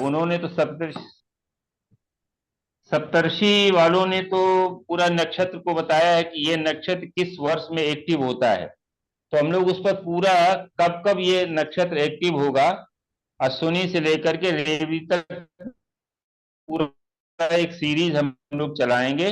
उन्होंने तो सप्तर्षि वालों ने तो पूरा नक्षत्र को बताया है कि ये नक्षत्र किस वर्ष में एक्टिव होता है। तो हम लोग उस पर पूरा कब कब ये नक्षत्र एक्टिव होगा, अश्विनी से लेकर के रेवती तक पूरा एक सीरीज हम लोग चलाएंगे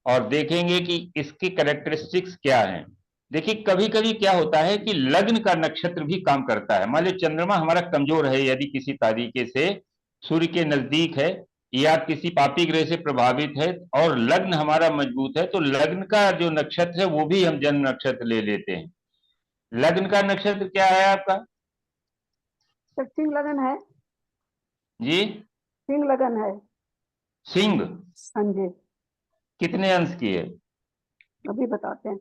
और देखेंगे कि इसकी कैरेक्टरिस्टिक्स क्या हैं। देखिए कभी कभी क्या होता है कि लग्न का नक्षत्र भी काम करता है। मान लीजिए चंद्रमा हमारा कमजोर है, यदि किसी तरीके से सूर्य के नजदीक है या किसी पापी ग्रह से प्रभावित है, और लग्न हमारा मजबूत है, तो लग्न का जो नक्षत्र है वो भी हम जन्म नक्षत्र ले लेते हैं। लग्न का नक्षत्र क्या है आपका? सर सिंह लगन है। जी। सिंह लगन है। सिंह। हाँ जी। कितने अंश की है? अभी बताते हैं।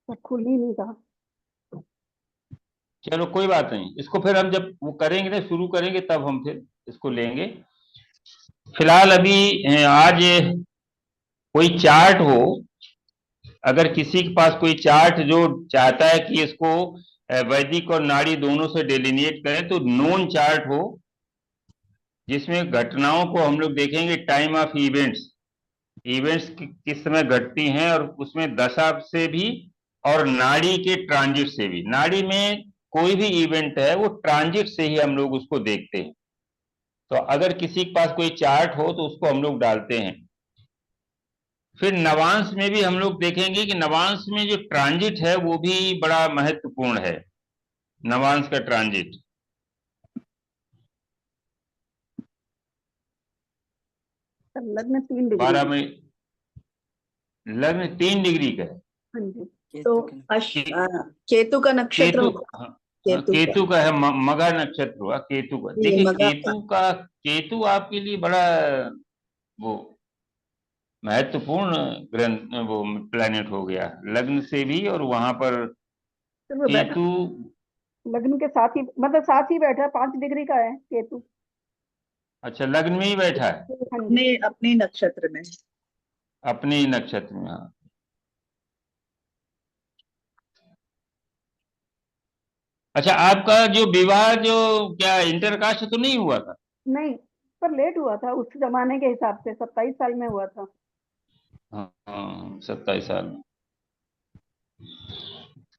सर खुल ही नहीं रहा। चलो कोई बात नहीं, इसको फिर हम जब वो करेंगे ना, शुरू करेंगे, तब हम फिर इसको लेंगे। फिलहाल अभी आज कोई चार्ट हो, अगर किसी के पास कोई चार्ट जो चाहता है कि इसको वैदिक और नाड़ी दोनों से डेलिनेट करें, तो नोन चार्ट हो जिसमें घटनाओं को हम लोग देखेंगे, टाइम ऑफ इवेंट्स, इवेंट्स किस समय घटती हैं, और उसमें दशा से भी और नाड़ी के ट्रांजिट से भी। नाड़ी में कोई भी इवेंट है वो ट्रांजिट से ही हम लोग उसको देखते हैं। तो अगर किसी के पास कोई चार्ट हो तो उसको हम लोग डालते हैं। फिर नवांश में भी हम लोग देखेंगे कि नवांश में जो ट्रांजिट है वो भी बड़ा महत्वपूर्ण है। नवांश का ट्रांजिट सर लग्न 3 डिग्री 12 की। में, लग्न 3 डिग्री का है। हाँ जी। तो के, केतु का नक्षत्र केतु, होगा। हाँ, हाँ, केतु का। केतु का है, मघा नक्षत्र हुआ केतु का। ये देखिए मगा का। केतु आपके लिए बड़ा वो महत्वपूर्ण ग्रंथ, वो प्लेनेट हो गया, लग्न से भी, और वहां पर सर वो बैठा केतु। लग्न के साथ ही, मतलब साथ ही बैठा है, 5 डिग्री का है केतु। अच्छा, लग्न में ही बैठा है, हाँ जी। अपने अपने नक्षत्र में। अपने ही नक्षत्र में। हाँ। अच्छा, आपका जो विवाह जो क्या इंटरकास्ट तो नहीं हुआ था? नहीं, पर लेट हुआ था उस जमाने के हिसाब से, 27 साल में हुआ था। हाँ हाँ, 27 साल में।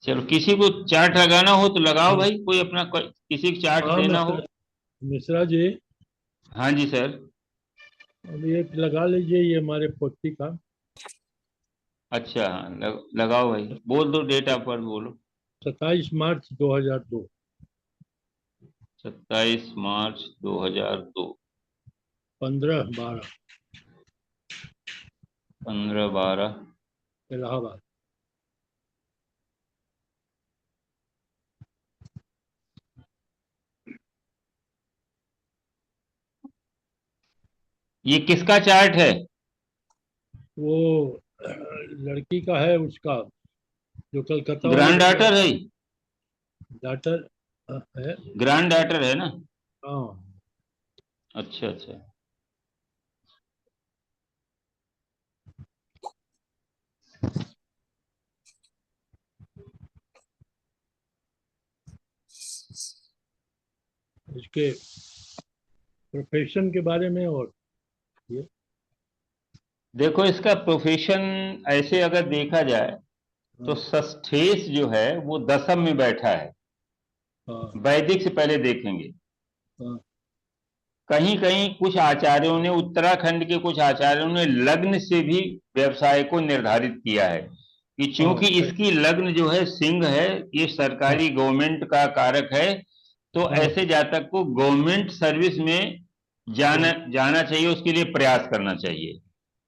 चलो, किसी को चार्ट लगाना हो तो लगाओ हाँ भाई, कोई अपना किसी को चार्ट हाँ, देना हो। मिश्रा जी, हाँ जी सर। अब ये लगा लीजिए, ये हमारे पोती का। अच्छा हाँ, लगाओ भाई, बोल दो, डेट ऑफ बर्थ बोलो। 27 मार्च 2002। 27 मार्च 2002। 15/12। 15/12। इलाहाबाद। ये किसका चार्ट है? वो लड़की का है, उसका, जो कलकत्ता वाली ग्रैंड लड़की डॉटर है? डॉटर है। ग्रैंड डॉटर है ना? हाँ। अच्छा अच्छा। इसके प्रोफेशन के बारे में, और ये। देखो इसका प्रोफेशन ऐसे अगर देखा जाए तो हाँ षष्ठेश जो है वो दशम में बैठा है। हाँ वैदिक से पहले देखेंगे। हाँ कहीं कहीं कुछ आचार्यों ने, उत्तराखंड के कुछ आचार्यों ने लग्न से भी व्यवसाय को निर्धारित किया है कि चूंकि हाँ इसकी लग्न जो है सिंह है, ये सरकारी गवर्नमेंट का कारक है, तो हाँ ऐसे जातक को गवर्नमेंट सर्विस में जाना जाना चाहिए, उसके लिए प्रयास करना चाहिए।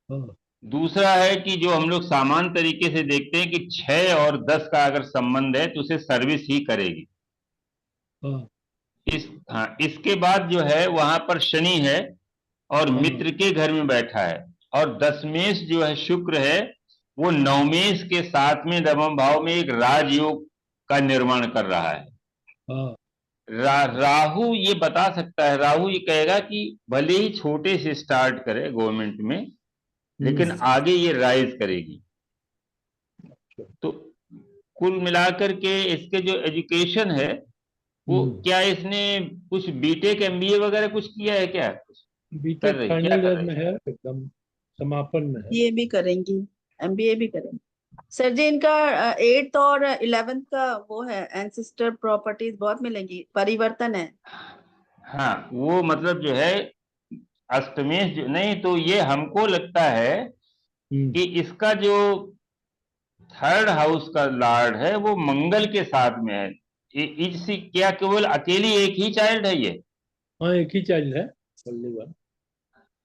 हाँ दूसरा है कि जो हम लोग सामान्य तरीके से देखते हैं कि 6 और 10 का अगर संबंध है तो उसे सर्विस ही करेगी। हाँ हाँ, इसके बाद जो है वहां पर शनि है और हाँ मित्र के घर में बैठा है, और दशमेश जो है शुक्र है, वो नवमेश के साथ में नवम भाव में एक राजयोग का निर्माण कर रहा है। हाँ राहु ये बता सकता है, राहु ये कहेगा कि भले ही छोटे से स्टार्ट करे गवर्नमेंट में, लेकिन आगे ये राइज करेगी। तो कुल मिलाकर के इसके जो एजुकेशन है, वो क्या इसने कुछ बीटेक एमबीए वगैरह कुछ किया है क्या? कर बीटेक रही, क्या फाइनल कर ईयर रही? में है, एकदम समापन में है। ये भी करेंगी, एमबीए भी करेंगी। सर जी इनका 8th और 11th का वो है, एंसेस्टर प्रॉपर्टीज बहुत मिलेंगी, परिवर्तन है। हाँ, वो मतलब जो है अष्टमेश जो नहीं, तो ये हमको लगता है कि इसका जो थर्ड हाउस का लॉर्ड है वो मंगल के साथ में है। इसी क्या केवल अकेली एक ही चाइल्ड है ये? हाँ एक ही चाइल्ड है, ओनली वन।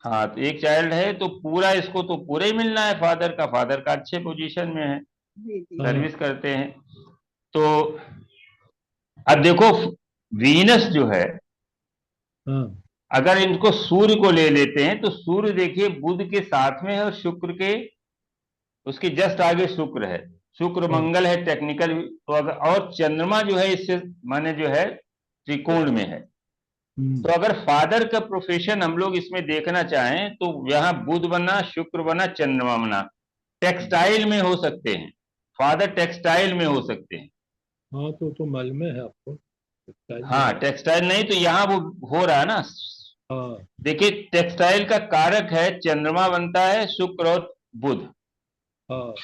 हाँ, तो एक चाइल्ड है तो पूरा, इसको तो पूरा ही मिलना है। फादर का अच्छे पोजीशन में है, जी जी। सर्विस करते हैं। तो अब देखो, वीनस जो है, हाँ अगर इनको सूर्य को ले लेते हैं तो सूर्य देखिए बुध के साथ में है और शुक्र के, उसके जस्ट आगे शुक्र है, शुक्र हाँ मंगल है टेक्निकल। तो अगर, और चंद्रमा जो है इससे माने जो है त्रिकोण में है, तो अगर फादर का प्रोफेशन हम लोग इसमें देखना चाहें तो यहाँ बुध बना, शुक्र बना, चंद्रमा बना। टेक्सटाइल में हो सकते हैं, फादर टेक्सटाइल में हो सकते हैं। हाँ तो मालूम है आपको, टेक्सटाइल में हाँ, है। टेक्सटाइल नहीं तो यहाँ वो हो रहा है ना। हाँ देखिए, टेक्सटाइल का कारक है, चंद्रमा बनता है, शुक्र और बुध। हाँ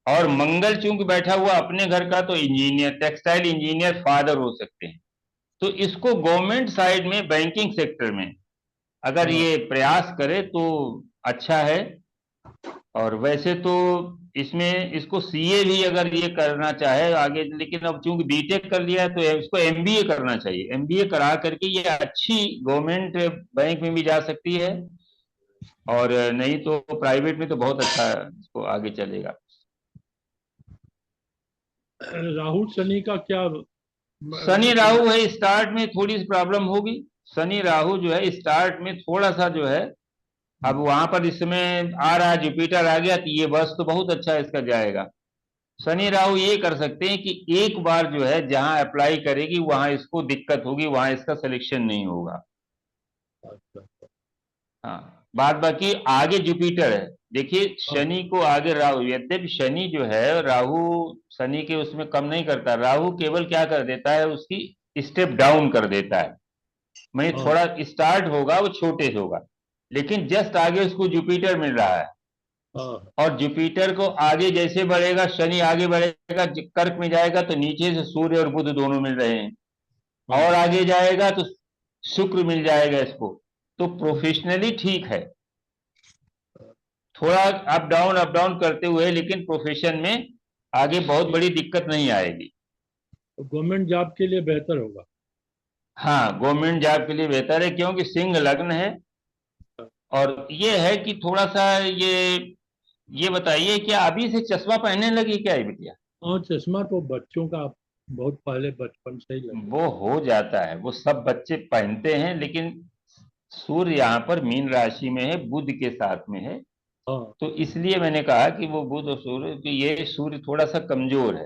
और मंगल चूंकि बैठा हुआ अपने घर का, तो इंजीनियर, टेक्सटाइल इंजीनियर फादर हो सकते हैं। तो इसको गवर्नमेंट साइड में, बैंकिंग सेक्टर में अगर हाँ ये प्रयास करे तो अच्छा है। और वैसे तो इसमें इसको सीए भी अगर ये करना चाहे आगे, लेकिन अब चूंकि बीटेक कर लिया है तो इसको एमबीए करना चाहिए। एमबीए करा करके ये अच्छी गवर्नमेंट बैंक में भी जा सकती है, और नहीं तो प्राइवेट में तो बहुत अच्छा इसको आगे चलेगा। राहु शनि का क्या शनि राहु है, स्टार्ट में थोड़ी सी प्रॉब्लम होगी। शनि राहु जो है स्टार्ट में थोड़ा सा जो है, अब वहां पर इस समय आ रहा है, जुपिटर आ गया तो ये बस तो बहुत अच्छा इसका जाएगा। शनि राहु ये कर सकते हैं कि एक बार जो है जहां अप्लाई करेगी वहां इसको दिक्कत होगी, वहां इसका सिलेक्शन नहीं होगा। अच्छा, हाँ, बाद बाकी आगे जुपिटर है। देखिए, शनि को आगे राहु, यद्यपि शनि जो है राहु शनि के उसमें कम नहीं करता, राहु केवल क्या कर देता है, उसकी स्टेप डाउन कर देता है। मैं थोड़ा स्टार्ट होगा वो छोटे से होगा, लेकिन जस्ट आगे उसको जुपिटर मिल रहा है। हाँ और जुपिटर को आगे जैसे बढ़ेगा, शनि आगे बढ़ेगा, कर्क में जाएगा तो नीचे से सूर्य और बुध दोनों मिल रहे हैं, और आगे जाएगा तो शुक्र मिल जाएगा इसको। तो प्रोफेशनली ठीक है, थोड़ा अप डाउन करते हुए, लेकिन प्रोफेशन में आगे बहुत बड़ी दिक्कत नहीं आएगी। तो गवर्नमेंट जॉब के लिए बेहतर होगा। हाँ, गवर्नमेंट जॉब के लिए बेहतर है, क्योंकि सिंह लग्न है। और ये है कि थोड़ा सा ये बताइए, क्या अभी से चश्मा पहनने लगी क्या ये बिटिया? और चश्मा तो बच्चों का बहुत पहले बचपन से ही लगा। वो हो जाता है, वो सब बच्चे पहनते हैं, लेकिन सूर्य यहाँ पर मीन राशि में है, बुध के साथ में है। हाँ तो इसलिए मैंने कहा कि वो बुध और सूर्य, कि ये सूर्य थोड़ा सा कमजोर है।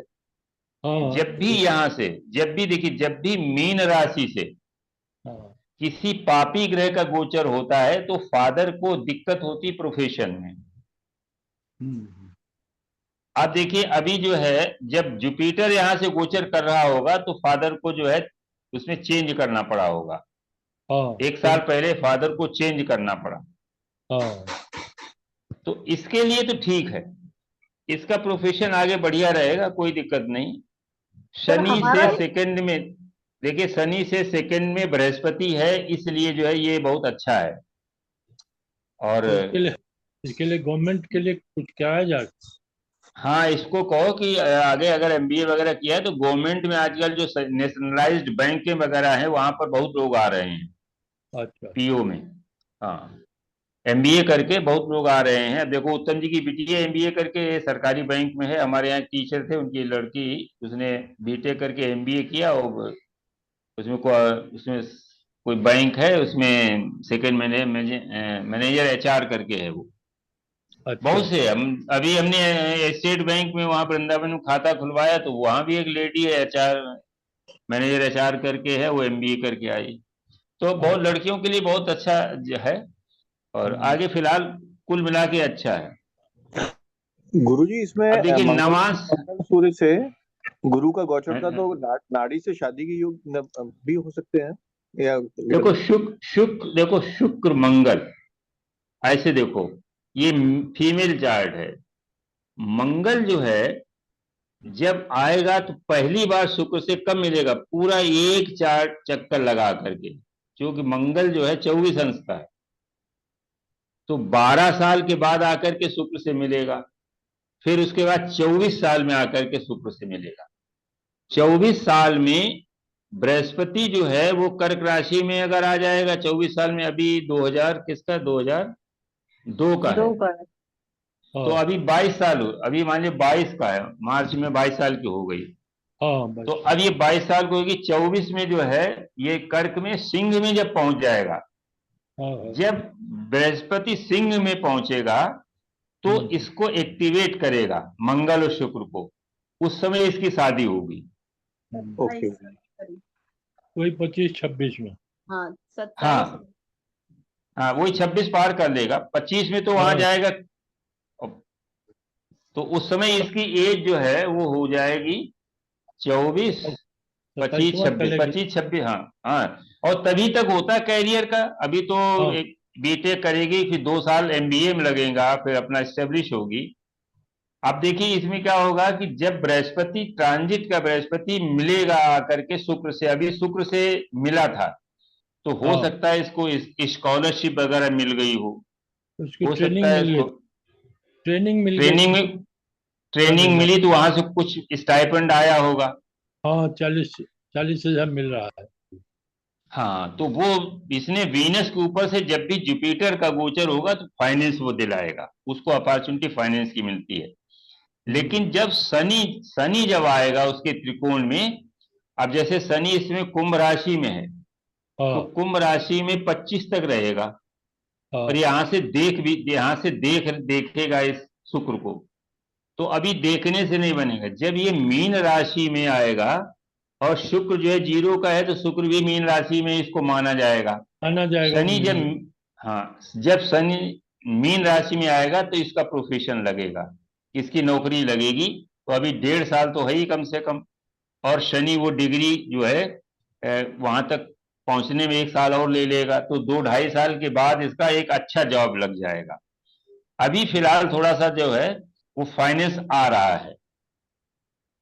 हाँ जब भी यहां से, जब भी देखिए, जब भी मीन राशि से हाँ किसी पापी ग्रह का गोचर होता है तो फादर को दिक्कत होती प्रोफेशन में। हम्म, आप देखिए, अभी जो है जब जुपिटर यहां से गोचर कर रहा होगा तो फादर को जो है उसमें चेंज करना पड़ा होगा। हाँ 1 साल पहले फादर को चेंज करना पड़ा। हाँ तो इसके लिए तो ठीक है, इसका प्रोफेशन आगे बढ़िया रहेगा, कोई दिक्कत नहीं। सर शनि हमारा से सेकंड में देखिए शनि से सेकंड में बृहस्पति है, इसलिए जो है ये बहुत अच्छा है। और इसके लिए गवर्नमेंट के लिए कुछ क्या है जाए? हाँ, इसको कहो कि आगे अगर एमबीए वगैरह किया है तो गवर्नमेंट में आजकल जो नेशनलाइज्ड बैंक वगैरह हैं वहां पर बहुत लोग आ रहे हैं अच्छा। पीओ में। हाँ, एमबीए करके बहुत लोग आ रहे हैं। अब देखो उत्तम जी की बिटिया एमबीए करके सरकारी बैंक में है, हमारे यहाँ टीचर थे उनकी लड़की, उसने बीटेक करके एमबीए किया और उसमें कोई बैंक है उसमें सेकंड मैनेजर एचआर करके है वो। अच्छा। बहुत से हम अभी हमने स्टेट बैंक में वहां वृंदावन में खाता खुलवाया तो वहां भी एक लेडी है एचआर मैनेजर एचआर करके है, वो एमबीए करके आई। तो बहुत लड़कियों के लिए बहुत अच्छा है। और आगे फिलहाल कुल मिला के अच्छा है। गुरुजी इसमें अब देखिए मंगल नवांश मंगल सूर्य से गुरु का गोचर था तो नाड़ी से शादी के योग भी हो सकते हैं या देखो देखो शुक्र मंगल, ऐसे देखो ये फीमेल चार्ट है। मंगल जो है जब आएगा तो पहली बार शुक्र से कब मिलेगा, पूरा एक चार्ट चक्कर लगा करके, क्योंकि मंगल जो है 24 अंश का है, तो 12 साल के बाद आकर के शुक्र से मिलेगा। फिर उसके बाद 24 साल में आकर के शुक्र से मिलेगा। 24 साल में बृहस्पति जो है वो कर्क राशि में अगर आ जाएगा 24 साल में, अभी 2000 किसका 2002 का है, दो का है। तो अभी 22 साल अभी मान लीजिए 22 का है, मार्च में 22 साल की हो गई। हाँ तो अब ये 22 साल की होगी, 24 में जो है ये कर्क में सिंह में जब पहुंच जाएगा, हाँ। जब बृहस्पति सिंह में पहुंचेगा तो इसको एक्टिवेट करेगा मंगल और शुक्र को, उस समय इसकी शादी होगी। ओके। वही 25-26 में। हाँ 27। हाँ हाँ, वही 26 पार कर लेगा, 25 में तो वहां हाँ। जाएगा। तो उस समय इसकी एज जो है वो हो जाएगी 24, 25, 27वां 26, चलेगी। 25, 26। हाँ हाँ, और तभी तक होता है कैरियर का। अभी तो हाँ। एक बीटेक करेगी, फिर 2 साल एमबीए में लगेगा, फिर अपना एस्टेब्लिश होगी। अब देखिए इसमें क्या होगा कि जब बृहस्पति ट्रांजिट का बृहस्पति मिलेगा आकर के शुक्र से, अभी शुक्र से मिला था, तो हो हाँ। सकता है इसको स्कॉलरशिप वगैरह मिल गई उसकी हो सकता ट्रेनिंग है मिल गई। इसको ट्रेनिंग मिल गई ट्रेनिंग थी। में ट्रेनिंग मिली तो वहां से कुछ स्टाइपेंड आया होगा। हाँ 40,000 मिल रहा है। हाँ, तो वो इसने वीनस के ऊपर से जब भी जुपिटर का गोचर होगा तो फाइनेंस वो दिलाएगा, उसको अपॉर्चुनिटी फाइनेंस की मिलती है। लेकिन जब शनि शनि जब आएगा उसके त्रिकोण में, अब जैसे शनि इसमें कुंभ राशि में है, तो हाँ। कुंभ राशि में 25 तक रहेगा, और हाँ। यहाँ से देखेगा इस शुक्र को। तो अभी देखने से नहीं बनेगा, जब ये मीन राशि में आएगा, और शुक्र जो है 0 का है तो शुक्र भी मीन राशि में इसको माना जाएगा। आना जाएगा। शनि जब हाँ, जब शनि मीन राशि में आएगा तो इसका प्रोफेशन लगेगा, इसकी नौकरी लगेगी। तो अभी 1.5 साल तो है ही कम से कम, और शनि वो डिग्री जो है वहां तक पहुंचने में 1 साल और ले लेगा, तो 2-2.5 साल के बाद इसका एक अच्छा जॉब लग जाएगा। अभी फिलहाल थोड़ा सा जो है वो फाइनेंस आ रहा है।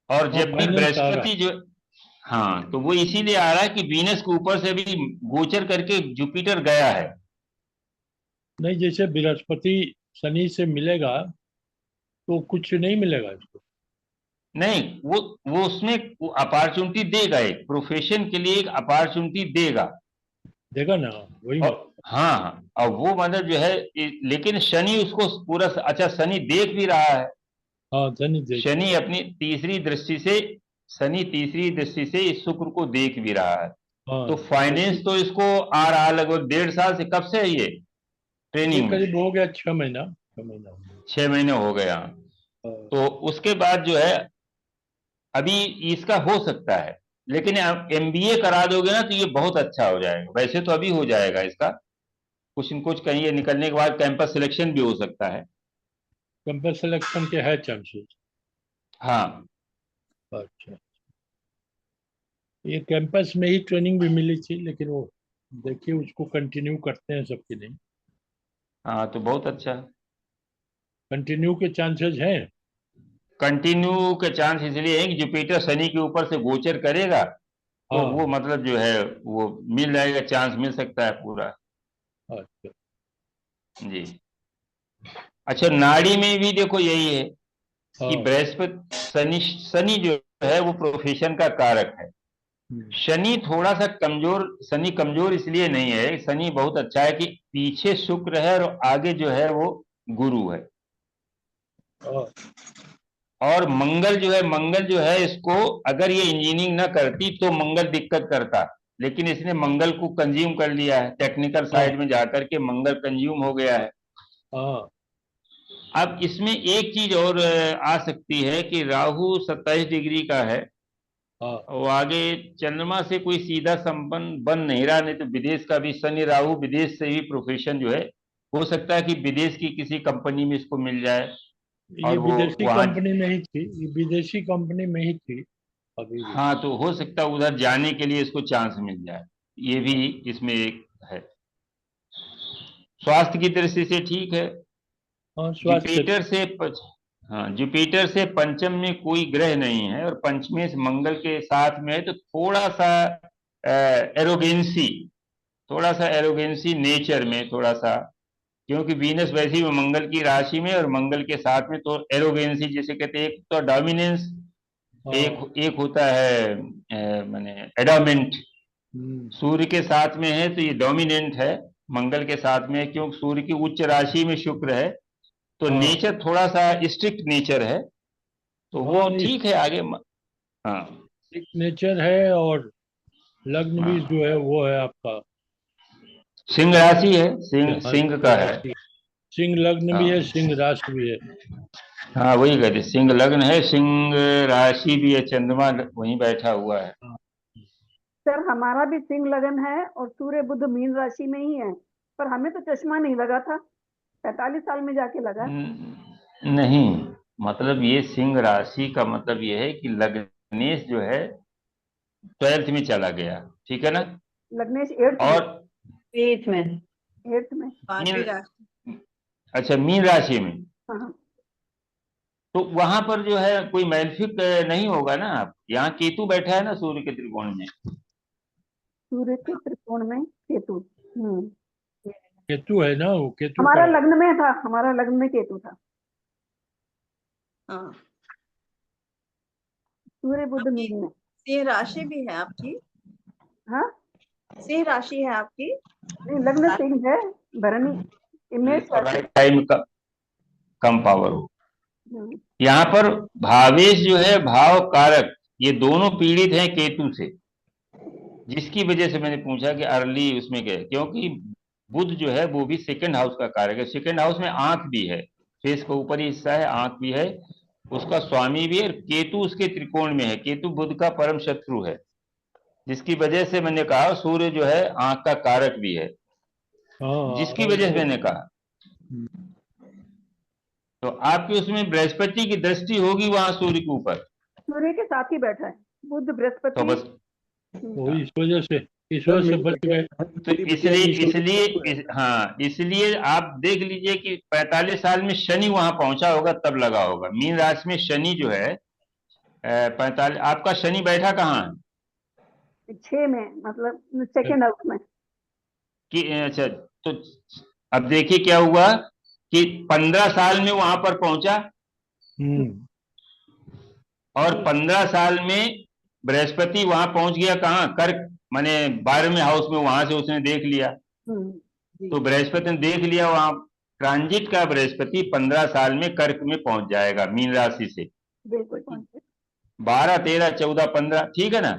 और जब भी फाइनेंस आ रहा है। बृहस्पति जो हाँ, तो वो इसीलिए आ रहा है कि वीनस के ऊपर से भी गोचर करके जुपिटर गया है। नहीं, जैसे बृहस्पति शनि से मिलेगा तो कुछ नहीं मिलेगा इसको। नहीं, वो उसमें अपॉर्चुनिटी देगा, एक प्रोफेशन के लिए एक अपॉर्चुनिटी देगा। देगा ना, वही और हाँ, और वो मतलब जो है लेकिन शनि उसको पूरा अच्छा शनि देख भी रहा है। हाँ शनि देख। शनि अपनी तीसरी दृष्टि से शनि तीसरी दृष्टि से इस शुक्र को देख भी रहा है। हाँ तो फाइनेंस तो इसको आ रहा है लगभग 1.5 साल से। कब से है ये ये ट्रेनिंग में? करीब हो गया 6 महीना। 6 महीना हो गया। 6 महीने हो गया। हाँ। तो उसके बाद जो है अभी इसका हो सकता है, लेकिन आप एमबीए करा दोगे ना तो ये बहुत अच्छा हो जाएगा। वैसे तो अभी हो जाएगा इसका, कुछ न कुछ कहीं ये निकलने के बाद कैंपस सिलेक्शन भी हो सकता है। कैंपस सिलेक्शन के है चांसेस। हाँ अच्छा। ये कैंपस में ही ट्रेनिंग भी मिली थी, लेकिन वो देखिए उसको कंटिन्यू करते हैं सबकी नहीं। हाँ, तो बहुत अच्छा। कंटिन्यू के चांसेस हैं। कंटिन्यू के चांस इसलिए है कि जुपिटर शनि के ऊपर से गोचर करेगा, तो हाँ। वो मतलब जो है वो मिल जाएगा, चांस मिल सकता है पूरा। अच्छा। जी। अच्छा, नाड़ी में भी देखो यही है कि हाँ। बृहस्पति शनि शनि जो है वो प्रोफेशन का कारक है। शनि थोड़ा सा कमजोर, शनि कमजोर इसलिए नहीं है, शनि बहुत अच्छा है कि पीछे शुक्र है और आगे जो है वो गुरु है। हाँ। और मंगल जो है इसको अगर ये इंजीनियरिंग ना करती तो मंगल दिक्कत करता, लेकिन इसने मंगल को कंज्यूम कर लिया है, टेक्निकल साइड में जाकर के मंगल कंज्यूम हो गया है। हाँ। अब इसमें एक चीज और आ सकती है कि राहु 27 डिग्री का है हाँ। और आगे चंद्रमा से कोई सीधा संबंध बन नहीं रहा, नहीं तो विदेश का भी शनि राहु विदेश से भी प्रोफेशन जो है हो सकता है कि विदेश की किसी कंपनी में इसको मिल जाए ये और वो विदेशी वहां। कंपनी में ही थी, ये विदेशी कंपनी में ही थी अभी भी। हाँ, तो हो सकता है उधर जाने के लिए इसको चांस मिल जाए, ये भी इसमें एक है। स्वास्थ्य की दृष्टि से ठीक है। हाँ, स्वास्थ्य। जुपिटर से पंचम में कोई ग्रह नहीं है और पंचमी से मंगल के साथ में है, तो एरोगेंसी थोड़ा सा एरोगेंसी नेचर में थोड़ा सा, क्योंकि वीनस वैसी में मंगल की राशि में और मंगल के साथ में, तो एरोगेंसी जिसे कहते हैं, एक तो डोमिनेंस, हाँ। एक होता है माने एडोमेंट। हम्म। सूर्य के साथ में है तो ये डोमिनेंट है, मंगल के साथ में है, क्योंकि सूर्य की उच्च राशि में शुक्र है, तो हाँ। नेचर थोड़ा सा स्ट्रिक्ट नेचर है, तो वो हाँ, ठीक है आगे हाँ। नेचर है। और लग्न भी हाँ, जो है वो है आपका। सिंह राशि है, सिंह हाँ, सिंह का है। राशि। सिंह लग्न भी है, हाँ सिंह राशि भी है। हाँ, वही कहते, सिंह लग्न है, सिंह राशि भी है, चंद्रमा वहीं बैठा हुआ है। हाँ। सर हमारा भी सिंह लगन है और सूर्य बुध मीन राशि में ही है, पर हमें तो चश्मा नहीं लगा था, 45 साल में जाके लगा। नहीं, मतलब ये सिंह राशि का मतलब ये है कि लग्नेश जो है 12th में चला गया, ठीक है ना। लग्नेश 8th में। और 8th में, 8th में। 5वीं मीन, राशि। अच्छा, मीन राशि में, हाँ हाँ। तो वहां पर जो है कोई मैल्फिक नहीं होगा ना। आप यहाँ केतु बैठा है ना सूर्य के त्रिकोण में। सूर्य के त्रिकोण में केतु। केतु है ना, वो केतु हमारा का। लग्न में था, हमारा लग्न में केतु था। हाँ, सूर्य बुध आपकी मीन में। सिंह राशि भी है आपकी। हाँ, सिंह राशि है आपकी। नहीं लग्न सिंह है, भरणी मेष राशि। राइट टाइम का कम पावर हो। हम्म, यहाँ पर भावेश जो है भाव कारक, ये दोनों पीड़ित हैं केतु से, जिसकी वजह से मैंने पूछा कि अर्ली उसमें क्या है, क्योंकि बुध जो है वो भी सेकंड हाउस का कारक है, सेकंड हाउस में आंख भी है, फेस का ऊपरी हिस्सा है, आंख भी है, उसका स्वामी भी है, और केतु उसके त्रिकोण में है, केतु बुध का परम शत्रु है, जिसकी वजह से मैंने कहा सूर्य जो है आंख का कारक भी है, हाँ। जिसकी वजह से मैंने कहा। तो आपकी उसमें बृहस्पति की दृष्टि होगी वहां सूर्य के ऊपर, सूर्य के साथ ही बैठा है बुध तो बृहस्पति। बस वो इस वजह से, इस वजह से बच गए। तो इसलिए आप देख लीजिए कि 45 साल में शनि वहां पहुंचा होगा तब लगा होगा। मीन राशि में शनि जो है 45, आपका शनि बैठा कहाँ है 6 में, मतलब सेकेंड हाउस में। कि अच्छा, तो अब देखिए क्या हुआ कि 15 साल में वहां पर पहुंचा, हम्म। और 15 साल में बृहस्पति वहां पहुंच गया कहाँ, कर्क, माने 12वें हाउस में, वहां से उसने देख लिया, तो बृहस्पति ने देख लिया वहां, ट्रांजिट का बृहस्पति 15 साल में कर्क में पहुंच जाएगा मीन राशि से, बिल्कुल। 12 13 14 15, ठीक है ना।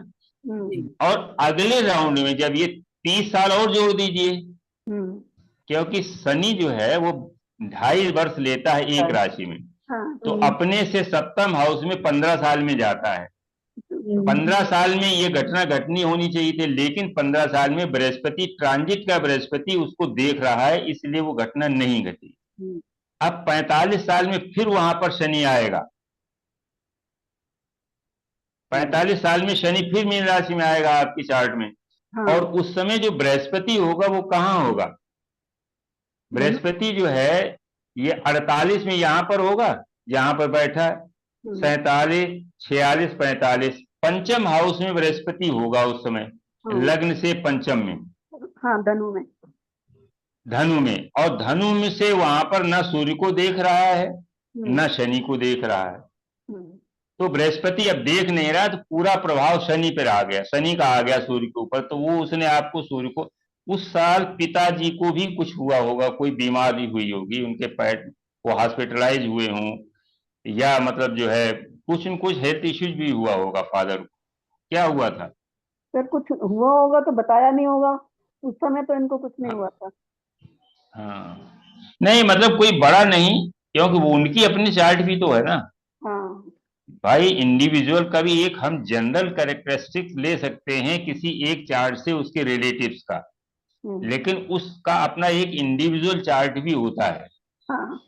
और अगले राउंड में जब ये 30 साल और जोड़ दीजिए, क्योंकि शनि जो है वो 2.5 वर्ष लेता है एक राशि में, तो अपने से सप्तम हाउस में 15 साल में जाता है। 15 साल में ये घटना घटनी होनी चाहिए थी, लेकिन 15 साल में बृहस्पति, ट्रांजिट का बृहस्पति उसको देख रहा है, इसलिए वो घटना नहीं घटी। अब 45 साल में फिर वहां पर शनि आएगा, 45 साल में शनि फिर मीन राशि में आएगा आपकी चार्ट में, और उस समय जो बृहस्पति होगा वो कहाँ होगा, बृहस्पति जो है ये 48 में यहां पर होगा, जहां पर बैठा है, 47 46 45, पंचम हाउस में बृहस्पति होगा उस समय, लग्न से पंचम में, हाँ धनु में, धनु में, और धनु में से वहां पर न सूर्य को देख रहा है न शनि को देख रहा है। तो बृहस्पति अब देख नहीं रहा, तो पूरा प्रभाव शनि पर आ गया, शनि का आ गया सूर्य के ऊपर। तो वो उसने आपको सूर्य को, उस साल पिताजी को भी कुछ हुआ होगा, कोई बीमारी हुई होगी, उनके पैर वो हॉस्पिटलाइज हुए हों, या मतलब जो है कुछ न कुछ हेल्थ इश्यूज भी हुआ होगा फादर को। क्या हुआ था सर? कुछ हुआ होगा तो बताया नहीं होगा, उस समय तो इनको कुछ नहीं हुआ था। हाँ, नहीं मतलब कोई बड़ा नहीं, क्योंकि वो उनकी अपनी चार्ट भी तो है ना। हाँ भाई इंडिविजुअल का भी एक हम जनरल कैरेक्टरिस्टिक्स ले सकते हैं किसी एक चार्ट से, उसके रिलेटिव्स का, लेकिन उसका अपना एक इंडिविजुअल चार्ट भी होता है। हाँ।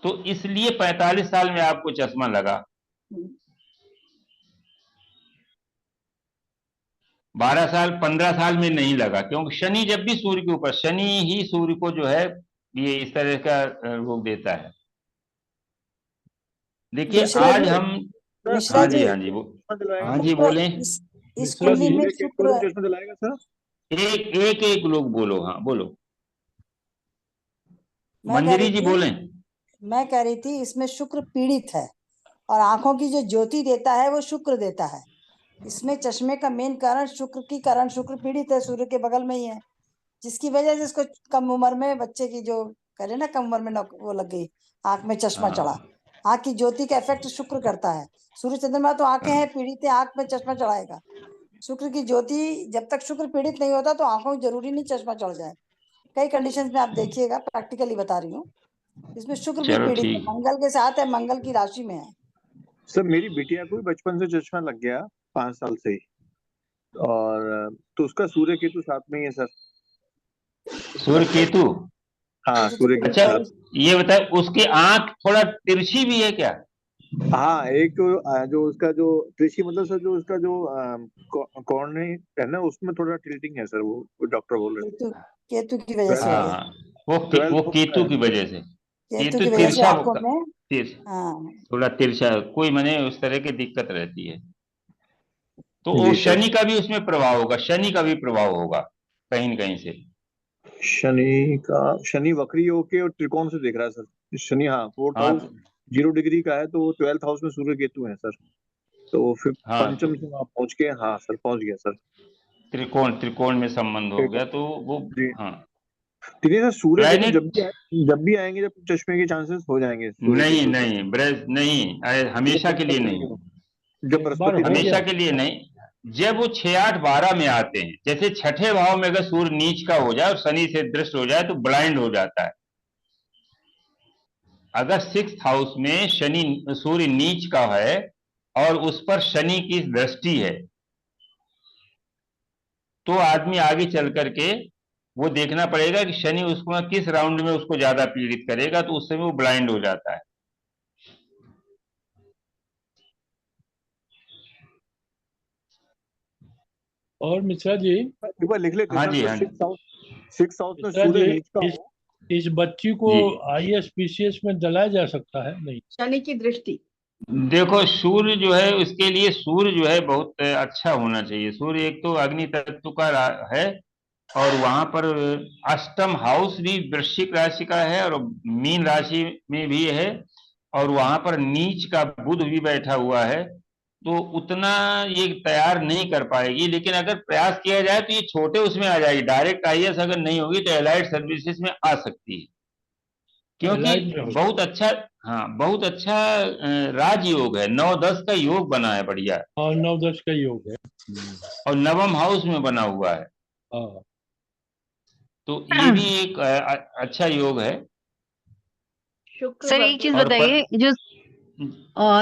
तो इसलिए 45 साल में आपको चश्मा लगा, 12 साल 15 साल में नहीं लगा, क्योंकि शनि जब भी सूर्य के ऊपर, शनि ही सूर्य को जो है ये इस तरह का रोग देता है। देखिए मिश्रा आज जी, हम, मिश्रा हाँ जी जी, हाँ जी हाँ जी शुक्र बोलें। इस मिश्रा कुंडली जी, में एक एक शुक्र, को चश्मा दिलाएगा सर? एक लोग बोलो, हाँ बोलो, मैं कह मंजरी रही जी थी बोलें। मैं कह रही थी इसमें शुक्र पीड़ित है, और आंखों की जो ज्योति देता है वो शुक्र देता है। इसमें चश्मे का मेन कारण शुक्र की कारण शुक्र पीड़ित है, सूर्य के बगल में ही है, जिसकी वजह से इसको कम उम्र में बच्चे की जो करे ना, कम उम्र में वो लग गई, आंख में चश्मा चढ़ा। हाँ आंख की ज्योति का इफेक्ट शुक्र करता है। सूर्य चंद्रमा तो आंखें हैं पीड़ित है, आंख में चश्मा चढ़ाएगा। शुक्र की ज्योति, जब तक शुक्र पीड़ित नहीं होता तो आंखों में जरूरी नहीं चश्मा चढ़ जाए। कई कंडीशंस में आप देखिएगा, प्रैक्टिकली बता रही हूँ, इसमें शुक्र भी चलो पीड़ित है, ठीक। मंगल के साथ है, मंगल की राशि में है। सर मेरी बिटिया को भी बचपन से चश्मा लग गया, 5 साल से ही, और तो उसका सूर्य केतु साथ में ही है सर। सूर्य केतु, हाँ केतु तो सूर्य पीड़ित अच्छा केतु है। सर। ये बताए उसकी आंख थोड़ा तिरछी भी है क्या? हाँ एक तो जो उसका जो कृषि मतलब सर, जो उसका जो कॉर्नर है ना, उसमें थोड़ा टिल्टिंग है सर, वो डॉक्टर बोल रहे थे। केतु की वजह से हो हाँ गया। हाँ, वो ट्वेल्थ केतु की वजह से, केतु केतु की वजह से तिरछा, आंखों में, हाँ, थोड़ा तिरछा, कोई माने उस तरह की दिक्कत रहती है। तो वो जी सर। शनि का भी उसमें प्रभाव होगा, शनि का भी प्रभाव होगा कहीं न कहीं से। शनि वक्री होके और त्रिकोण से देख रहा है सर शनि। हाँ 4th हाँ हाउस 0 डिग्री का है, तो वो 12th हाउस में सूर्य केतु है सर। तो फिर हाँ, पंचम से वहां पहुंच के, हाँ सर पहुंच गया सर। त्रिकोण में संबंध हो गया, तो वो, जी हाँ ठीक है सर। सूर्य केतु प्लैनेट, जब भी आएंगे, जब चश्मे के चांसेस हो जाएंगे सूर्य नहीं केतु से। नहीं ब्रज नहीं, अरे हमेशा के लिए नहीं, जब एक बार बृहस्पति हो हमेशा गया। के लिए नहीं। जब वो 6 8 12 में आते हैं, जैसे छठे भाव में अगर सूर्य नीच का हो जाए और शनि से दृष्ट हो जाए तो ब्लाइंड हो जाता है। अगर 6th हाउस में शनि सूर्य नीच का है और उस पर शनि की दृष्टि है, तो आदमी आगे चल करके वो देखना पड़ेगा कि शनि उसको किस राउंड में उसको ज्यादा पीड़ित करेगा, तो उस समय वो ब्लाइंड हो जाता है। और मिश्रा जी, एक बार लिख लेते हाँ सर, जी तो हाँ जी 6th हाउस में मिश्रा सूर्य जी, नीच का इस हो। इस बच्ची को जी। ISPCS में डलाया जा सकता है? नहीं? शनि की दृष्टि, देखो सूर्य जो है, उसके लिए सूर्य जो है बहुत अच्छा होना चाहिए। सूर्य एक तो अग्नि तत्व का है, और वहां पर अष्टम हाउस भी वृश्चिक राशि का है और मीन राशि में भी है, और वहां पर नीच का बुध भी बैठा हुआ है। तो उतना ये तैयार नहीं कर पाएगी, लेकिन अगर प्रयास किया जाए तो ये छोटे उसमें आ जाएगी। डायरेक्ट IAS अगर नहीं होगी तो एलाइड सर्विसेज में आ सकती है, क्योंकि एलाइड में हो? बहुत अच्छा, हाँ बहुत अच्छा राजयोग है, 9 10 का योग बना है, बढ़िया, और 9 10 का योग है। और नवम हाउस में बना हुआ है। हाँ, तो ये भी एक अच्छा योग है। शुक्र सर एक चीज और बताइए, जो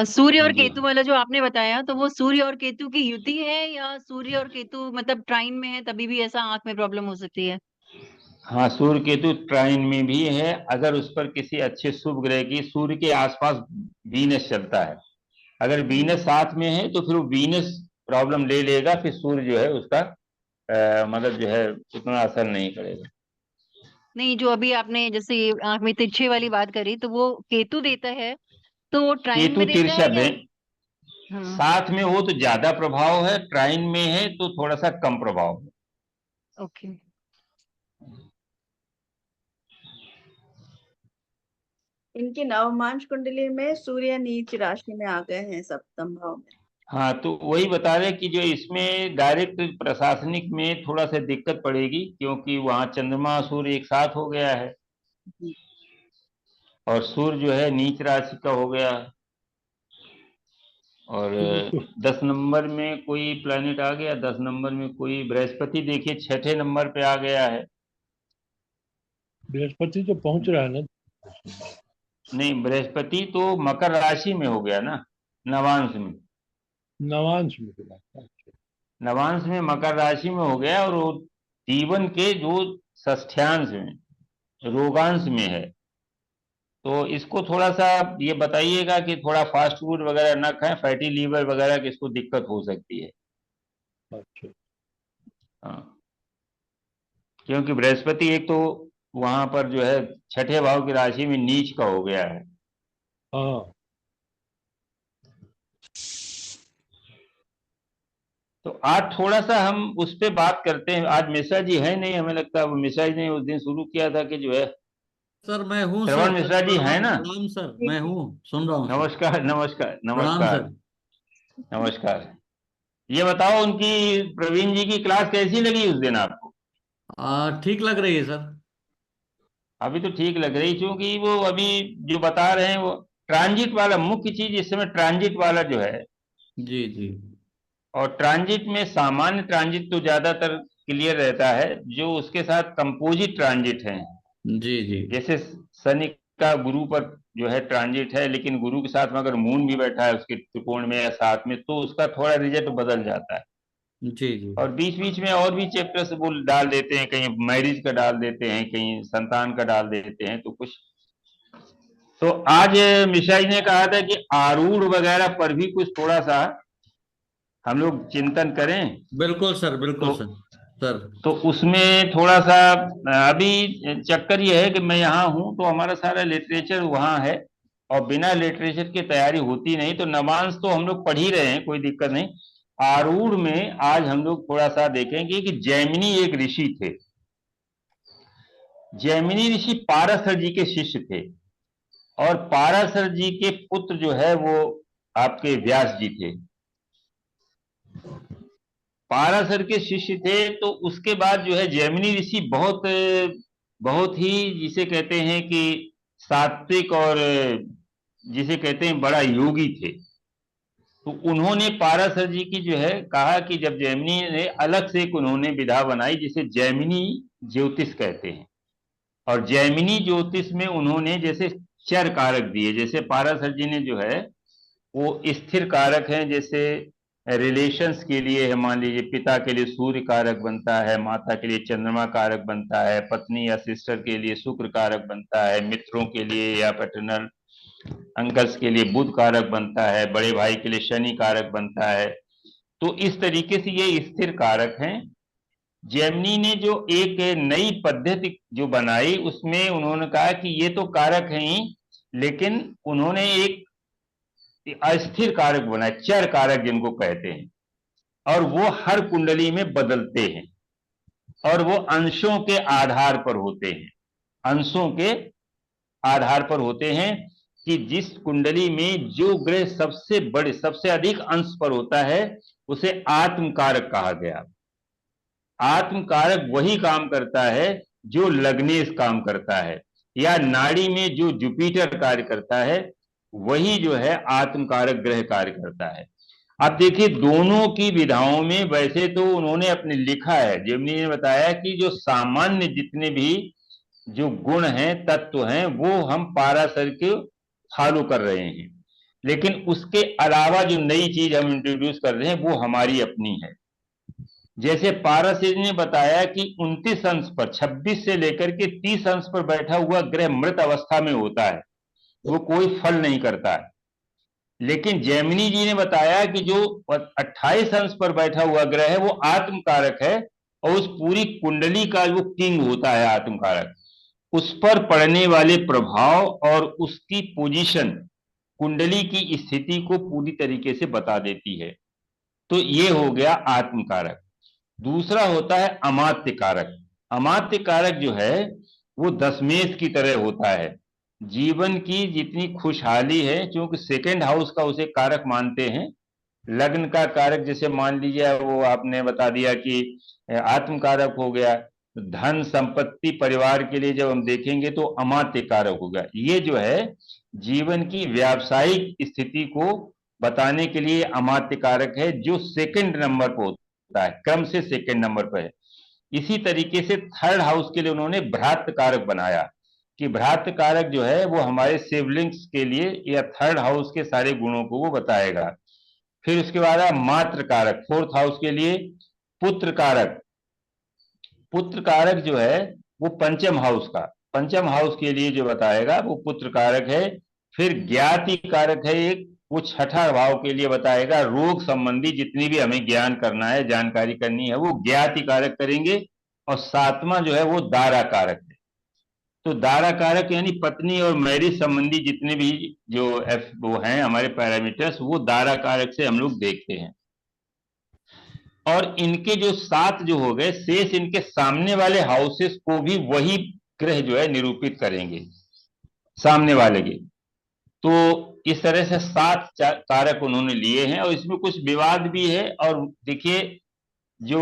सूर्य और जी केतु वाला जो आपने बताया, तो वो सूर्य और केतु की युति है या सूर्य और केतु मतलब ट्राइन में है तभी भी ऐसा आंख में प्रॉब्लम हो सकती है? हाँ, सूर्य केतु ट्राइन में भी है, अगर उस पर किसी अच्छे शुभ ग्रह की, सूर्य के आसपास वीनस चलता है, अगर वीनस साथ में है तो फिर वो वीनस प्रॉब्लम ले लेगा, फिर सूर्य जो है उसका मतलब जो है उतना असर नहीं करेगा। नहीं, जो अभी आपने जैसे ये आंख में तिरछे वाली बात करी, तो वो केतु देता है, तो वो ट्राइन केतु में देता तिरछा है या? हाँ, साथ में हो तो ज्यादा प्रभाव है, ट्राइन में है तो थोड़ा सा कम प्रभाव है। ओके। इनकी नवमांश कुंडली में सूर्य नीच राशि में आ गए हैं सप्तम भाव में। हाँ, तो वही बता रहे कि जो इसमें डायरेक्ट प्रशासनिक में थोड़ा सा दिक्कत पड़ेगी, क्योंकि वहां चंद्रमा सूर्य एक साथ हो गया है और सूर्य जो है नीच राशि का हो गया है। और 10 नंबर में कोई प्लैनेट आ गया, 10 नंबर में कोई बृहस्पति देखिए 6ठे नंबर पे आ गया है। बृहस्पति तो पहुंच रहा है ना। नहीं, बृहस्पति तो मकर राशि में हो गया ना, नवांश में। नवांश में मिला। अच्छा। नवांश में मकर राशि में हो गया और वो जीवन के जो षष्ठ्यांश में रोगांश में है। तो इसको थोड़ा सा ये बताइएगा कि थोड़ा फास्ट फूड वगैरह ना खाएं, फैटी लीवर वगैरह की इसको दिक्कत हो सकती है। अच्छा। हाँ, क्योंकि बृहस्पति एक तो वहां पर जो है 6ठे भाव की राशि में नीच का हो गया है। हाँ। तो आज थोड़ा सा हम उस पे बात करते हैं। आज मिश्रा जी है नहीं, हमें लगता है वो मिश्रा जी ने उस दिन शुरू किया था कि जो है सर मैं हूँ श्रवण सर। मिश्रा जी है ना। प्रणाम सर, मैं हूँ, सुन रहा हूँ सर। नमस्कार नमस्कार प्रणाम नमस्कार सर। नमस्कार। ये बताओ उनकी प्रवीण जी की क्लास कैसी लगी उस दिन आपको? ठीक लग रही है सर। अभी तो ठीक लग रही, क्योंकि वो अभी जो बता रहे हैं वो ट्रांजिट वाला मुख्य चीज इस समय ट्रांजिट वाला जो है। जी जी। और ट्रांजिट में सामान्य ट्रांजिट तो ज्यादातर क्लियर रहता है, जो उसके साथ कंपोजिट ट्रांजिट है, जी जी। जैसे शनि का गुरु पर जो है ट्रांजिट है, लेकिन गुरु के साथ में अगर मून भी बैठा है उसके त्रिकोण में या साथ में, तो उसका थोड़ा रिजल्ट बदल जाता है। जी जी। और बीच बीच में और भी चैप्टर्स वो डाल देते हैं, कहीं मैरिज का डाल देते हैं, कहीं संतान का डाल देते हैं, तो कुछ। तो आज मिश्रा जी ने कहा था कि आरूढ़ वगैरह पर भी कुछ थोड़ा सा हम लोग चिंतन करें। बिल्कुल सर, बिल्कुल तो सर। सर तो उसमें थोड़ा सा अभी चक्कर ये है कि मैं यहाँ हूँ तो हमारा सारा लिटरेचर वहाँ है, और बिना लिटरेचर की तैयारी होती नहीं। तो नवांश तो हम लोग पढ़ ही रहे हैं, कोई दिक्कत नहीं। आरूढ़ में आज हम लोग थोड़ा सा देखेंगे कि जैमिनी एक ऋषि थे। जैमिनी ऋषि पाराशर जी के शिष्य थे, और पाराशर जी के पुत्र जो है वो आपके व्यास जी थे। पाराशर के शिष्य थे। तो उसके बाद जो है जैमिनी ऋषि बहुत बहुत ही जिसे कहते हैं कि सात्विक और जिसे कहते हैं बड़ा योगी थे। तो उन्होंने पाराशर जी की जो है कहा कि जब जैमिनी ने अलग से एक उन्होंने विधा बनाई जिसे जैमिनी ज्योतिष कहते हैं, और जैमिनी ज्योतिष में उन्होंने जैसे चर कारक दिए। जैसे पाराशर जी ने जो है वो स्थिर कारक हैं, जैसे रिलेशंस के लिए है, मान लीजिए पिता के लिए सूर्य कारक बनता है, माता के लिए चंद्रमा कारक बनता है, पत्नी या सिस्टर के लिए शुक्र कारक बनता है, मित्रों के लिए या पैटर्नल अंकल्स के लिए बुध कारक बनता है, बड़े भाई के लिए शनि कारक बनता है। तो इस तरीके से ये स्थिर कारक हैं। जैमिनी ने जो एक नई पद्धति जो बनाई उसमें उन्होंने कहा कि ये तो कारक हैं ही, लेकिन उन्होंने एक अस्थिर कारक बनाए, चर कारक जिनको कहते हैं, और वो हर कुंडली में बदलते हैं, और वो अंशों के आधार पर होते हैं। अंशों के आधार पर होते हैं कि जिस कुंडली में जो ग्रह सबसे बड़े सबसे अधिक अंश पर होता है उसे आत्म कारक कहा गया। आत्म कारक वही काम करता है जो लग्नेश काम करता है, या नाड़ी में जो जुपिटर कार्य करता है वही जो है आत्म कारक ग्रह कार्य करता है। अब देखिए दोनों की विधाओं में वैसे तो उन्होंने अपने लिखा है, जैमिनी ने बताया कि जो सामान्य जितने भी जो गुण हैं तत्व हैं वो हम पाराशर के फॉलो कर रहे हैं, लेकिन उसके अलावा जो नई चीज हम इंट्रोड्यूस कर रहे हैं वो हमारी अपनी है। जैसे पाराशर ने बताया कि 29 अंश पर 26 से लेकर के 30 अंश पर बैठा हुआ ग्रह मृत अवस्था में होता है, वो कोई फल नहीं करता है। लेकिन जैमिनी जी ने बताया कि जो 28 अंश पर बैठा हुआ ग्रह है वो आत्म कारक है, और उस पूरी कुंडली का वो किंग होता है आत्म कारक। उस पर पड़ने वाले प्रभाव और उसकी पोजीशन कुंडली की स्थिति को पूरी तरीके से बता देती है। तो ये हो गया आत्म कारक। दूसरा होता है अमात्य कारक। अमात्य कारक जो है वो दशमेश की तरह होता है। जीवन की जितनी खुशहाली है, क्योंकि सेकेंड हाउस का उसे कारक मानते हैं। लग्न का कारक जैसे मान लीजिए वो आपने बता दिया कि आत्म कारक हो गया। धन संपत्ति परिवार के लिए जब हम देखेंगे तो अमात्य कारक होगा। ये जो है जीवन की व्यावसायिक स्थिति को बताने के लिए अमात्य कारक है, जो सेकंड नंबर पर होता है, क्रम से सेकंड नंबर पर है। इसी तरीके से थर्ड हाउस के लिए उन्होंने भ्रातृ कारक बनाया कि भ्रातृ कारक जो है वो हमारे सिबलिंग्स के लिए या थर्ड हाउस के सारे गुणों को वो बताएगा। फिर उसके बाद है मातृ कारक, फोर्थ हाउस के लिए पुत्र कारक। पुत्र कारक जो है वो पंचम हाउस के लिए जो बताएगा वो पुत्र कारक है। फिर ज्ञाति कारक है एक, वो छठा भाव के लिए बताएगा। रोग संबंधी जितनी भी हमें ज्ञान करना है, जानकारी करनी है, वो ज्ञाति कारक करेंगे। और सातवां जो है वो दारा कारक है। तो दारा कारक यानी पत्नी और मैरिज संबंधी जितने भी जो वो हैं हमारे पैरामीटर्स, वो दारा कारक से हम लोग देखते हैं। और इनके जो 7 जो हो गए, शेष इनके सामने वाले हाउसेस को भी वही ग्रह जो है निरूपित करेंगे सामने वाले के। तो इस तरह से 7 कारक उन्होंने लिए हैं और इसमें कुछ विवाद भी है। और देखिए जो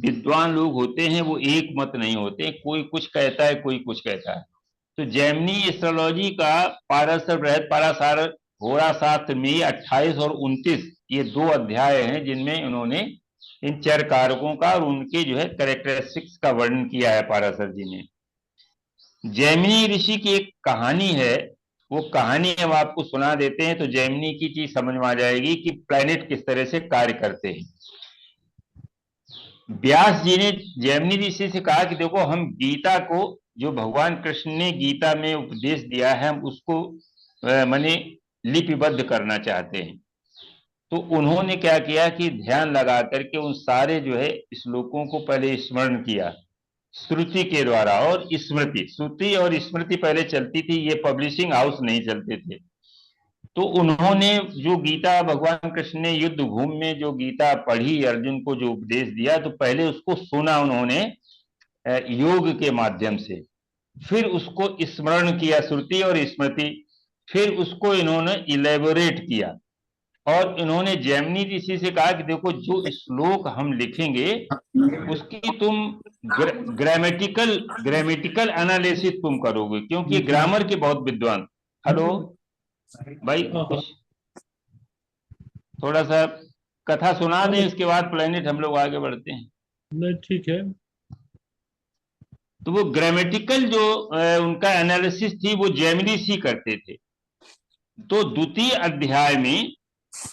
विद्वान लोग होते हैं वो एक मत नहीं होते, कोई कुछ कहता है कोई कुछ कहता है। तो जैमिनी एस्ट्रोलॉजी का पारसर बृहद पारासार होरा शास्त्र में 28 और 29 ये 2 अध्याय हैं जिनमें उन्होंने इन चर कारकों का और उनके जो है कैरेक्टरिस्टिक्स का वर्णन किया है पारासर जी ने। जैमिनी ऋषि की एक कहानी है, वो कहानी हम आपको सुना देते हैं तो जैमिनी की चीज समझ में आ जाएगी कि प्लैनेट किस तरह से कार्य करते हैं। व्यास जी ने जैमिनी ऋषि से कहा कि देखो, हम गीता को जो भगवान कृष्ण ने गीता में उपदेश दिया है हम उसको माने लिपिबद्ध करना चाहते हैं। तो उन्होंने क्या किया कि ध्यान लगा करके उन सारे जो है श्लोकों को पहले स्मरण किया श्रुति के द्वारा। और स्मृति, श्रुति और स्मृति पहले चलती थी, ये पब्लिशिंग हाउस नहीं चलते थे। तो उन्होंने जो गीता भगवान कृष्ण ने युद्ध भूमि में जो गीता पढ़ी, अर्जुन को जो उपदेश दिया, तो पहले उसको सुना उन्होंने योग के माध्यम से, फिर उसको स्मरण किया श्रुति और स्मृति, फिर उसको इन्होंने इलेबोरेट किया। और इन्होंने जैमिनी ऋषि से कहा कि देखो, जो श्लोक हम लिखेंगे उसकी तुम ग्रामेटिकल एनालिसिस तुम करोगे, क्योंकि ग्रामर के बहुत विद्वान। हेलो भाई, कुछ थोड़ा सा कथा सुना दें, इसके बाद प्लेनेट हम लोग आगे बढ़ते हैं। नहीं, ठीक है। तो वो ग्रामेटिकल जो उनका एनालिसिस थी वो जैमिनी ऋषि करते थे। तो द्वितीय अध्याय में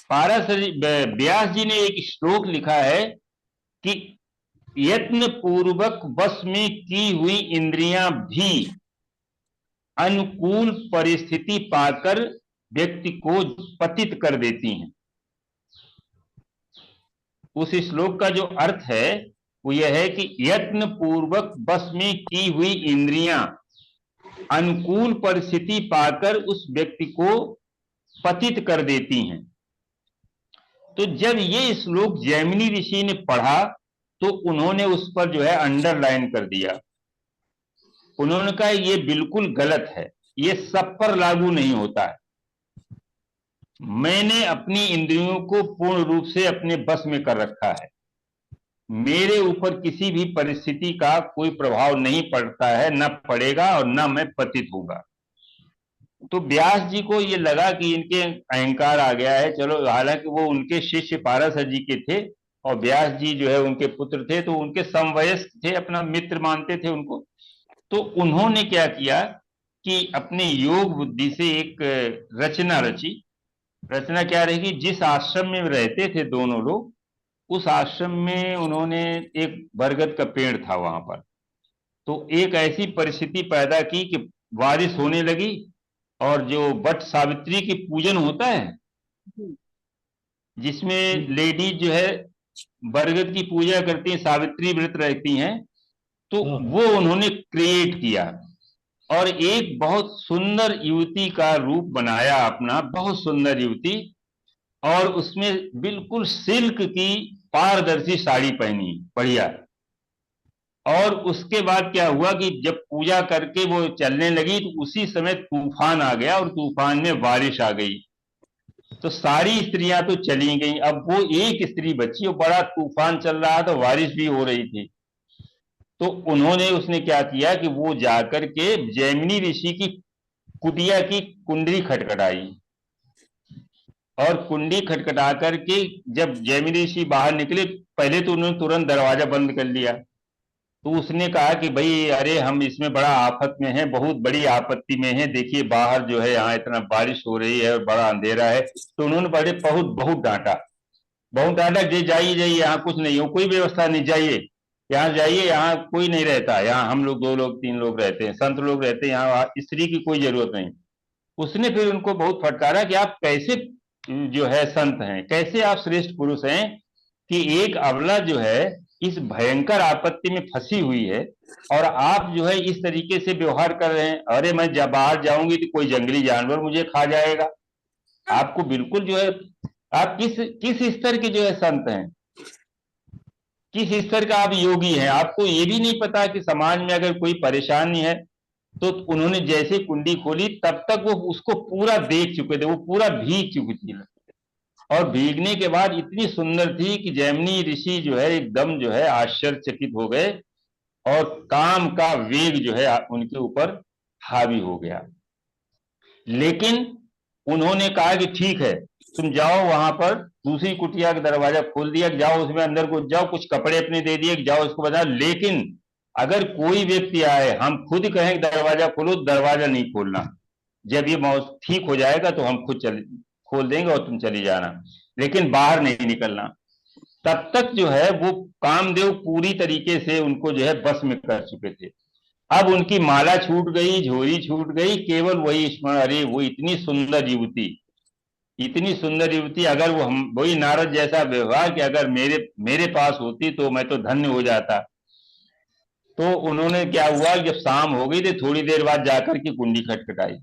व्यास जी ने एक श्लोक लिखा है कि यत्न पूर्वक वश में की हुई इंद्रियां भी अनुकूल परिस्थिति पाकर व्यक्ति को पतित कर देती हैं। उस श्लोक का जो अर्थ है वो यह है कि यत्न पूर्वक वश में की हुई इंद्रियां अनुकूल परिस्थिति पाकर उस व्यक्ति को पतित कर देती हैं। तो जब ये श्लोक जैमिनी ऋषि ने पढ़ा तो उन्होंने उस पर जो है अंडरलाइन कर दिया। उन्होंने कहा ये बिल्कुल गलत है, ये सब पर लागू नहीं होता है। मैंने अपनी इंद्रियों को पूर्ण रूप से अपने बस में कर रखा है, मेरे ऊपर किसी भी परिस्थिति का कोई प्रभाव नहीं पड़ता है, न पड़ेगा और न मैं पतित होऊंगा। तो व्यास जी को ये लगा कि इनके अहंकार आ गया है। चलो, हालांकि वो उनके शिष्य पाराशर जी के थे और व्यास जी जो है उनके पुत्र थे, तो उनके समवयस्क थे, अपना मित्र मानते थे उनको। तो उन्होंने क्या किया कि अपने योग बुद्धि से एक रचना रची। रचना क्या रहेगी, जिस आश्रम में रहते थे दोनों लोग, उस आश्रम में उन्होंने एक बरगद का पेड़ था वहां पर। तो एक ऐसी परिस्थिति पैदा की कि बारिश होने लगी और जो वट सावित्री की पूजन होता है, जिसमें लेडीज जो है बरगद की पूजा करती हैं, सावित्री व्रत रहती हैं, तो वो उन्होंने क्रिएट किया। और एक बहुत सुंदर युवती का रूप बनाया अपना, बहुत सुंदर युवती, और उसमें बिल्कुल सिल्क की पारदर्शी साड़ी पहनी, बढ़िया। और उसके बाद क्या हुआ कि जब पूजा करके वो चलने लगी तो उसी समय तूफान आ गया और तूफान में बारिश आ गई। तो सारी स्त्रियां तो चली गई, अब वो एक स्त्री बची, वो बड़ा तूफान चल रहा था, बारिश भी हो रही थी। तो उसने क्या किया कि वो जाकर के जैमिनी ऋषि की कुटिया की कुंडी खटखटाई, और कुंडी खटखटा करके जब जैमिनी ऋषि बाहर निकले, पहले तो उन्होंने तुरंत दरवाजा बंद कर लिया। तो उसने कहा कि भाई अरे हम इसमें बड़ा आफत में हैं, बहुत बड़ी आपत्ति में हैं, देखिए बाहर जो है यहाँ इतना बारिश हो रही है और बड़ा अंधेरा है। तो उन्होंने बड़े बहुत बहुत डांटा, बहुत डांटा, जे जाइए जाइए, यहाँ कुछ नहीं हो, कोई व्यवस्था नहीं, जाइए यहाँ जाइए, यहाँ कोई नहीं रहता, यहाँ हम लोग 2 लोग 3 लोग रहते हैं, संत लोग रहते हैं, यहाँ स्त्री की कोई जरूरत नहीं। उसने फिर उनको बहुत फटकारा कि आप कैसे जो है संत हैं, कैसे आप श्रेष्ठ पुरुष हैं कि एक अबला जो है इस भयंकर आपत्ति में फंसी हुई है और आप जो है इस तरीके से व्यवहार कर रहे हैं। अरे मैं जब बाहर जाऊंगी तो कोई जंगली जानवर मुझे खा जाएगा। आपको बिल्कुल जो है, आप किस किस स्तर के जो है संत हैं, किस स्तर का आप योगी हैं, आपको ये भी नहीं पता कि समाज में अगर कोई परेशानी है। तो उन्होंने जैसे कुंडी खोली तब तक वो उसको पूरा देख चुके थे, वो पूरा भीग चुकी थी, और भीगने के बाद इतनी सुंदर थी कि जैमिनी ऋषि जो है एकदम जो है आश्चर्यचकित हो गए, और काम का वेग जो है उनके ऊपर हावी हो गया। लेकिन उन्होंने कहा कि ठीक है, तुम जाओ वहां पर, दूसरी कुटिया का दरवाजा खोल दिया, जाओ उसमें अंदर को जाओ, कुछ कपड़े अपने दे दिए, जाओ उसको बता, लेकिन अगर कोई व्यक्ति आए, हम खुद कहें दरवाजा खोलो, दरवाजा नहीं खोलना। जब ये मौसम ठीक हो जाएगा तो हम खुद चल खोल देंगे और तुम चली जाना, लेकिन बाहर नहीं निकलना। तब तक जो है वो कामदेव पूरी तरीके से उनको जो है बस में कर चुके थे। अब उनकी माला छूट गई, झोली छूट गई, केवल वही स्मरण, अरे वो इतनी सुंदर युवती, इतनी सुंदर युवती, अगर वो हम वही नारद जैसा व्यवहार कि अगर मेरे मेरे पास होती तो मैं तो धन्य हो जाता। तो उन्होंने क्या हुआ, जब शाम हो गई तो थोड़ी देर बाद जाकर के कुंडी खटखटाई।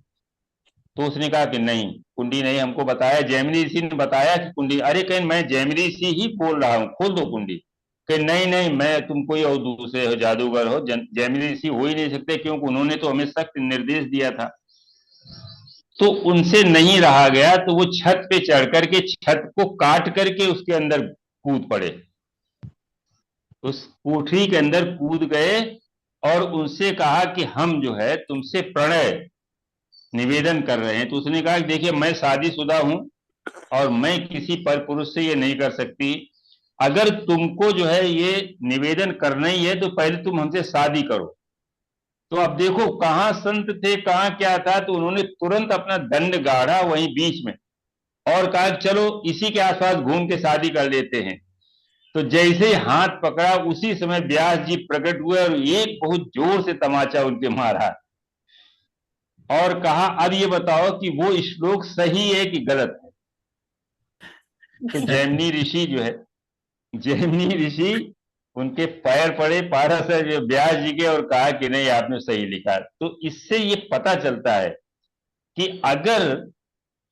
तो उसने कहा कि नहीं, कुंडी नहीं, हमको बताया जैमिनी ऋषि ने बताया कि कुंडी। अरे कहीं मैं जैमिनी ऋषि ही बोल रहा हूँ, खोल दो कुंडी। कि नहीं नहीं, मैं तुम कोई और दूसरे हो, जादूगर हो, जैमिनी ऋषि हो ही नहीं सकते, क्योंकि उन्होंने तो हमें सख्त निर्देश दिया था। तो उनसे नहीं रहा गया, तो वो छत पे चढ़ करके छत को काट करके उसके अंदर कूद पड़े, उस कोठरी के अंदर कूद गए, और उनसे कहा कि हम जो है तुमसे प्रणय निवेदन कर रहे हैं। तो उसने कहा कि देखिए मैं शादीशुदा हूं और मैं किसी पर पुरुष से ये नहीं कर सकती, अगर तुमको जो है ये निवेदन करना ही है तो पहले तुम हमसे शादी करो। तो अब देखो कहाँ संत थे, कहाँ क्या था, तो उन्होंने तुरंत अपना दंड गाड़ा वहीं बीच में, और कहा चलो इसी के आसपास घूम के शादी कर लेते हैं। तो जैसे ही हाथ पकड़ा उसी समय व्यास जी प्रकट हुए और एक बहुत जोर से तमाचा उनके मारा, और कहा अब ये बताओ कि वो श्लोक सही है कि गलत है। तो जैमिनी ऋषि जो है, जैमिनी ऋषि उनके पैर पड़े पारस व्यास जी के, और कहा कि नहीं आपने सही लिखा। तो इससे ये पता चलता है कि अगर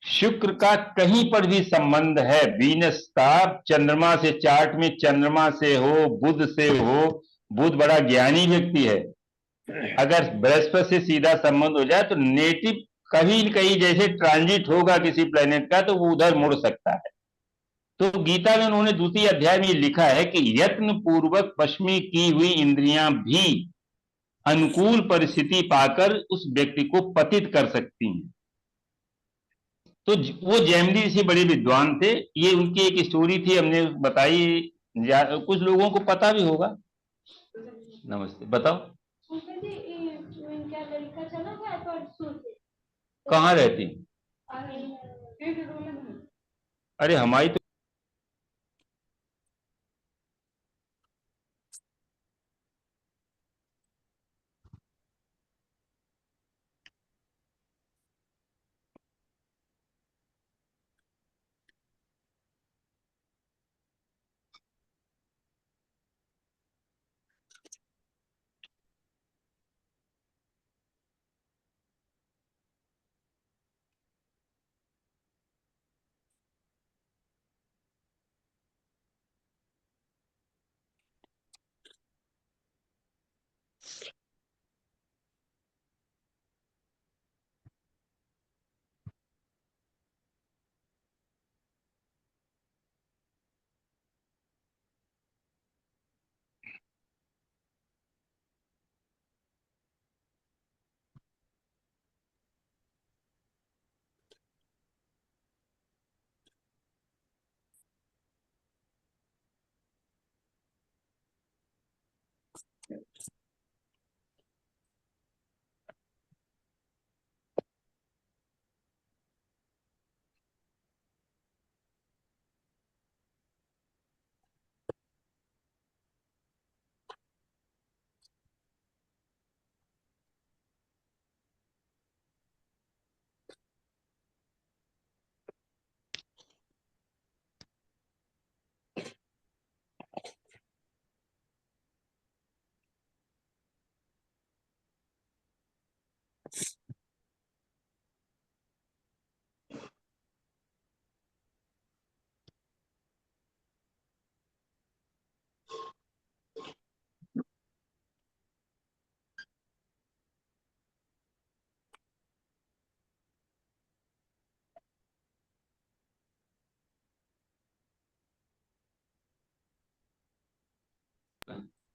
शुक्र का कहीं पर भी संबंध है, वीनस का चंद्रमा से, चार्ट में चंद्रमा से हो, बुध से हो, बुध बड़ा ज्ञानी व्यक्ति है, अगर बृहस्पति से सीधा संबंध हो जाए तो नेटिव कहीं कहीं जैसे ट्रांजिट होगा किसी प्लेनेट का तो वो उधर मुड़ सकता है। तो गीता में उन्होंने द्वितीय अध्याय में लिखा है कि यत्न पूर्वक पश्चिमी की हुई इंद्रियां भी अनुकूल परिस्थिति पाकर उस व्यक्ति को पतित कर सकती हैं। तो वो जैमिनी ऋषि बड़े विद्वान थे, ये उनकी एक स्टोरी थी, हमने बताई, कुछ लोगों को पता भी होगा। नमस्ते, बताओ कहाँ रहती? अरे हमारी तो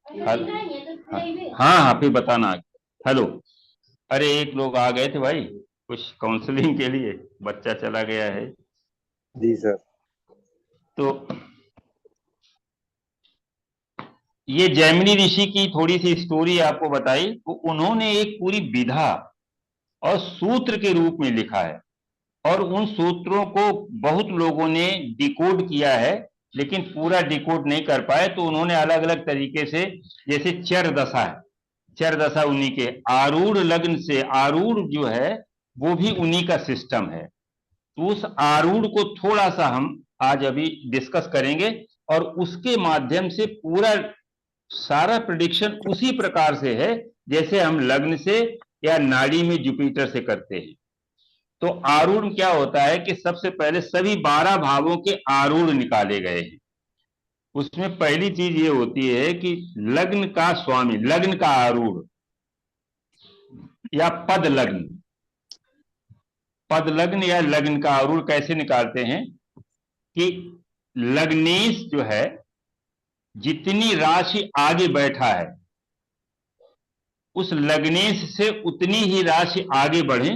हाँ हाँ फिर बताना। हेलो, अरे एक लोग आ गए थे भाई कुछ काउंसलिंग के लिए, बच्चा चला गया है। जी सर। तो ये जैमिनी ऋषि की थोड़ी सी स्टोरी आपको बताई। तो उन्होंने एक पूरी विधा और सूत्र के रूप में लिखा है, और उन सूत्रों को बहुत लोगों ने डिकोड किया है, लेकिन पूरा डिकोड नहीं कर पाए। तो उन्होंने अलग अलग तरीके से, जैसे चर दशा है, चर दशा उन्हीं के, आरूढ़ लग्न से, आरूढ़ जो है वो भी उन्हीं का सिस्टम है। तो उस आरूढ़ को थोड़ा सा हम आज अभी डिस्कस करेंगे, और उसके माध्यम से पूरा सारा प्रेडिक्शन उसी प्रकार से है जैसे हम लग्न से या नाड़ी में जुपिटर से करते हैं। तो आरूढ़ क्या होता है कि सबसे पहले सभी 12 भावों के आरूढ़ निकाले गए हैं। उसमें पहली चीज ये होती है कि लग्न का स्वामी, लग्न का आरूढ़ या पद लग्न, पद लग्न या लग्न का आरूढ़ कैसे निकालते हैं कि लग्नेश जो है जितनी राशि आगे बैठा है, उस लग्नेश से उतनी ही राशि आगे बढ़े,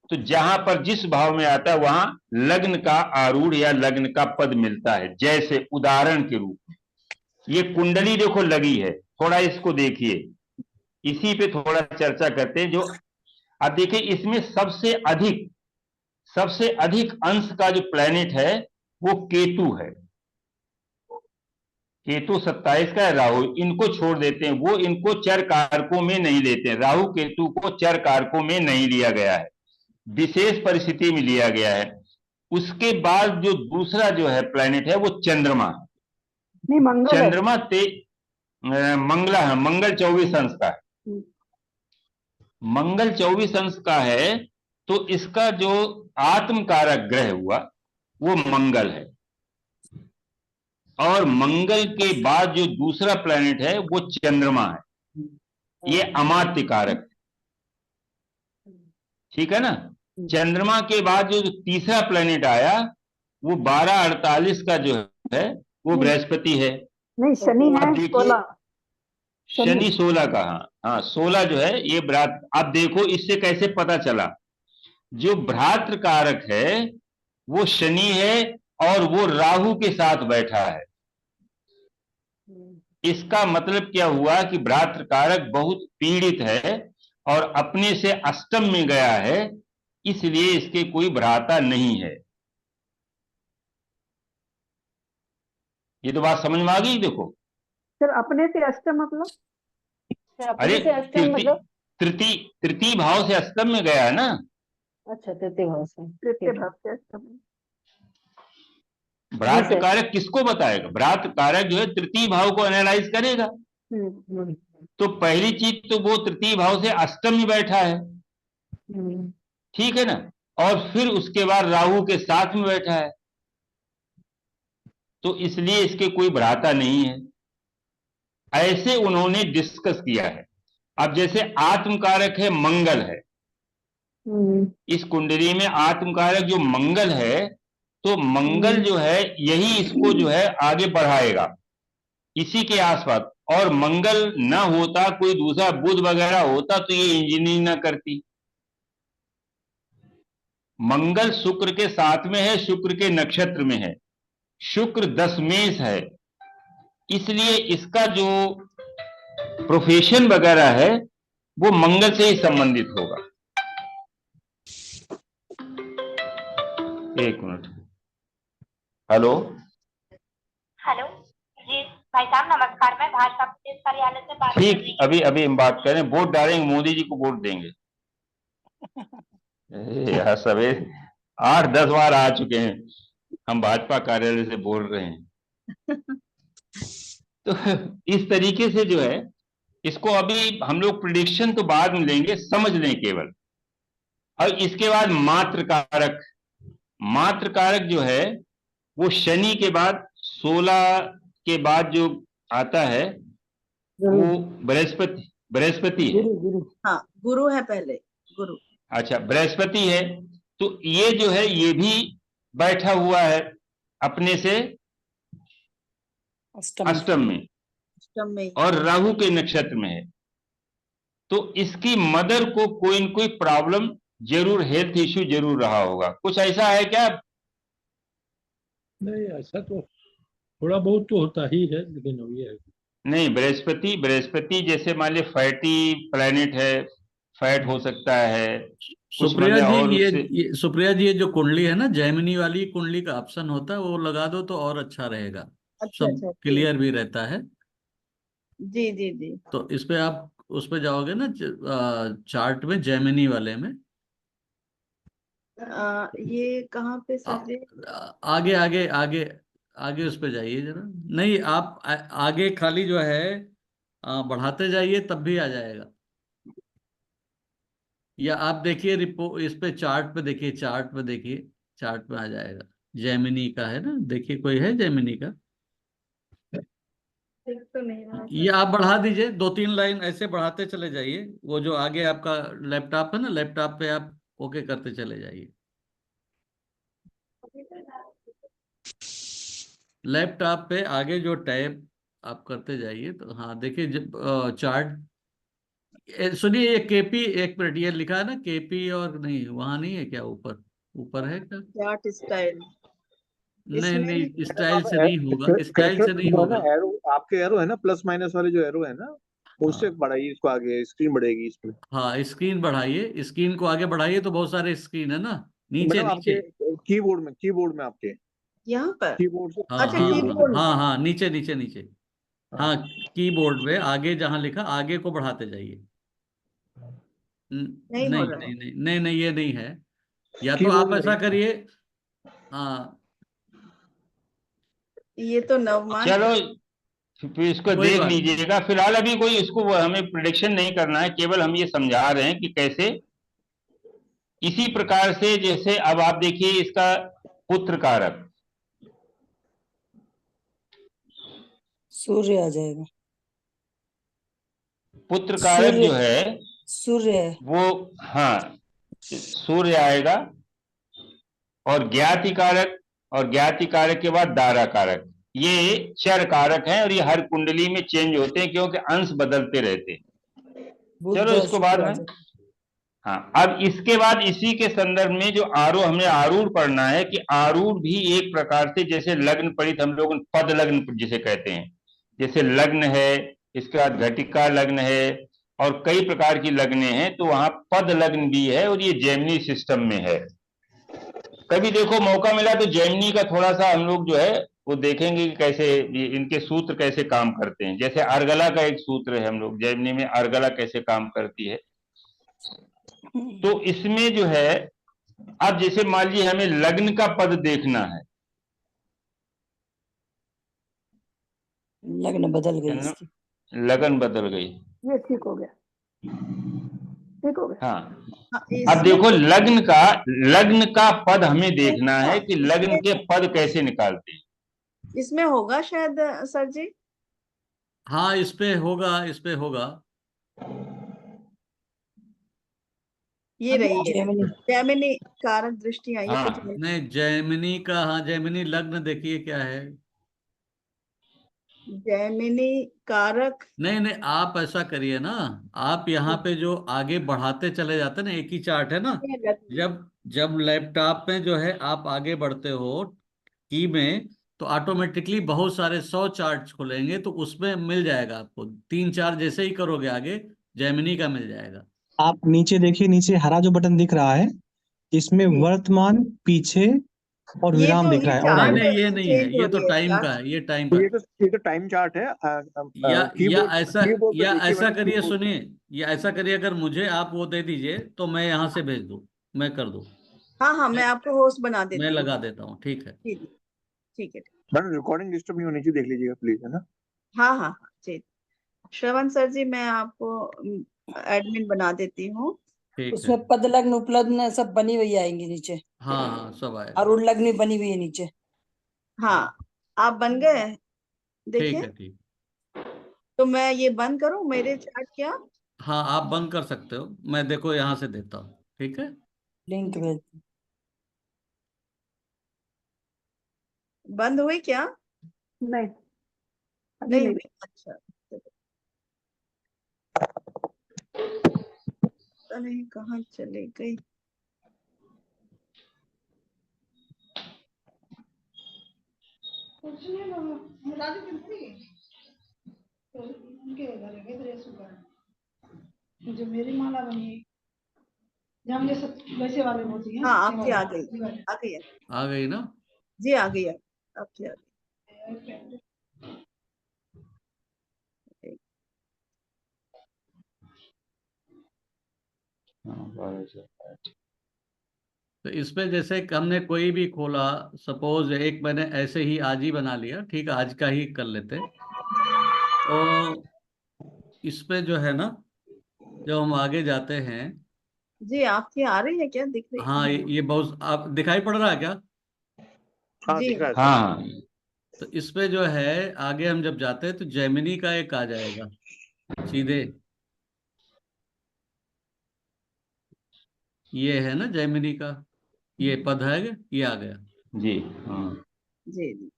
तो जहां पर जिस भाव में आता है वहां लग्न का आरूढ़ या लग्न का पद मिलता है। जैसे उदाहरण के रूप में ये कुंडली देखो लगी है, थोड़ा इसको देखिए, इसी पे थोड़ा चर्चा करते हैं। जो अब देखिए इसमें सबसे अधिक अंश का जो प्लैनेट है वो केतु है। केतु 27 का है, राहु, इनको छोड़ देते हैं, वो इनको चर कारकों में नहीं लेते हैं। राहु केतु को चर कारकों में नहीं लिया गया है, विशेष परिस्थिति में लिया गया है। उसके बाद जो दूसरा जो है प्लैनेट है वो चंद्रमा। नहीं, मंगल है। चंद्रमा मंगला है, मंगल 24 अंश का है। मंगल 24 अंश का है, तो इसका जो आत्मकारक ग्रह हुआ वो मंगल है। और मंगल के बाद जो दूसरा प्लैनेट है वो चंद्रमा है, ये अमात्य कारक है। ठीक है ना। चंद्रमा के बाद जो तीसरा प्लैनेट आया वो 1248 का जो है वो बृहस्पति है। नहीं, शनि अब है देखिए 16। शनि 16 का, हाँ 16 जो है ये भ्रात। अब देखो इससे कैसे पता चला, जो भ्रातृ कारक है वो शनि है और वो राहु के साथ बैठा है। इसका मतलब क्या हुआ कि भ्रातृ कारक बहुत पीड़ित है और अपने से अष्टम में गया है, इसलिए इसके कोई भ्राता नहीं है। ये तो बात समझ में आ गई। देखो सर, अपने से अष्टम मतलब? अरे तृतीय भाव से अष्टम में गया है ना। अच्छा, तृतीय भाव से। तृतीय भाव से अष्टम। भ्रातृ कारक किसको बताएगा? भ्रातृ कारक जो है तृतीय भाव को एनालाइज करेगा। तो पहली चीज तो वो तृतीय भाव से अष्टम में बैठा है, ठीक है ना। और फिर उसके बाद राहु के साथ में बैठा है, तो इसलिए इसके कोई भ्राता नहीं है। ऐसे उन्होंने डिस्कस किया है। अब जैसे आत्मकारक है मंगल है, इस कुंडली में आत्मकारक जो मंगल है, तो मंगल जो है यही इसको जो है आगे बढ़ाएगा, इसी के आसपास। और मंगल ना होता, कोई दूसरा बुध वगैरह होता तो ये इंजीनियरिंग ना करती। मंगल शुक्र के साथ में है, शुक्र के नक्षत्र में है, शुक्र दशमेश है, इसलिए इसका जो प्रोफेशन वगैरह है वो मंगल से ही संबंधित होगा। एक मिनट। हेलो हेलो जी भाई साहब नमस्कार, मैं भाजपा प्रदेश कार्यालय से बात कर ठीक, रही हूँ। अभी अभी हम बात करें, वोट डालेंगे, मोदी जी को वोट देंगे। यार सवेरे 8-10 बार आ चुके हैं, हम भाजपा कार्यालय से बोल रहे हैं। तो इस तरीके से जो है इसको अभी हम लोग प्रिडिक्शन तो बाद में लेंगे, समझ लें केवल। और इसके बाद मात्र कारक, मात्र कारक जो है वो शनि के बाद 16 के बाद जो आता है वो बृहस्पति, बृहस्पति है। हाँ गुरु है पहले, गुरु। अच्छा, बृहस्पति है, तो ये जो है ये भी बैठा हुआ है अपने से अष्टम में, अष्टम में। और राहु के नक्षत्र में है। तो इसकी मदर को कोई न कोई प्रॉब्लम जरूर, हेल्थ इश्यू जरूर रहा होगा। कुछ ऐसा है क्या? नहीं, ऐसा तो थोड़ा बहुत तो होता ही है, लेकिन वही है। नहीं, बृहस्पति, बृहस्पति जैसे मान ली फैटी प्लैनेट है, फैट हो सकता है कुछ, सुप्रिया मतलब जी और ये, उससे। ये सुप्रिया जी ये जो कुंडली है ना, जैमिनी वाली कुंडली का ऑप्शन होता है, वो लगा दो तो और अच्छा रहेगा। अच्छा सब अच्छा जी क्लियर भी रहता है। जी जी जी। तो इस पे आप उस पे जाओगे ना, चार्ट में जैमिनी वाले में। ये कहाँ पे सर जी? आगे आगे आगे आगे उस पे जाइए जरा। नहीं, आप आगे खाली जो है बढ़ाते जाइए तब भी आ जाएगा। या आप देखिए रिपोर्ट, इस पे चार्ट पे देखिए, चार्ट पे देखिए, चार्ट पे आ जाएगा। जेमिनी का है ना, देखिए कोई है जेमिनी का? देख तो नहीं रहा ये सर। आप बढ़ा दीजिए, 2-3 लाइन ऐसे बढ़ाते चले जाइए। वो जो आगे आपका लैपटॉप है ना, लैपटॉप पे आप ओके करते चले जाइए। लैपटॉप पे आगे जो टैब आप करते जाइए, तो हाँ देखिए जब चार्ट, सुनिए ये केपी, एक मिनट, ये लिखा है ना केपी, और नहीं वहां नहीं है क्या? ऊपर, ऊपर है क्या? चार्ट स्टाइल नहीं इसमें। नहीं, मैडम स्टाइल आप से नहीं होगा, स्टाइल से नहीं जो है ना होगा। एरो, आपके एरो है ना, प्लस माइनस वाले जो एरो है ना, उससे हाँ बढ़ाइए इसको आगे, स्क्रीन बढ़ेगी इसमें। हाँ, स्क्रीन बढ़ाइए, स्क्रीन को आगे बढ़ाइए, तो बहुत सारे स्क्रीन है ना, नीचे मैडम नीचे। आपके कीबोर्ड में, कीबोर्ड में आपके यहाँ पर। कीबोर्ड से, हाँ अच्छा हाँ हाँ कीबोर्ड कीबोर्ड में। हाँ हाँ, नीचे नीचे नीचे। हाँ हाँ, कीबोर्ड में आगे जहां लिखा, आगे को बढ़ाते जाइए। नहीं हो नहीं रहा है। नहीं नहीं नहीं नहीं, ये नहीं है। या तो कीबोर्ड आप में ऐसा रहिए। करिए। हाँ, ये तो नवमांश। चलो फिर इसको कोई देख बात नहीं। लीजिएगा। फिलहाल अभी कोई इसको हमें प्रिडिक्शन नहीं करना है, केवल हम ये समझा रहे हैं कि कैसे, इसी प्रकार से जैसे अब आप देखिए इसका पुत्र कारक सूर्य आ जाएगा। पुत्र कारक सूर्य, जो है सूर्य है। वो, हाँ, सूर्य आएगा, और ज्ञाति कारक, और ज्ञाति कारक के बाद दारा कारक, ये चर कारक हैं, और ये हर कुंडली में चेंज होते हैं क्योंकि अंश बदलते रहते हैं। बुध चलो और इसको बाद शुक्र आ में। जाएगा। हाँ, अब इसके बाद इसी के संदर्भ में जो आरूढ़, हमने आरूढ़ पढ़ना है कि आरूढ़ भी एक प्रकार से, जैसे लग्न परित हम लोग पद लग्न जिसे कहते हैं, जैसे लग्न है, इसके बाद घटिका लग्न है, और कई प्रकार की लग्नें हैं, तो वहां पद लग्न भी है, और ये जेमिनी सिस्टम में है। कभी देखो मौका मिला तो जेमिनी का थोड़ा सा हम लोग जो है वो देखेंगे कि कैसे ये इनके सूत्र कैसे काम करते हैं। जैसे अर्गला का एक सूत्र है, हम लोग जेमिनी में अर्गला कैसे काम करती है। तो इसमें जो है, अब जैसे मान लीजिए हमें लग्न का पद देखना है, लग्न बदल गई है ना? इसकी। लगन बदल गई। ये ठीक हो गया, ठीक हो गया। हाँ, हाँ, अब इसमें देखो लग्न का पद हमें देखना है कि लग्न के इसमें पद कैसे निकालते हैं। इसमें होगा शायद सर जी। हाँ, इस पे होगा, इस पे होगा। ये रही है जेमिनी। जैमिनी कारक दृष्टियां, ये तो हाँ, नहीं, जैमिनी का, हाँ जैमिनी लग्न देखिए क्या है। जैमिनी कारक। नहीं नहीं, आप ऐसा करिए ना, आप यहाँ पे जो आगे बढ़ाते चले जाते हैं ना, एक ही चार्ट है ना। ये लग्न। जब जब लैपटॉप में जो है आप आगे बढ़ते हो की में, तो ऑटोमेटिकली बहुत सारे 100 चार्ट्स खुलेंगे, तो उसमें मिल जाएगा आपको। 3-4 जैसे ही करोगे आगे जेमिनी का मिल जाएगा। आप नीचे देखिए, नीचे हरा जो बटन दिख रहा है, इसमें जी। वर्तमान, पीछे और ये विराम तो दिख ये रहा है, और नहीं चार्ट आगे। नहीं, ये नहीं है, चेंज हो ये तो रही है टाइम क्या? का है, ये टाइम का। ये तो टाइम चार्ट है। या कीबोर्ड पे देखिए ऐसा मैंने करिए, कीबोर्ड। सुनिए, या ऐसा करिए, अगर मुझे आप वो दे दीजिए तो मैं यहाँ से भेज दूँ, मैं कर दूँ, हाँ हाँ, मैं आपको होस्ट बना मैं देती हूँ। लगा देता हूँ, ठीक है। जी जी, ठीक है। मैडम रिकॉर्डिंग डिस्टर्ब नहीं होनी चाहिए, देख लीजिएगा प्लीज, है ना। हाँ हाँ हाँ जी। श्रवण सर जी, मैं आपको एडमिन बना देती हूँ। ठीक है, उसमें पद लग्न उपलग्न सब बनी हुई आएंगी नीचे, हाँ हाँ, सब और आएगा। उल्लग्न बनी हुई है नीचे। हाँ, आप बन गए? ठीक देखिए, है, ठीक। तो मैं ये बंद करूँ मेरे चार्ट क्या? हाँ, आप बंद कर सकते हो, मैं देखो यहाँ से देता हूँ, ठीक है। लिंक जी, भेज। बंद हुई क्या? नहीं, अभी नहीं नहीं। हुई? अच्छा, पता नहीं कहाँ चली गई। जो मेरी माला बनी जहाँ मुझे सब वैसे वाले होती है। हाँ, आपकी आ गई, आ गई है। आ गई ना? जी आ गई है, आपकी आ गई। तो इसमें जैसे हमने कोई भी खोला, सपोज एक मैंने ऐसे ही आज ही बना लिया, ठीक है, आज का ही कर लेते। तो इसमें जो है ना, जब हम आगे जाते हैं, जी, आपकी आ रही है क्या? दिख रही हाँ, है? ये बहुत आप दिखाई पड़ रहा है क्या? हाँ जी दिख रहा है सर। हाँ तो इसमें जो है आगे हम जब जाते हैं तो जेमिनी का एक आ जाएगा सीधे, ये है ना जेमिनी का, ये पद है, ये आ गया। जी। हाँ जी जी।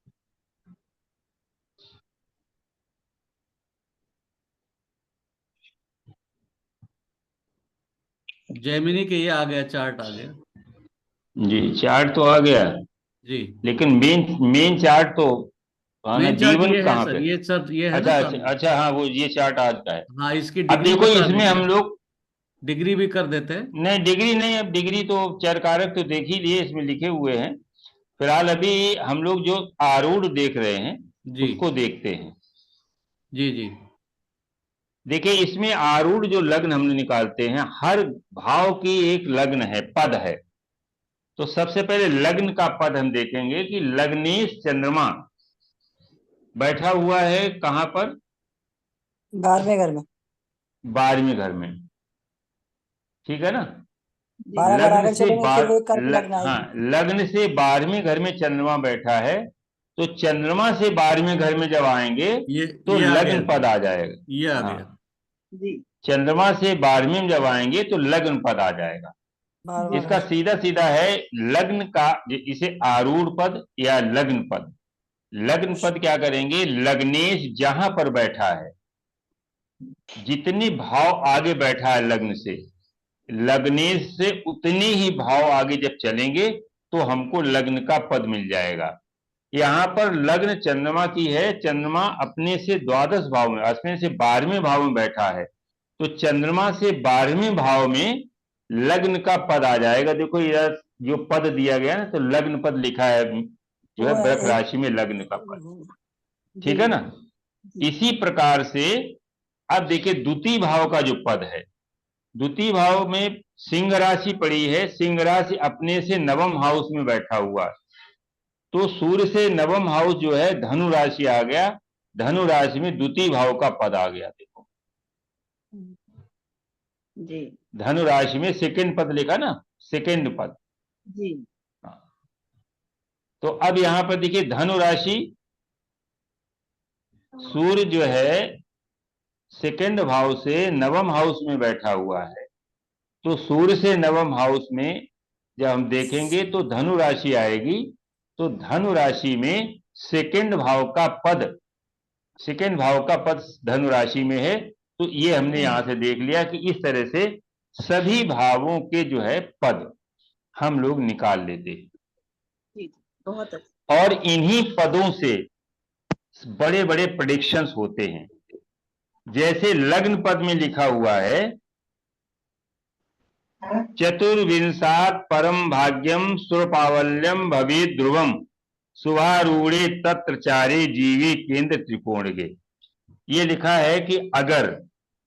जेमिनी के ये आ गया, चार्ट आ गया। जी, चार्ट तो आ गया, जी, लेकिन मेन मेन चार्ट तो ना, मेन चार्ट जीवन ये है कहाँ सर, पे? ये सर, ये है ना अच्छा अच्छा सामने। अच्छा, हाँ वो ये चार्ट आज का है। हाँ, इसकी अब डिग्री देखो बता इसमें दीजिए, हम लोग, डिग्री भी कर देते हैं। नहीं डिग्री नहीं, अब डिग्री तो चर कारक तो देख ही लिए, इसमें लिखे हुए हैं। फिलहाल अभी हम लोग जो आरूढ़ देख रहे हैं जी उसको देखते हैं। जी जी। देखिए इसमें आरूढ़ जो लग्न हमने निकालते हैं, हर भाव की एक लग्न है, पद है। तो सबसे पहले लग्न का पद हम देखेंगे कि लग्नेश चंद्रमा बैठा हुआ है कहां पर? 12वें घर में। 12वें घर में, ठीक है ना। 12 घर लग्न आगे से चलेंगे फिर वही कर्क लग्न हाँ, आएगी। लग्न से 12वें घर में चंद्रमा बैठा है, तो चंद्रमा से 12वें घर में जब आएंगे तो ये आ लग्न गया, पद आ जाएगा। ये आ हाँ, गया। जी। चंद्रमा से 12वें में जब आएंगे तो लग्न पद आ जाएगा। 12वां इसका घर। सीधा सीधा है लग्न का, इसे आरूढ़ पद या लग्न पद। लग्न पद क्या करेंगे? लग्नेश जहां पर बैठा है, जितने भाव आगे बैठा है लग्न से, लग्नेश से उतने ही भाव आगे जब चलेंगे तो हमको लग्न का पद मिल जाएगा। यहां पर लग्न चंद्रमा की है, चंद्रमा अपने से द्वादश भाव में, अपने से 12वें भाव में बैठा है, तो चंद्रमा से 12वें भाव में लग्न का पद आ जाएगा। देखो यह जो पद दिया गया ना, तो लग्न पद लिखा है जो है वो वृक एक। राशि में लग्न का पद, ठीक जी है ना। जी। इसी प्रकार से अब देखिए द्वितीय भाव का जो पद है, द्वितीय भाव में सिंह राशि पड़ी है, सिंह राशि अपने से नवम हाउस में बैठा हुआ है, तो सूर्य से नवम हाउस जो है धनु राशि आ गया, धनु राशि में द्वितीय भाव का पद आ गया। देखो जी धनु राशि में सेकंड पद लिखा ना, सेकंड पद। जी। तो अब यहां पर देखिए धनु राशि, सूर्य जो है सेकंड भाव से नवम हाउस में बैठा हुआ है, तो सूर्य से नवम हाउस में जब हम देखेंगे तो धनु राशि आएगी, तो धनु राशि में सेकंड भाव का पद, सेकंड भाव का पद धनु राशि में है। तो ये हमने यहां से देख लिया कि इस तरह से सभी भावों के जो है पद हम लोग निकाल लेते हैं। जी, बहुत अच्छा। और इन्हीं पदों से बड़े बड़े प्रेडिक्शंस होते हैं। जैसे लग्न पद में लिखा हुआ है, चतुर्विंशात परम भाग्यम सुरपावल्यम भवेत् ध्रुवम शुभारूढ़े तत्र चारे जीवे केंद्र त्रिकोणगे। ये लिखा है कि अगर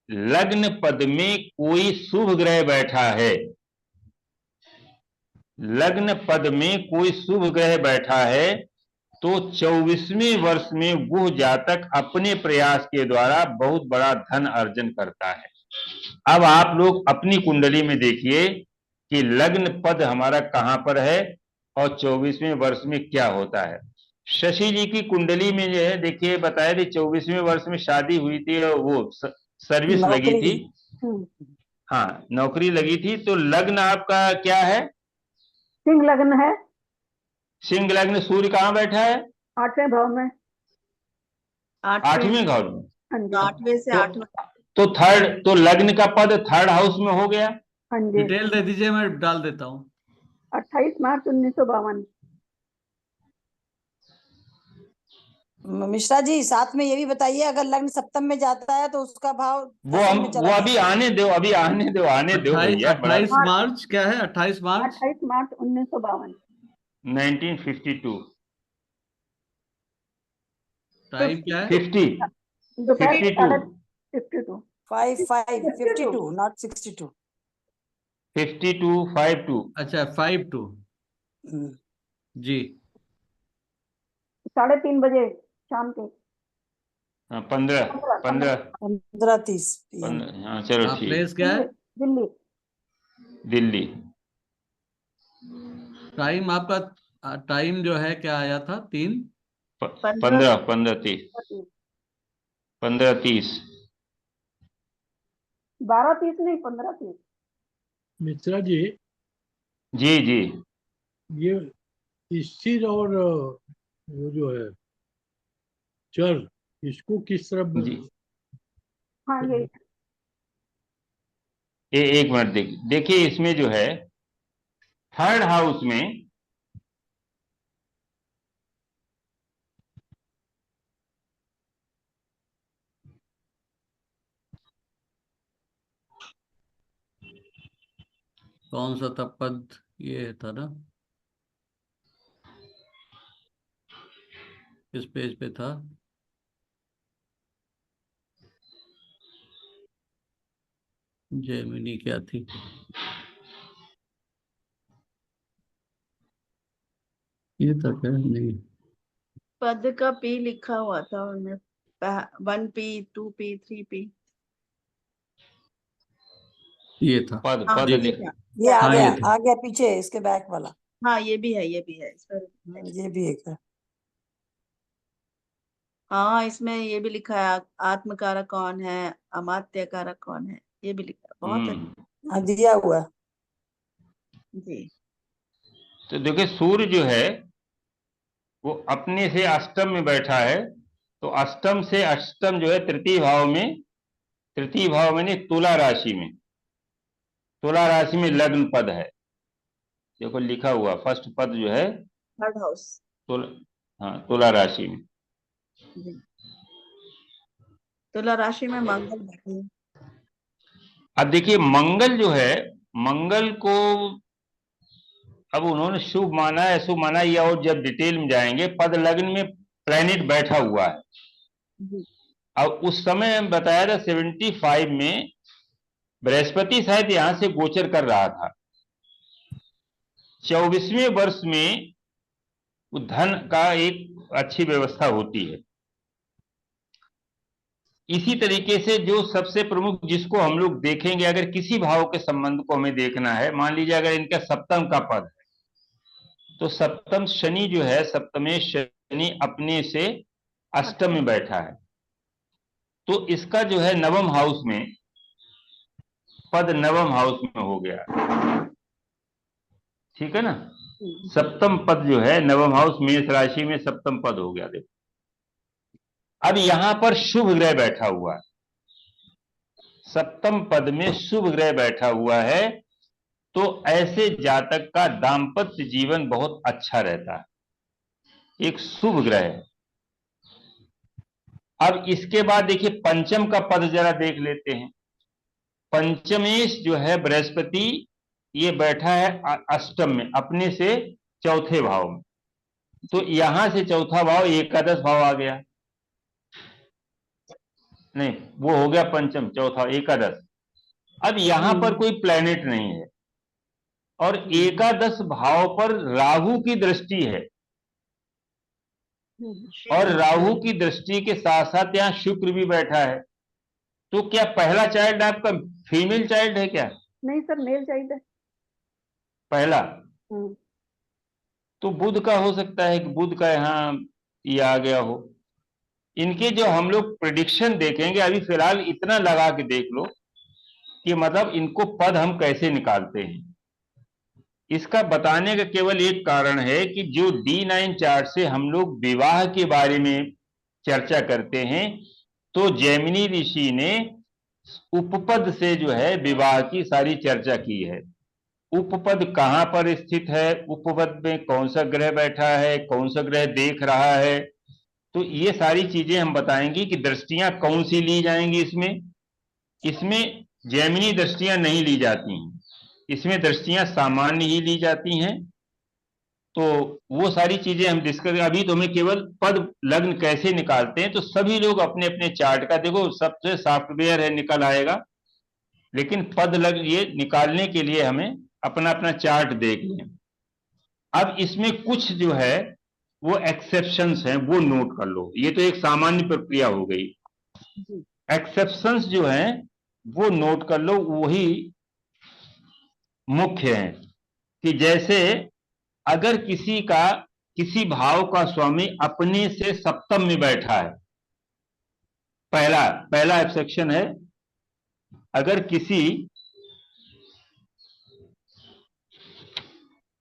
लग्न पद में कोई शुभ ग्रह बैठा है, लग्न पद में कोई शुभ ग्रह बैठा है, तो 24वें वर्ष में वो जातक अपने प्रयास के द्वारा बहुत बड़ा धन अर्जन करता है। अब आप लोग अपनी कुंडली में देखिए कि लग्न पद हमारा कहां पर है और 24वें वर्ष में क्या होता है। शशि जी की कुंडली में जो है देखिए बताया थी 24वें वर्ष में शादी हुई थी और वो सर्विस लगी थी, हाँ नौकरी लगी थी। तो लग्न आपका क्या है? सिंह लग्न है। सिंह लग्न, सूर्य कहाँ बैठा है? 8वें भाव में। 8वें भाव में। हाँ जी। 8वें से 8वें। तो थर्ड, तो लग्न का पद थर्ड हाउस में हो गया। हाँ जी। डिटेल दे दीजिए, मैं डाल देता हूँ। 28 मार्च 1952। मिश्रा जी साथ में ये भी बताइए, अगर लग्न सप्तम में जाता है तो उसका भाव वो हम वो अभी आने दो, अभी आने दो, आने दो भैया। 28 मार्च क्या है? 28 मार्च 28 मार्च 1952। 1952। टाइम क्या है? 50 दोपहर 52 52 52 नॉट 62। 52 अच्छा 52 जी। 3:30 बजे शाम के। 15:30 हाँ चलो ठीक। प्लेस क्या है? दिल्ली। दिल्ली। टाइम आपका टाइम जो है क्या आया था? 15:30 15:30 12:30 नहीं 15:30। मिश्रा जी जी जी। ये स्थिर और वो जो है चर, इसको किस तरफ जी हाँ ये एक मिनट देखिए इसमें जो है थर्ड हाउस में कौन सा था पद? ये था ना, किस पेज पे था? जेमिनी क्या थी? ये था क्या? नहीं, पद का पी लिखा हुआ था उनमें। 1P 2P 3P। ये था पद हाँ, पद ये लिख था। ये आ हाँ, गया, ये था। आ गया पीछे इसके बैक वाला। हाँ ये भी है, ये भी है इस पर। ये भी एक है। हाँ इसमें ये भी लिखा है, आत्मकारक कौन है, अमात्य कारक कौन है, ये भी लिखा है। बहुत अच्छा हाँ दिया हुआ है। जी। तो देखिए सूर्य जो है वो अपने से अष्टम में बैठा है, तो अष्टम से अष्टम जो है तृतीय भाव में, तृतीय भाव में नहीं तुला राशि में, तुला राशि में लग्न पद है। देखो लिखा हुआ फर्स्ट पद जो है थर्ड हाउस। हाँ तुला राशि में। तुला राशि में मंगल बैठे हैं। अब देखिए मंगल जो है, मंगल को अब उन्होंने शुभ माना है अशुभ माना या और जब डिटेल में जाएंगे, पद लग्न में प्लैनेट बैठा हुआ है। अब उस समय बताया था 75 में बृहस्पति शायद यहां से गोचर कर रहा था। 24वें वर्ष में धन का एक अच्छी व्यवस्था होती है। इसी तरीके से जो सबसे प्रमुख जिसको हम लोग देखेंगे, अगर किसी भाव के संबंध को हमें देखना है, मान लीजिए अगर इनका सप्तम का पद है, तो सप्तम शनि जो है, सप्तमें शनि अपने से अष्टम में बैठा है, तो इसका जो है नवम हाउस में पद नवम हाउस में हो गया, ठीक है ना। सप्तम पद जो है नवम हाउस मेष राशि में सप्तम पद हो गया। देखो अब यहां पर शुभ ग्रह बैठा हुआ है, सप्तम पद में शुभ ग्रह बैठा हुआ है, तो ऐसे जातक का दाम्पत्य जीवन बहुत अच्छा रहता है। एक शुभ ग्रह है। अब इसके बाद देखिए पंचम का पद जरा देख लेते हैं। पंचमेश जो है बृहस्पति, ये बैठा है अष्टम में अपने से चौथे भाव में, तो यहां से चौथा भाव एकादश भाव आ गया, नहीं वो हो गया पंचम, चौथा एकादश। अब यहां पर कोई प्लेनेट नहीं है और एकादश भाव पर राहु की दृष्टि है, और राहु की दृष्टि के साथ साथ यहाँ शुक्र भी बैठा है। तो क्या पहला चाइल्ड आपका फीमेल चाइल्ड है क्या? नहीं सर, मेल चाइल्ड है पहला। तो बुध का हो सकता है कि बुध का यहाँ ये आ गया हो। इनके जो हम लोग प्रिडिक्शन देखेंगे, अभी फिलहाल इतना लगा के देख लो कि मतलब इनको पद हम कैसे निकालते हैं। इसका बताने का केवल एक कारण है कि जो D9 चार्ट से हम लोग विवाह के बारे में चर्चा करते हैं, तो जैमिनी ऋषि ने उपपद से जो है विवाह की सारी चर्चा की है। उपपद कहां पर स्थित है, उपपद में कौन सा ग्रह बैठा है, कौन सा ग्रह देख रहा है, तो ये सारी चीजें हम बताएंगे कि दृष्टियां कौन सी ली जाएंगी। इसमें जैमिनी दृष्टियां नहीं ली जाती हैं, इसमें दृष्टियां सामान्य ही ली जाती हैं। तो वो सारी चीजें हम डिस्कस, अभी तो हमें केवल पद लग्न कैसे निकालते हैं, तो सभी लोग अपने अपने चार्ट का देखो, सबसे सॉफ्टवेयर है निकल आएगा, लेकिन पद लग्न ये निकालने के लिए हमें अपना अपना चार्ट देख लें। अब इसमें कुछ जो है वो एक्सेप्शंस हैं, वो नोट कर लो। ये तो एक सामान्य प्रक्रिया हो गई, एक्सेप्शंस जो हैं वो नोट कर लो, वही मुख्य है। कि जैसे अगर किसी भाव का स्वामी अपने से सप्तम में बैठा है, पहला एक्सेप्शन है, अगर किसी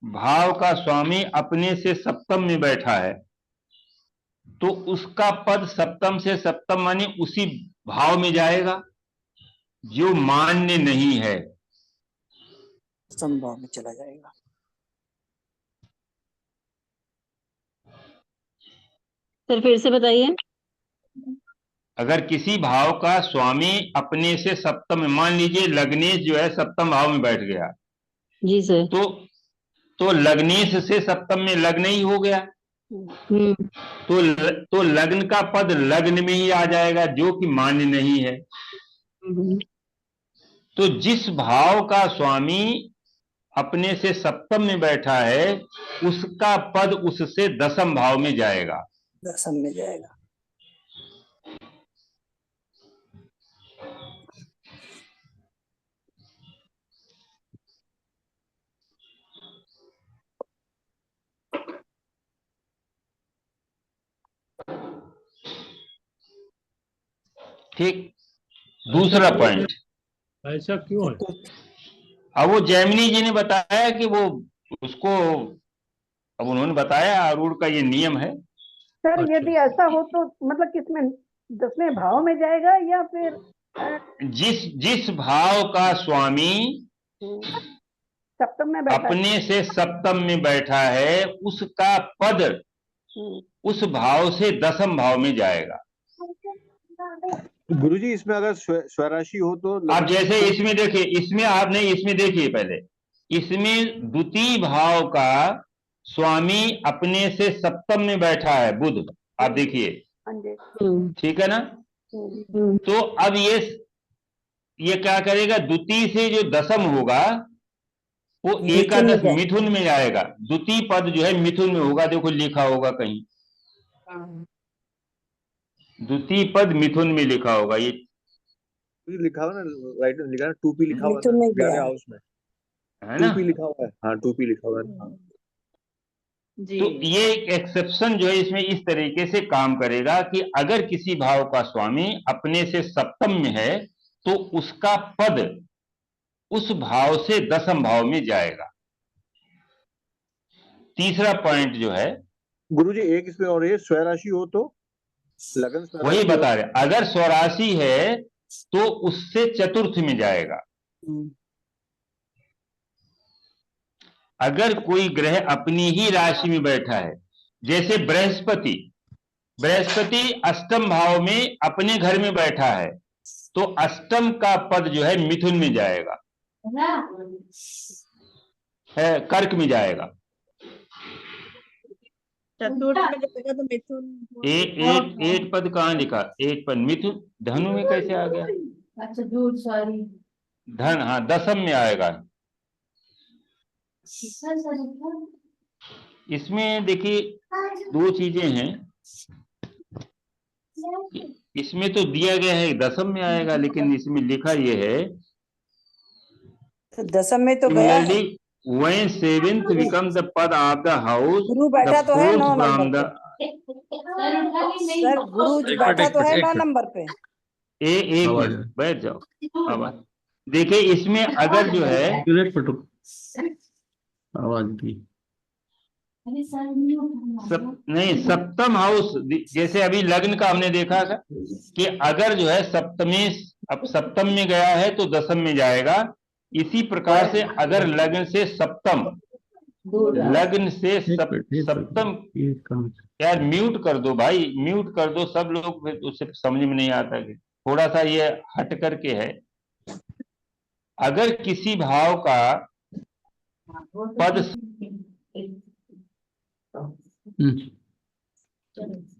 भाव का स्वामी अपने से सप्तम में बैठा है, तो उसका पद सप्तम से सप्तम माने उसी भाव में जाएगा जो मान्य नहीं है, संभाव में चला जाएगा। सर फिर से बताइए। अगर किसी भाव का स्वामी अपने से सप्तम में, मान लीजिए लग्नेश जो है सप्तम भाव में बैठ गया, जी सर, तो लग्नेश से सप्तम में लग्न ही हो गया, तो लग्न का पद लग्न में ही आ जाएगा जो कि मान्य नहीं है। तो जिस भाव का स्वामी अपने से सप्तम में बैठा है, उसका पद उससे दसम भाव में जाएगा, दसम में जाएगा। ठीक। दूसरा पॉइंट, ऐसा क्यों है? अब वो जैमिनी जी ने बताया कि वो उसको, अब उन्होंने बताया आरूढ़ का ये नियम है। सर यदि ऐसा हो तो मतलब किसमें, 10वें भाव में जाएगा या फिर जिस भाव का स्वामी सप्तम में बैठा अपने से सप्तम में बैठा है, उसका पद उस भाव से दसम भाव में जाएगा। गुरुजी इसमें अगर स्वराशि हो तो आप जैसे इसमें देखिए, इसमें आप नहीं, इसमें देखिए पहले, इसमें द्वितीय भाव का स्वामी अपने से सप्तम में बैठा है बुध, आप देखिए, ठीक है ना। तो अब ये क्या करेगा, द्वितीय से जो दसम होगा वो एकादश मिथुन में जाएगा। द्वितीय पद जो है मिथुन में होगा, देखो लिखा होगा कहीं, द्वितीय पद मिथुन में लिखा होगा, ये लिखा हुआ ना, राइट में लिखा है 2p लिखा हुआ है 11 हाउस में, है ना, 2p लिखा हुआ है, हाँ 2p लिखा हुआ है। तो ये एक एक्सेप्शन जो है इसमें इस तरीके से काम करेगा कि अगर किसी भाव का स्वामी अपने से सप्तम में है, तो उसका पद उस भाव से दसम भाव में जाएगा। तीसरा पॉइंट जो है गुरुजी एक इसमें और ये स्वराशि हो तो लगन, वही बता रहे, अगर स्वराशि है तो उससे चतुर्थ में जाएगा। अगर कोई ग्रह अपनी ही राशि में बैठा है, जैसे बृहस्पति, बृहस्पति अष्टम भाव में अपने घर में बैठा है, तो अष्टम का पद जो है मिथुन में जाएगा, कर्क में जाएगा। चतुर्थ में जाएगा तो मिथुन। एक पद कहाँ लिखा? एक पद मिथुन, धनु में कैसे आ गया? अच्छा दूर सॉरी। धन, हाँ, दशम में आएगा। इसमें देखिए दो चीजें हैं, इसमें तो दिया गया है दशम में आएगा, लेकिन इसमें लिखा यह है तो दशम में तो गया है। when seventh becomes the पद of the house, गुरु बैठा the तो है 9 fourth number from the sir, गुरु बैठा तो है 9 नंबर पे। एक मिनट बैठ जाओ। आवाज देखिए, इसमें अगर जो है आवाज दी नहीं, सप्तम हाउस, जैसे अभी लग्न का हमने देखा था कि अगर जो है सप्तमी, अब सप्तम में गया है तो दशम में जाएगा। इसी प्रकार से अगर लग्न से सप्तम, लग्न से सप्तम, यार म्यूट कर दो भाई, म्यूट कर दो, सब लोग उससे समझ में नहीं आता कि थोड़ा सा ये हट करके है। अगर किसी भाव का पद,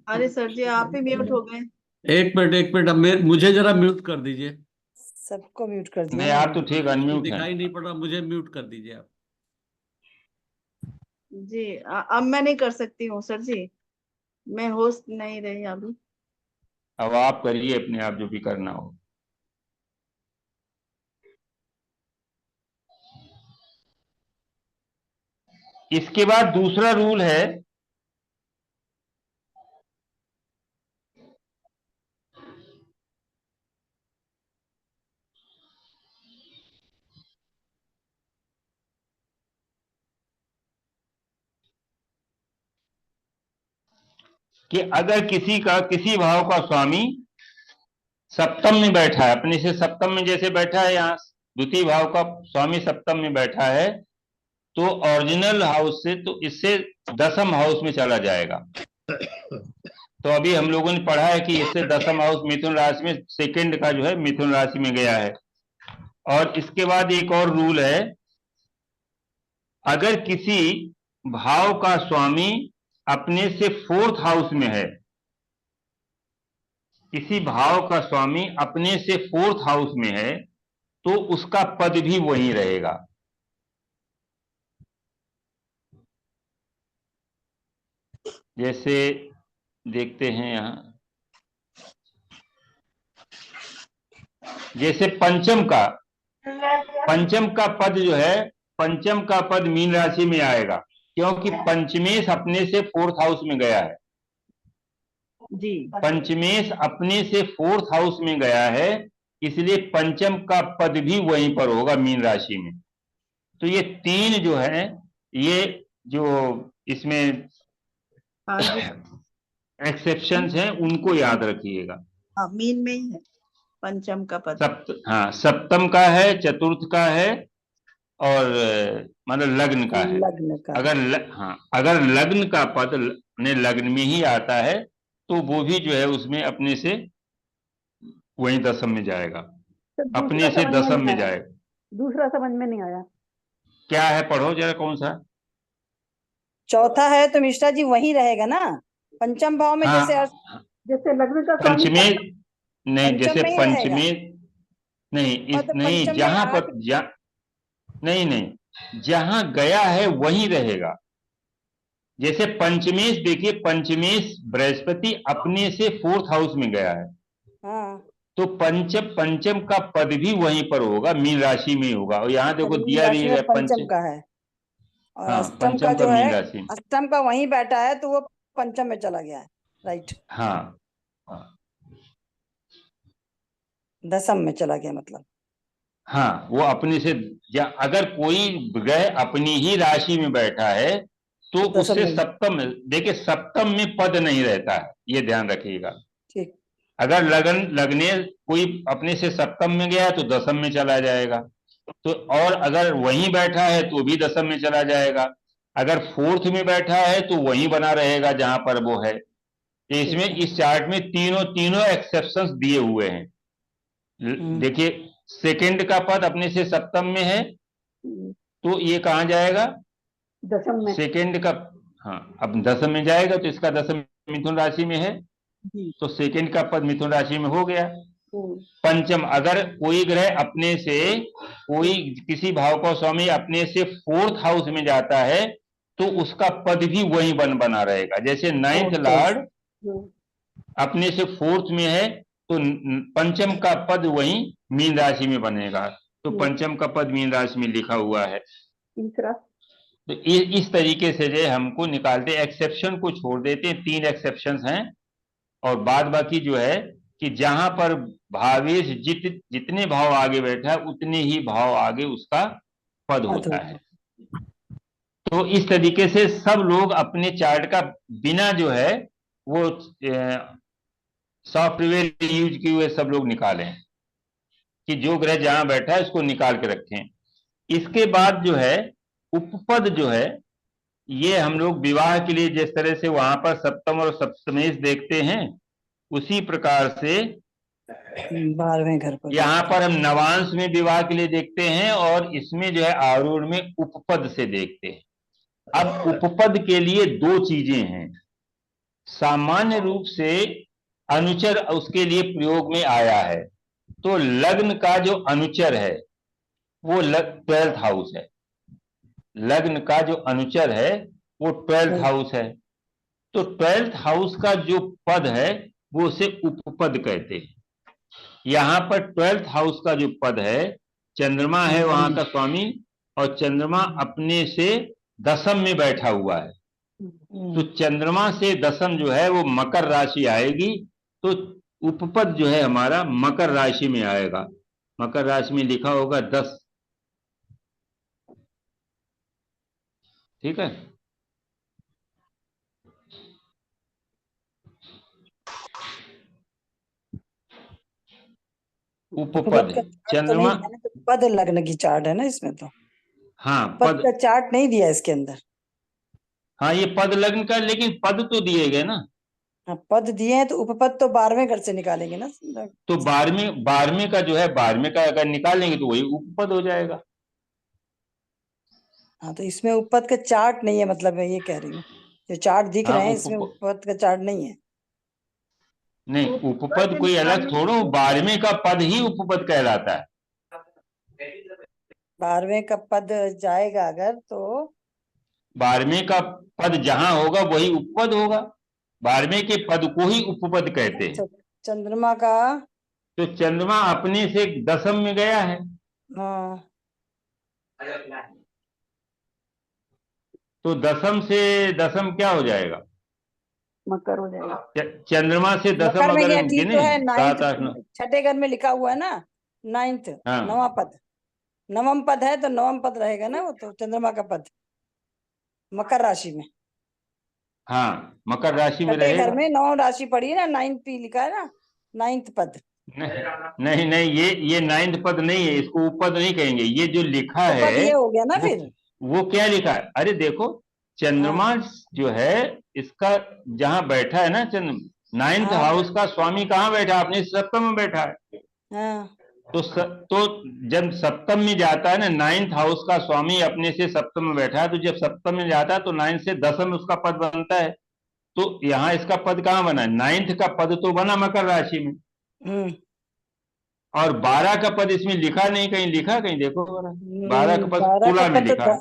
अरे सर जी आप ही म्यूट हो गए। एक मिनट, अब मुझे जरा म्यूट कर दीजिए। सबको म्यूट कर दिया। नहीं, आप तो ठीक अनम्यूट है। दिखाई नहीं पड़ रहा, मुझे म्यूट कर दीजिए आप। जी अब मैं नहीं कर सकती हूँ सर जी, मैं होस्ट नहीं रही अभी। अब आप करिए अपने आप जो भी करना हो। इसके बाद दूसरा रूल है कि अगर किसी भाव का स्वामी सप्तम में बैठा है, अपने से सप्तम में जैसे बैठा है, यहाँ द्वितीय भाव का स्वामी सप्तम में बैठा है, तो ओरिजिनल हाउस से तो इससे दशम हाउस में चला जाएगा। तो अभी हम लोगों ने पढ़ा है कि इससे दशम हाउस मिथुन राशि में, सेकंड का जो है मिथुन राशि में गया है। और इसके बाद एक और रूल है, अगर किसी भाव का स्वामी अपने से फोर्थ हाउस में है, किसी भाव का स्वामी अपने से फोर्थ हाउस में है, तो उसका पद भी वही रहेगा। जैसे देखते हैं यहां, जैसे पंचम का पद जो है, पंचम का पद मीन राशि में आएगा, क्योंकि पंचमेश अपने से फोर्थ हाउस में गया है जी। पंचमेश अपने से फोर्थ हाउस में गया है, इसलिए पंचम का पद भी वहीं पर होगा मीन राशि में। तो ये तीन जो है, ये जो इसमें एक्सेप्शंस हैं, उनको याद रखिएगा। हाँ, मीन में ही है पंचम का पद। सप्तम का है, चतुर्थ का है, और मतलब लग्न का है। अगर लग्न का पद लग्न में ही आता है, तो वो भी जो है उसमें अपने से वही दशम में जाएगा, अपने से दशम में जाएगा। दूसरा समझ में नहीं आया, क्या है? पढ़ो जरा, कौन सा? चौथा है तो मिश्रा जी वही रहेगा ना, पंचम भाव में। हाँ, जैसे लग्न का पंचमेश नहीं, जैसे पंचमेश नहीं, नहीं, जहां पर नहीं, जहां गया है वहीं रहेगा। जैसे पंचमेश, देखिए पंचमेश बृहस्पति अपने से फोर्थ हाउस में गया है, तो पंचम का पद भी वहीं पर होगा, मीन राशि में होगा। और यहाँ देखो दिया नहीं है पंचम का है, और अष्टम का जो है, अष्टम का वहीं बैठा है, तो वो पंचम में चला गया है। राइट, हाँ, दशम में चला गया मतलब। हाँ, वो अपने से, अगर कोई ग्रह अपनी ही राशि में बैठा है, तो उससे सप्तम, देखिए सप्तम में पद नहीं रहता है, ये ध्यान रखिएगा। ठीक, अगर लगने कोई अपने से सप्तम में गया तो दशम में चला जाएगा, तो और अगर वहीं बैठा है तो भी दशम में चला जाएगा। अगर फोर्थ में बैठा है तो वहीं बना रहेगा जहां पर वो है। तो इसमें इस चार्ट में तीनों एक्सेप्शंस दिए हुए हैं। देखिए, सेकंड का पद अपने से सप्तम में है, तो ये कहाँ जाएगा? दशम में। सेकंड का, हाँ, अब दशम में जाएगा, तो इसका दशम मिथुन राशि में है, तो सेकंड का पद मिथुन राशि में हो गया। पंचम, अगर कोई ग्रह अपने से, कोई किसी भाव का स्वामी अपने से फोर्थ हाउस में जाता है तो उसका पद भी वही बना रहेगा। जैसे नाइन्थ लॉर्ड अपने से फोर्थ में है तो पंचम का पद वही मीन राशि में बनेगा, तो पंचम का पद मीन राशि में लिखा हुआ है। तीसरा, तो इस तरीके से जो हमको निकालते, एक्सेप्शन को छोड़ देते हैं, 3 एक्सेप्शंस हैं, और बाद बाकी जो है कि जहां पर भावेश जितने भाव आगे बैठा है उतने ही भाव आगे उसका पद होता है। तो इस तरीके से सब लोग अपने चार्ट का बिना जो है वो सॉफ्टवेयर यूज किए हुए सब लोग निकालें कि जो ग्रह जहां बैठा है उसको निकाल के रखें। इसके बाद जो है उपपद जो है, ये हम लोग विवाह के लिए जिस तरह से वहां पर सप्तम और सप्तमेश देखते हैं, उसी प्रकार से 12वें घर पर यहाँ पर हम नवांश में विवाह के लिए देखते हैं, और इसमें जो है आरूढ़ में उपपद से देखते हैं। अब उपपद के लिए 2 चीजें हैं। सामान्य रूप से अनुचर उसके लिए प्रयोग में आया है, तो लग्न का जो अनुचर है वो 12th हाउस है। लग्न का जो अनुचर है वो 12th हाउस है, तो 12th हाउस का जो पद है वो उसे उपपद कहते हैं। यहां पर 12th हाउस का जो पद है, चंद्रमा है वहां का स्वामी, और चंद्रमा अपने से दशम में बैठा हुआ है, तो चंद्रमा से दशम जो है वो मकर राशि आएगी, तो उपपद जो है हमारा मकर राशि में आएगा। मकर राशि में लिखा होगा 10, ठीक है। उपपद चंद्रमा, पद लग्न की चार्ट है ना इसमें, तो हाँ पद का चार्ट नहीं दिया इसके अंदर। हाँ, ये पद लग्न का, लेकिन पद तो दिए गए ना। हाँ, पद दिए हैं, तो उपपद तो 12वें घर से निकालेंगे ना। तो 12वें का जो है, 12वें का अगर निकालेंगे तो वही उपपद हो जाएगा। हाँ, तो इसमें उपपद का चार्ट नहीं है, मतलब मैं ये कह रही हूँ, जो चार्ट दिख रहे हैं इसमें उपपद का चार्ट नहीं है। नहीं, उपपद कोई अलग थोड़ो, 12वें का पद ही उपपद कहलाता है। 12वें का पद जाएगा अगर, तो 12वें का पद जहां होगा वही उपपद होगा। 12वें के पद को ही उपपद कहते हैं। चंद्रमा का, तो चंद्रमा अपने से दशम में गया है, हाँ, तो दशम से दशम क्या हो जाएगा? मकर हो जाएगा। चंद्रमा से दशम मकर में अगर गया, हम ठीक गिने तो है। 7, 8, 9, छठे घर में लिखा हुआ है ना 9th, हाँ, 9वां पद, 9वां पद है, तो 9वां पद रहेगा ना वो, तो चंद्रमा का पद मकर राशि में। हाँ, मकर राशि में छठे रहेगा। घर में 9 राशि पड़ी है ना, 9th लिखा है ना, 9th पद। नहीं नहीं, ये 9th पद नहीं है, इसको उपपद नहीं कहेंगे। ये जो लिखा तो पद है ये हो गया ना फिर। वो क्या लिखा है? अरे देखो, चंद्रमा जो है इसका जहां बैठा है ना, 9th हाउस का स्वामी कहाँ बैठा? अपने सप्तम में बैठा है। हाँ, तो जब सप्तम में जाता है ना, 9th हाउस का स्वामी अपने से सप्तम में बैठा है, तो जब सप्तम में जाता है तो 9 से दशम उसका पद बनता है। तो यहाँ इसका पद कहाँ बना है? 9th का पद तो बना मकर राशि में, और 12 का पद इसमें लिखा नहीं, कहीं लिखा? कहीं देखो 12 का पद तुला में लिखा है,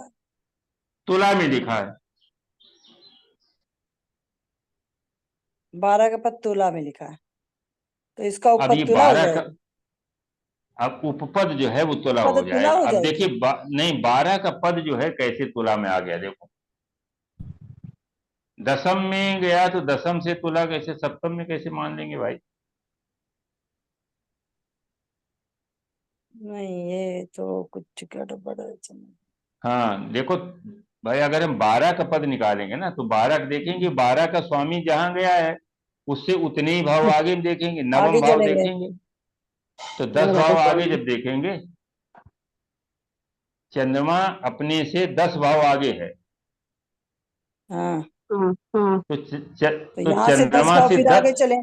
तुला में लिखा है। 12 का पद तुला में लिखा है, तो इसका अब उपपद ये तुला हो 12 जाएगा। का, अब उपपद जो है वो तुला पद हो तुला जाएगा। हो अब जाएगी। देखिए नहीं, 12 का पद जो है कैसे तुला में आ गया? देखो, दशम में गया तो दशम से तुला कैसे, सप्तम में कैसे मान लेंगे भाई? नहीं, ये तो कुछ गड़बड़ है। हाँ देखो भाई, अगर हम 12 का पद निकालेंगे ना, तो 12 देखेंगे, 12 का स्वामी जहां गया है उससे उतने ही भाव आगे देखेंगे, नवम भाव देखेंगे, तो 10 भाव आगे जब हाँ तो तो तो यहाँ से 10 चंद्रमा भाव से फिर आगे 10, चले।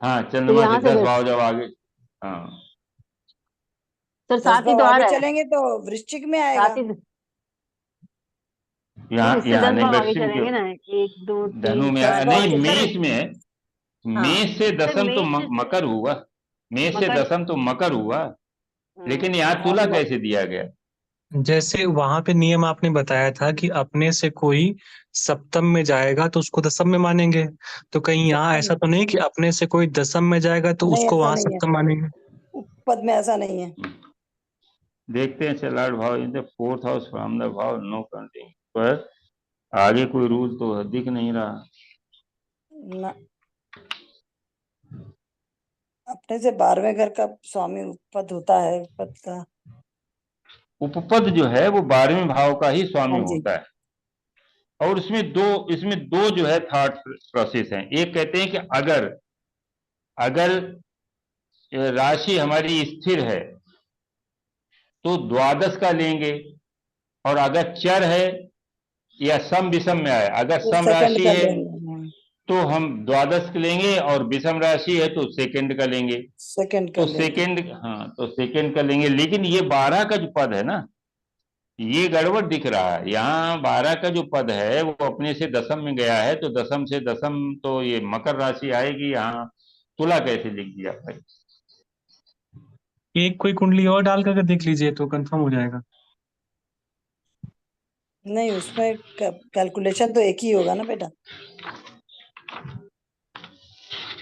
हाँ तो चंद्रमा से यहाँ से 10 भाव जब आगे, हाँ सर 10 साथ ही भाव तो आ आगे रहा है, चलेंगे तो वृश्चिक में साथ आएगा। ही यहाँ इससे यहाँ 10 नहीं भाव आगे वृश्चिक चलेंगे क्यों, ना, 1 2 धनु 3 में 10 4 भाव नहीं, 5 चलेंगे। मेष में है। हाँ मेष से सर दसम तो मेष से मकर हुआ, मेष से मकर, दसम तो मकर हुआ, लेकिन यहाँ हाँ तुला तो कैसे दिया गया? जैसे वहां पे नियम आपने बताया था कि अपने से कोई सप्तम में जाएगा तो उसको दसम में मानेंगे, तो कहीं यहाँ सप्तम ऐसा में तो नहीं कि अपने से कोई दसम में जाएगा तो नहीं, उसको ऐसा वहां नहीं है, सप्तम मानेंगे? पद में ऐसा नहीं है। देखते हैं चलाट भाव in the 4th house from the भाव नो काउंटिंग, पर आगे कोई रूल तो दिख नहीं रहा। ना, अपने से 12वें घर का स्वामी पद होता है, पद का। उपपद जो है वो 12वें भाव का ही स्वामी हाँ जी, होता है, और इसमें दो जो है थॉट प्रोसेस हैं। एक कहते हैं कि अगर अगर राशि हमारी स्थिर है तो द्वादश का लेंगे, और अगर चर है या सम विषम में आए, अगर तो सम सेकंड राशि कर है लेंगे। हाँ, तो हम द्वादश का लेंगे, और विषम राशि है तो सेकंड का लेंगे। सेकंड तो कर लेंगे। सेकंड, हाँ तो सेकंड का लेंगे। लेकिन ये 12 का जो पद है ना, ये गड़बड़ दिख रहा है। यहाँ 12 का जो पद है वो अपने से दसम में गया है, तो दसम से दसम तो ये मकर राशि आएगी, यहाँ तुला कैसे लिख दिया भाई? एक कोई कुंडली और डाल करके देख लीजिए तो कंफर्म हो जाएगा। नहीं, उसमें कैलकुलेशन तो एक ही होगा ना बेटा।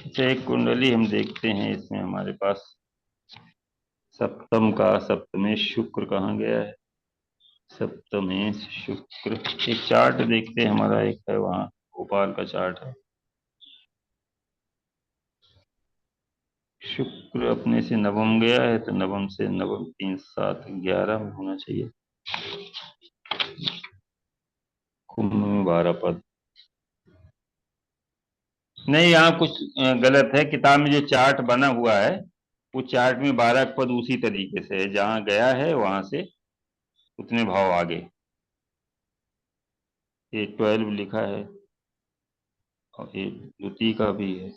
अच्छा, एक कुंडली हम देखते हैं, इसमें हमारे पास सप्तम का, सप्तमेश शुक्र कहाँ गया है? सप्तमेश शुक्र, एक चार्ट देखते हैं, हमारा एक है वहाँ भोपाल का चार्ट है। शुक्र अपने से नवम गया है, तो नवम से नवम 3 7 11 में होना चाहिए। कुंभ में 12 पद नहीं, यहाँ कुछ गलत है। किताब में जो चार्ट बना हुआ है वो चार्ट में 12 पद उसी तरीके से है, जहाँ गया है वहां से उतने भाव आगे। ये 12 लिखा है, और ये द्वितीय का भी है।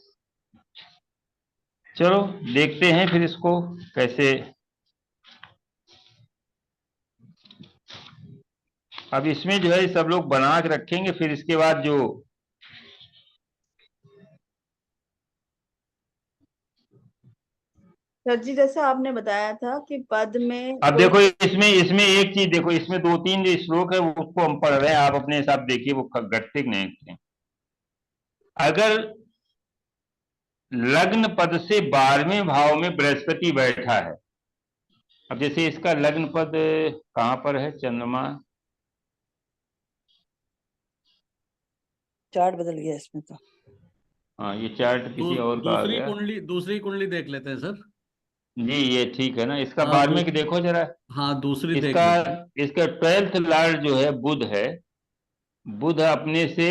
चलो देखते हैं फिर इसको कैसे। अब इसमें जो है सब लोग बना के रखेंगे, फिर इसके बाद जो सर जी जैसे आपने बताया था कि पद में अब कोई देखो इसमें इसमें एक चीज देखो, इसमें 2 3 जो श्लोक है वो उसको हम पढ़ रहे हैं, आप अपने हिसाब देखिए वो घटते कि नहीं घटते। अगर लग्न पद से 12वें भाव में बृहस्पति बैठा है, अब जैसे इसका लग्न पद कहाँ पर है? चंद्रमा, चार्ट बदल गया इसमें तो। हाँ ये चार्ट किसी और का आ गया। दूसरी कुंडली देख लेते हैं सर। जी ये ठीक है ना, इसका हाँ 12वें की देखो जरा। हाँ दूसरी देख इसका लेते हैं। इसका 12th लॉर्ड जो है बुध है, बुध अपने से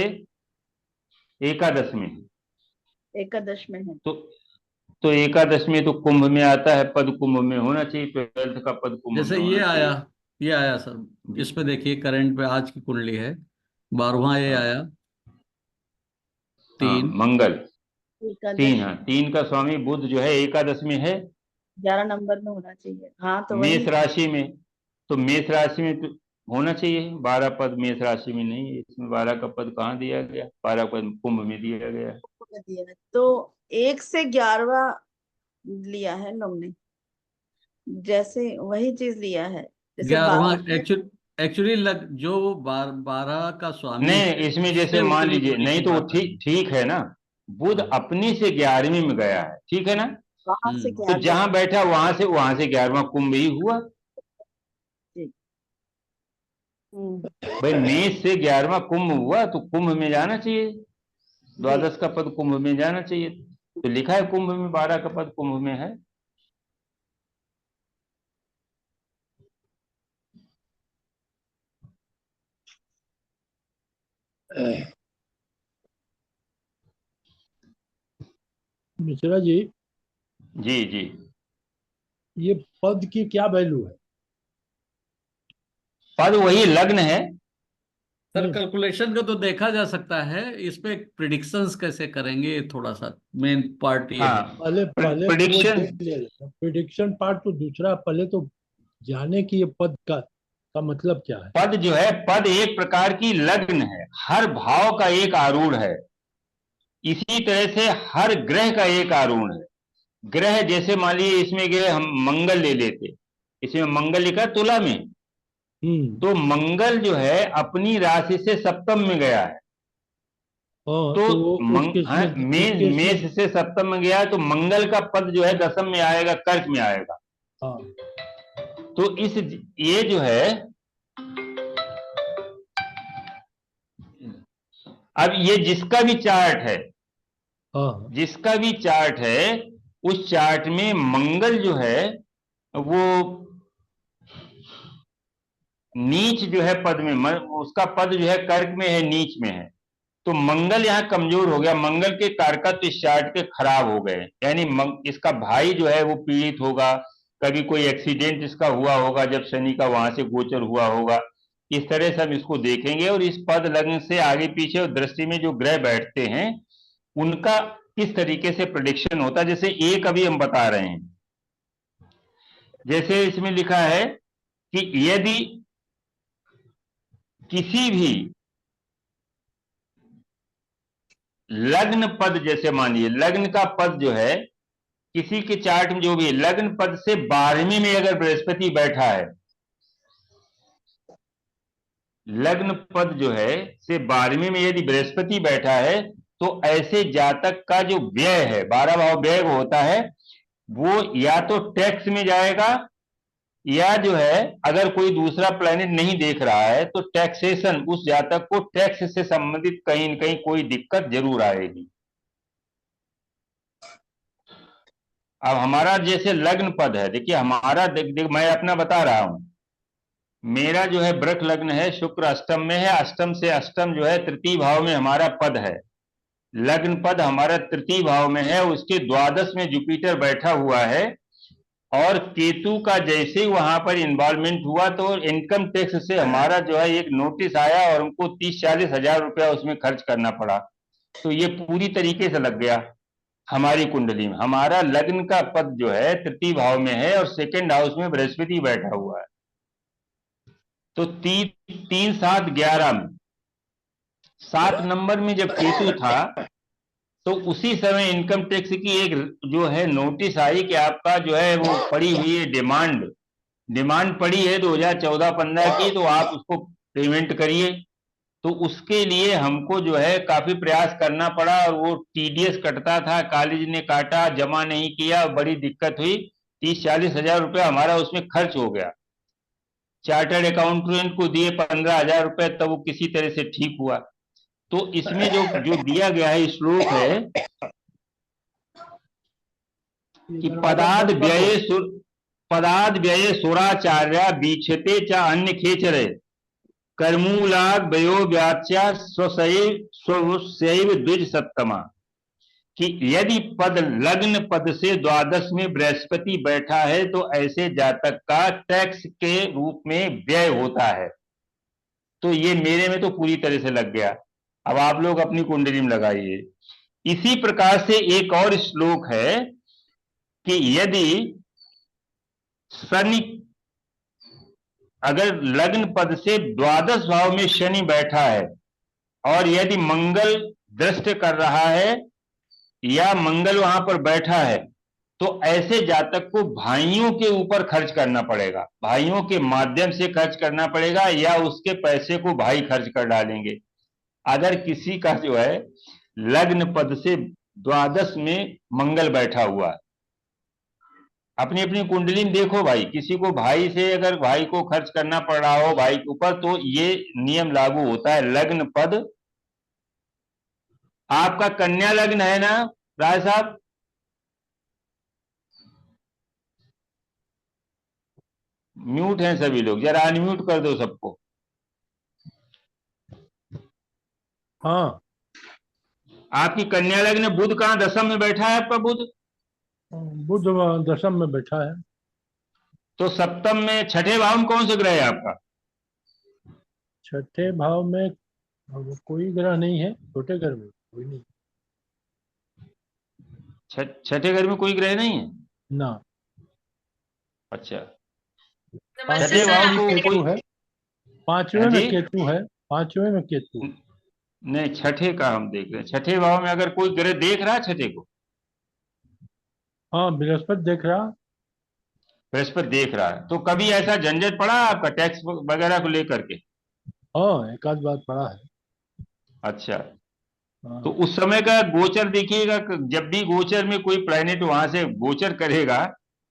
एकादश में है। एकादश में है। तो एकादश में तो कुंभ में आता है, पद कुंभ में होना चाहिए, 12th का पद कुंभ जैसे में होना चाहिए। ये आया सर, इसमें देखिए करंट पे आज की कुंडली है, 12वां ये आया हाँ 3। मंगल 3, एकादश हाँ 3 का स्वामी बुध जो है एकादश में है, 11 नंबर में होना चाहिए। हाँ तो मेष वही राशि में। तो मेष राशि में तो होना चाहिए 12 पद, मेष राशि में नहीं है। इसमें 12 का पद कहाँ दिया गया? 12 पद कुंभ में दिया गया है। दिया है। तो 1 से 11वां लिया है लोग ने, जैसे वही चीज लिया है जैसे 11वां 12 एक्चुअली जो 12 का स्वामी नहीं, है इसमें उससे जैसे मान उतनी लीजिए, दूरी नहीं की तो बात है। ठीक ठीक है ना, बुध हाँ। अपने से 11वीं में गया है, ठीक है ना, वहां से तो 11 जहां बैठा वहां से 11वां कुंभ ही हुआ। भाई मेष से 11वां कुंभ हुआ तो कुंभ में जाना चाहिए, द्वादश का पद कुंभ में जाना चाहिए। तो लिखा है कुंभ में, 12 का पद कुंभ में है। मिश्रा जी, जी जी, ये पद की क्या वैल्यू है? पद वही लग्न है, सर कैलकुलेशन को तो देखा जा सकता है, इसमें प्रिडिक्शंस कैसे करेंगे, थोड़ा सा मेन पार्ट ये हाँ, है। पहले पहले तो वो प्रिडिक्शन देख लिया जाता, प्रिडिक्शन पार्ट तो दूसरा, पहले तो जाने की ये पद का मतलब क्या है। पद जो है, पद एक प्रकार की लग्न है, हर भाव का एक आरूढ़ है। इसी तरह से हर ग्रह का एक आरूढ़ है। ग्रह जैसे मान लीजिए इसमें गए हम मंगल ले लेते, इसमें मंगल लिखा तुला में, तो मंगल जो है अपनी राशि से सप्तम में गया है। हाँ, तो वो मेष से सप्तम में गया है, तो मंगल का पद जो है दसम में आएगा, कर्क में आएगा। हाँ, तो ये जो है, अब ये जिसका भी चार्ट है, हाँ, जिसका भी चार्ट है, उस चार्ट में मंगल जो है वो नीच जो है पद में, उसका पद जो है कर्क में है, नीच में है। तो मंगल यहाँ कमजोर हो गया, मंगल के कारकत्व इस चार्ट के खराब हो गए, यानी इसका भाई जो है वो पीड़ित होगा, कभी कोई एक्सीडेंट इसका हुआ होगा जब शनि का वहां से गोचर हुआ होगा। इस तरह से हम इसको देखेंगे, और इस पद लग्न से आगे पीछे और दृष्टि में जो ग्रह बैठते हैं उनका किस तरीके से प्रेडिक्शन होता है। जैसे एक अभी हम बता रहे हैं, जैसे इसमें लिखा है कि यदि किसी भी लग्न पद, जैसे मानिए लग्न का पद जो है किसी के चार्ट में जो भी लग्न पद से 12वीं में अगर बृहस्पति बैठा है, लग्न पद जो है से 12वीं में यदि बृहस्पति बैठा है, तो ऐसे जातक का जो व्यय है, 12 भाव व्यय होता है, वो या तो टैक्स में जाएगा, या जो है अगर कोई दूसरा प्लैनेट नहीं देख रहा है तो टैक्सेशन, उस जातक को टैक्स से संबंधित कहीं न कहीं कोई दिक्कत जरूर आएगी। अब हमारा जैसे लग्न पद है, देखिए हमारा मैं अपना बता रहा हूं, मेरा जो है वृक लग्न है, शुक्र अष्टम में है, अष्टम से अष्टम जो है तृतीय भाव में हमारा पद है, लग्न पद हमारा तृतीय भाव में है, उसके द्वादश में जुपिटर बैठा हुआ है, और केतु का जैसे ही वहां पर इन्वॉल्वमेंट हुआ तो इनकम टैक्स से हमारा जो है एक नोटिस आया और हमको 30-40 हजार रुपया उसमें खर्च करना पड़ा। तो ये पूरी तरीके से लग गया हमारी कुंडली में। हमारा लग्न का पद जो है तृतीय भाव में है और सेकंड हाउस में बृहस्पति बैठा हुआ है। तो 3, 7, 11 में 7 नंबर में जब केतु था, तो उसी समय इनकम टैक्स की एक जो है नोटिस आई कि आपका जो है वो पड़ी हुई है डिमांड पड़ी है 2014-15 की, तो आप उसको पेमेंट करिए। तो उसके लिए हमको जो है काफी प्रयास करना पड़ा, और वो टीडीएस कटता था, कॉलेज ने काटा, जमा नहीं किया, बड़ी दिक्कत हुई, 30-40 हजार रुपया हमारा उसमें खर्च हो गया। चार्टर्ड अकाउंटेंट को दिए 15 हजार रुपये, तब वो किसी तरह से ठीक हुआ। तो इसमें जो दिया गया है श्लोक है कि पदाद व्यये सुराचार्या बीक्षते च अन्य खेचरे कर्मूलाग वयो व्याच्या स्वशैव द्विज सप्तमा, कि यदि पद लग्न पद से द्वादश में बृहस्पति बैठा है तो ऐसे जातक का टैक्स के रूप में व्यय होता है। तो ये मेरे में तो पूरी तरह से लग गया। अब आप लोग अपनी कुंडली में लगाइए। इसी प्रकार से एक और श्लोक है कि यदि शनि, अगर लग्न पद से द्वादश भाव में शनि बैठा है और यदि मंगल दृष्ट कर रहा है या मंगल वहां पर बैठा है, तो ऐसे जातक को भाइयों के ऊपर खर्च करना पड़ेगा, भाइयों के माध्यम से खर्च करना पड़ेगा, या उसके पैसे को भाई खर्च कर डालेंगे। अगर किसी का जो है लग्न पद से द्वादश में मंगल बैठा हुआ है, अपनी अपनी कुंडली में देखो भाई, किसी को भाई से अगर भाई को खर्च करना पड़ रहा हो भाई के ऊपर, तो ये नियम लागू होता है। लग्न पद आपका कन्या लग्न है ना राय साहब? म्यूट हैं सभी लोग, जरा अनम्यूट कर दो सबको। हाँ, आपकी कन्या लग्न बुध कहाँ दशम में बैठा है? आपका बुध दशम में बैठा है। तो सप्तम में छठे भाव में कौन से ग्रह है आपका? छठे भाव में और वो कोई ग्रह नहीं है छोटे घर में, कोई नहीं छठे घर में कोई ग्रह नहीं है। ना। अच्छा, नमस्ते छठे सर, भाव आप को केतु कोई, है, हाँ पांचवें जी, में केतु है, पांचवें में केतु। नहीं छठे का हम देख रहे हैं। छठे भाव में अगर कोई ग्रह देख रहा है छठे को, हाँ बृहस्पति देख रहा। बृहस्पति देख रहा है, तो कभी ऐसा झंझट पड़ा आपका टैक्स वगैरह को लेकर के? हाँ एक आध बार पड़ा है। अच्छा, तो हाँ उस समय का गोचर देखिएगा, जब भी गोचर में कोई प्लैनेट वहां से गोचर करेगा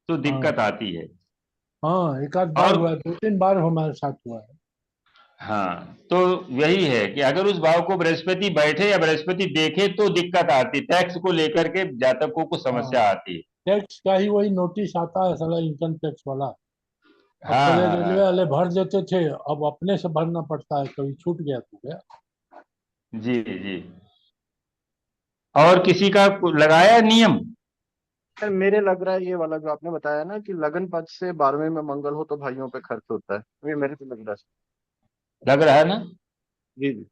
तो हाँ दिक्कत आती है। हाँ एक आध बार और हुआ है, 2-3 बार हमारे साथ हुआ है। हाँ, तो यही है कि अगर उस भाव को बृहस्पति बैठे या बृहस्पति देखे तो दिक्कत आती, टैक्स को लेकर के जातकों को हाँ समस्या आती है। टैक्स का ही वही नोटिस आता है साला, इनकम टैक्स वाला। अब हाँ पहले हाँ रेलवे हाँ, वाले भर देते थे, अब अपने से भरना पड़ता है, कभी छूट गया तो गया। जी जी। और किसी का लगाया नियम? सर मेरे लग रहा है ये वाला जो आपने बताया ना कि लगन पद से 12वें में मंगल हो तो भाइयों पे खर्च होता है, ये मेरे को लग रहा है। लग रहा है ना? जी जी।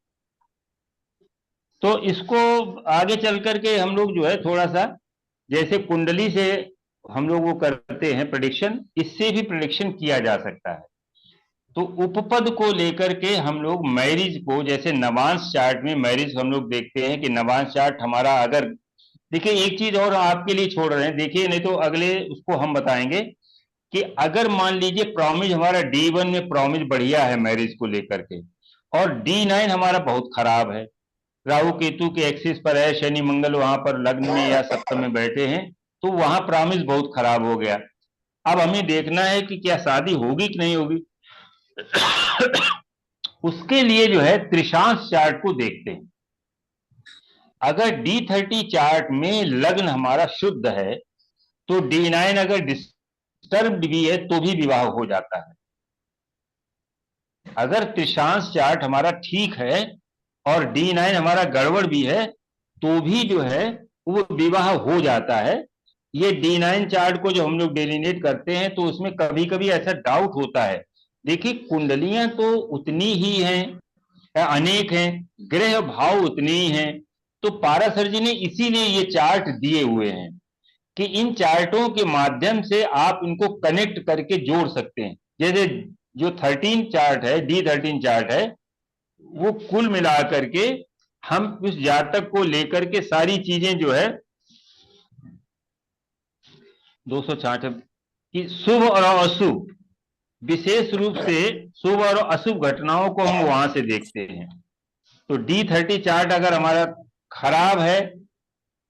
तो इसको आगे चल करके हम लोग जो है थोड़ा सा, जैसे कुंडली से हम लोग वो करते हैं प्रेडिक्शन, इससे भी प्रेडिक्शन किया जा सकता है। तो उपपद को लेकर के हम लोग मैरिज को, जैसे नवांश चार्ट में मैरिज हम लोग देखते हैं कि नवांश चार्ट हमारा, अगर देखिए एक चीज और आपके लिए छोड़ रहे हैं, देखिए नहीं तो अगले उसको हम बताएंगे कि अगर मान लीजिए प्रॉमिज हमारा D1 में प्रॉमिज बढ़िया है मैरिज को लेकर के, और D9 हमारा बहुत खराब है, राहु केतु के एक्सिस पर है, शनि मंगल वहां पर लग्न में या सप्तम में बैठे हैं, तो वहां प्रॉमिस बहुत खराब हो गया। अब हमें देखना है कि क्या शादी होगी कि नहीं होगी। उसके लिए जो है त्रिशांश चार्ट को देखते हैं। अगर D30 चार्ट में लग्न हमारा शुद्ध है तो D9 अगर डिस्टर्ब्ड भी है तो भी विवाह हो जाता है। अगर त्रिशांश चार्ट हमारा ठीक है और D9 हमारा गड़बड़ भी है तो भी जो है वो विवाह हो जाता है। ये D9 चार्ट को जो हम लोग डेलिनेट करते हैं तो उसमें कभी कभी ऐसा डाउट होता है। देखिए कुंडलियां तो उतनी ही हैं, अनेक हैं, ग्रह भाव उतने ही हैं, तो पारासर जी ने इसीलिए ये चार्ट दिए हुए हैं कि इन चार्टों के माध्यम से आप इनको कनेक्ट करके जोड़ सकते हैं। जैसे जो 13 चार्ट है, D13 चार्ट है, वो कुल मिला करके हम उस जातक को लेकर के सारी चीजें जो है 266 कि शुभ और अशुभ, विशेष रूप से शुभ और अशुभ घटनाओं को हम वहां से देखते हैं। तो D30 चार्ट अगर हमारा खराब है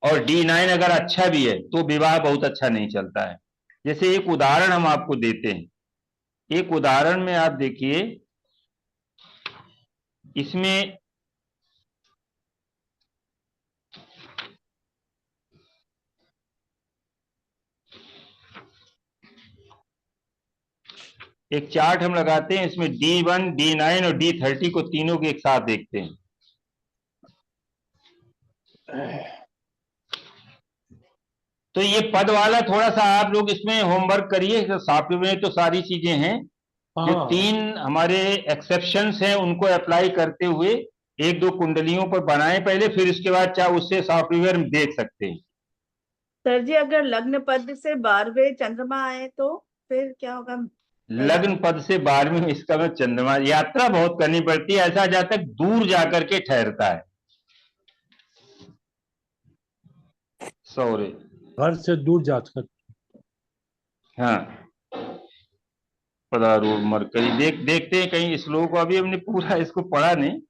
और D9 अगर अच्छा भी है तो विवाह बहुत अच्छा नहीं चलता है। जैसे एक उदाहरण हम आपको देते हैं, एक उदाहरण में आप देखिए, इसमें एक चार्ट हम लगाते हैं, इसमें D1, D9 और D30 को तीनों को एक साथ देखते हैं। तो ये पद वाला थोड़ा सा आप लोग इसमें होमवर्क करिए, सॉफ्टवेयर में तो सारी चीजें हैं, जो हाँ 3 हमारे एक्सेप्शंस हैं उनको अप्लाई करते हुए एक दो कुंडलियों पर बनाएं पहले, फिर उसके बाद चाहे उससे सॉफ्टवेयर में देख सकते हैं। सर जी अगर लग्न पद से 12वें चंद्रमा आए तो फिर क्या होगा? लग्न पद से 12वें में इसका मतलब चंद्रमा, यात्रा बहुत करनी पड़ती है, ऐसा जातक दूर जाकर के ठहरता है। सॉरी, घर से दूर जाकर। हाँ, पदारूढ़ मरकरी देखते हैं कहीं श्लोक को, अभी हमने पूरा इसको पढ़ा नहीं।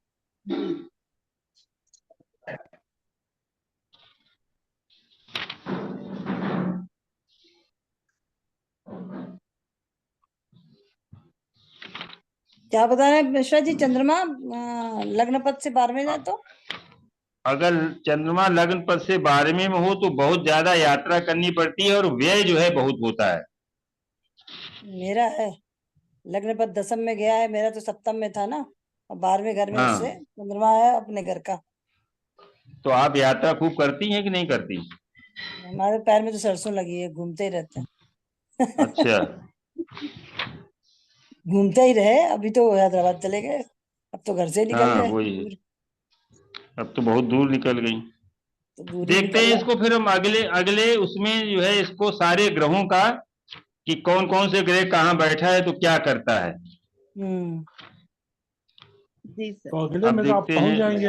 क्या बता रहे हैं मिश्रा जी? चंद्रमा लग्न पद से 12वें जाए तो अगर चंद्रमा लग्न पद से 12वें में हो तो बहुत ज्यादा यात्रा करनी पड़ती है और व्यय जो है बहुत होता है। मेरा है लग्न पद दसम में गया है, मेरा तो सप्तम में था ना, और 12वें घर में उससे हाँ, चंद्रमा है अपने घर का। तो आप यात्रा खूब करती हैं कि नहीं करती? हमारे पैर में तो सरसों लगी है, घूमते ही रहते हैं। अच्छा, घूमते ही रहे, अभी तो हैदराबाद चले गए, अब तो घर से निकल हाँ गए वही, दूर। अब तो बहुत दूर निकल गई। तो दूरी देखते हैं निकल इसको फिर हम अगले अगले उसमें जो है इसको सारे ग्रहों का कि कौन कौन से ग्रह कहाँ बैठा है तो क्या करता है। जी सर। तो अगले अब में तो आप देखते पहुंच हैं। जाएंगे,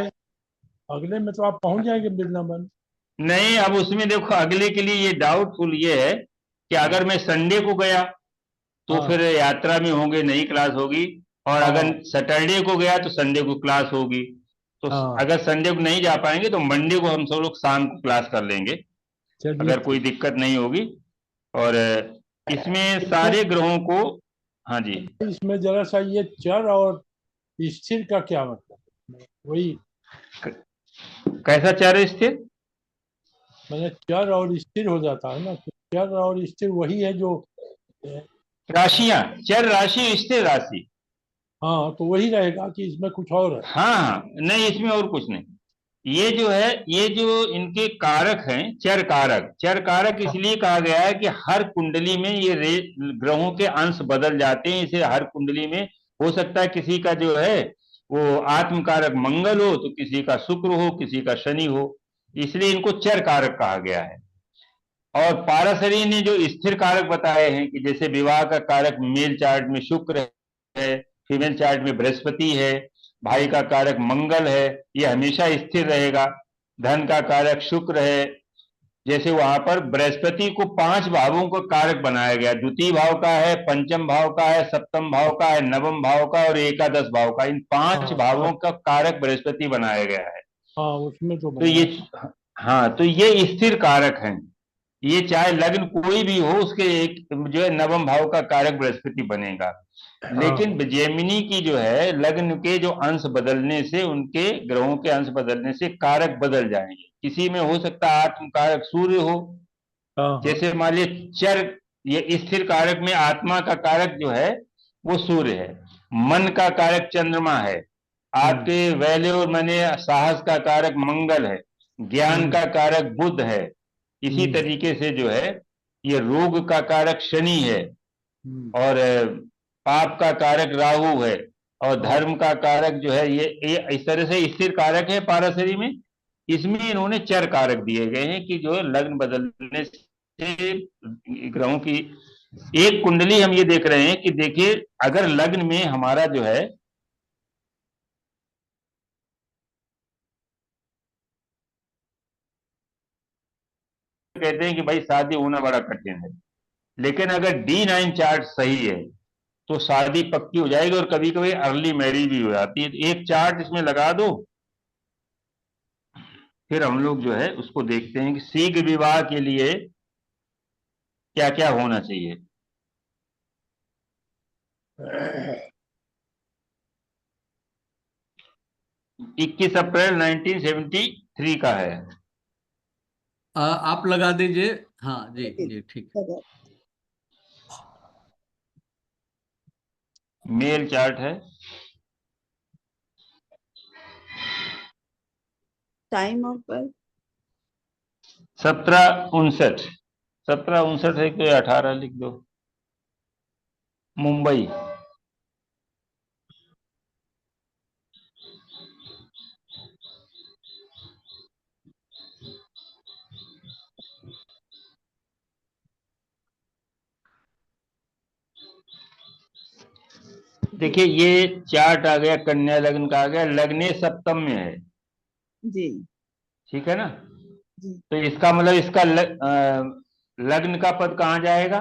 अगले में तो आप पहुंच जाएंगे वृंदावन। नहीं, अब उसमें देखो अगले के लिए ये डाउटफुल ये है कि अगर मैं संडे को गया तो हाँ फिर यात्रा में होंगे, नई क्लास होगी, और अगर हाँ सैटरडे को गया तो संडे को क्लास होगी। तो हाँ, अगर संडे को नहीं जा पाएंगे तो मंडे को हम सब लोग शाम को क्लास कर लेंगे, चलिए अगर कोई ठीक। दिक्कत नहीं होगी। और इसमें इसमें सारे ग्रहों को, हाँ जी, इसमें जरा सा ये चर और स्थिर का क्या मतलब है? वही कैसा चार स्थिर? मैंने चर और स्थिर हो जाता है ना, तो चर और स्थिर वही है जो राशियां, चर राशि स्थिर राशि। हाँ, तो वही रहेगा कि इसमें कुछ और है। हाँ हाँ, नहीं इसमें और कुछ नहीं। ये जो है, ये जो इनके कारक हैं, चर कारक, चर कारक इसलिए कहा गया है कि हर कुंडली में ये ग्रहों के अंश बदल जाते हैं। इसे हर कुंडली में हो सकता है किसी का जो है वो आत्म कारक मंगल हो, तो किसी का शुक्र हो, किसी का शनि हो, इसलिए इनको चर कारक कहा गया है। और पाराशरी ने जो स्थिर कारक बताए हैं कि जैसे विवाह का कारक मेल चार्ट में शुक्र है, फीमेल चार्ट में बृहस्पति है, भाई का कारक मंगल है, ये हमेशा स्थिर रहेगा। धन का कारक शुक्र है, जैसे वहां पर बृहस्पति को 5 भावों का कारक बनाया गया, द्वितीय भाव का है, पंचम भाव का है, सप्तम भाव का है, नवम भाव का और एकादश भाव का, इन 5 हाँ भावों का कारक बृहस्पति बनाया गया है। हाँ, उसमें तो तो ये, बनाया। हाँ, तो ये स्थिर कारक हैं। ये चाहे लग्न कोई भी हो, उसके एक जो है नवम भाव का कारक बृहस्पति बनेगा। लेकिन जेमिनी की जो है लग्न के जो अंश बदलने से, उनके ग्रहों के अंश बदलने से कारक बदल जाएंगे। किसी में हो सकता है आत्म कारक सूर्य हो, जैसे मान लीजिए चर, ये स्थिर कारक में आत्मा का कारक जो है वो सूर्य है, मन का कारक चंद्रमा है, आपके वैल्यू और माने साहस का कारक मंगल है, ज्ञान का कारक बुध है। इसी तरीके से जो है ये रोग का कारक शनि है, और पाप का कारक राहु है, और धर्म का कारक जो है ये इस तरह से स्थिर कारक है पाराशरी में। इसमें इन्होंने चर कारक दिए गए हैं कि जो लग्न बदलने से ग्रहों की एक कुंडली हम ये देख रहे हैं कि देखिए अगर लग्न में हमारा जो है कहते हैं कि भाई शादी होना बड़ा कठिन है, लेकिन अगर D9 चार्ट सही है तो शादी पक्की हो जाएगी, और कभी कभी अर्ली मैरिज भी हो जाती है। तो एक चार्ट इसमें लगा दो, फिर हम लोग जो है उसको देखते हैं कि शीघ्र विवाह के लिए क्या क्या होना चाहिए। 21 अप्रैल 1973 का है। आप लगा दीजिए। हाँ जी जी ठीक है। मेल चार्ट है। टाइम ऑफ बर्थ 1759, 1759 है कि 18 लिख दो। मुंबई। देखिए ये चार्ट आ गया, कन्या लग्न का आ गया, लग्ने सप्तम में है जी, ठीक है ना। जी। तो इसका मतलब इसका लग्न का पद कहाँ जाएगा?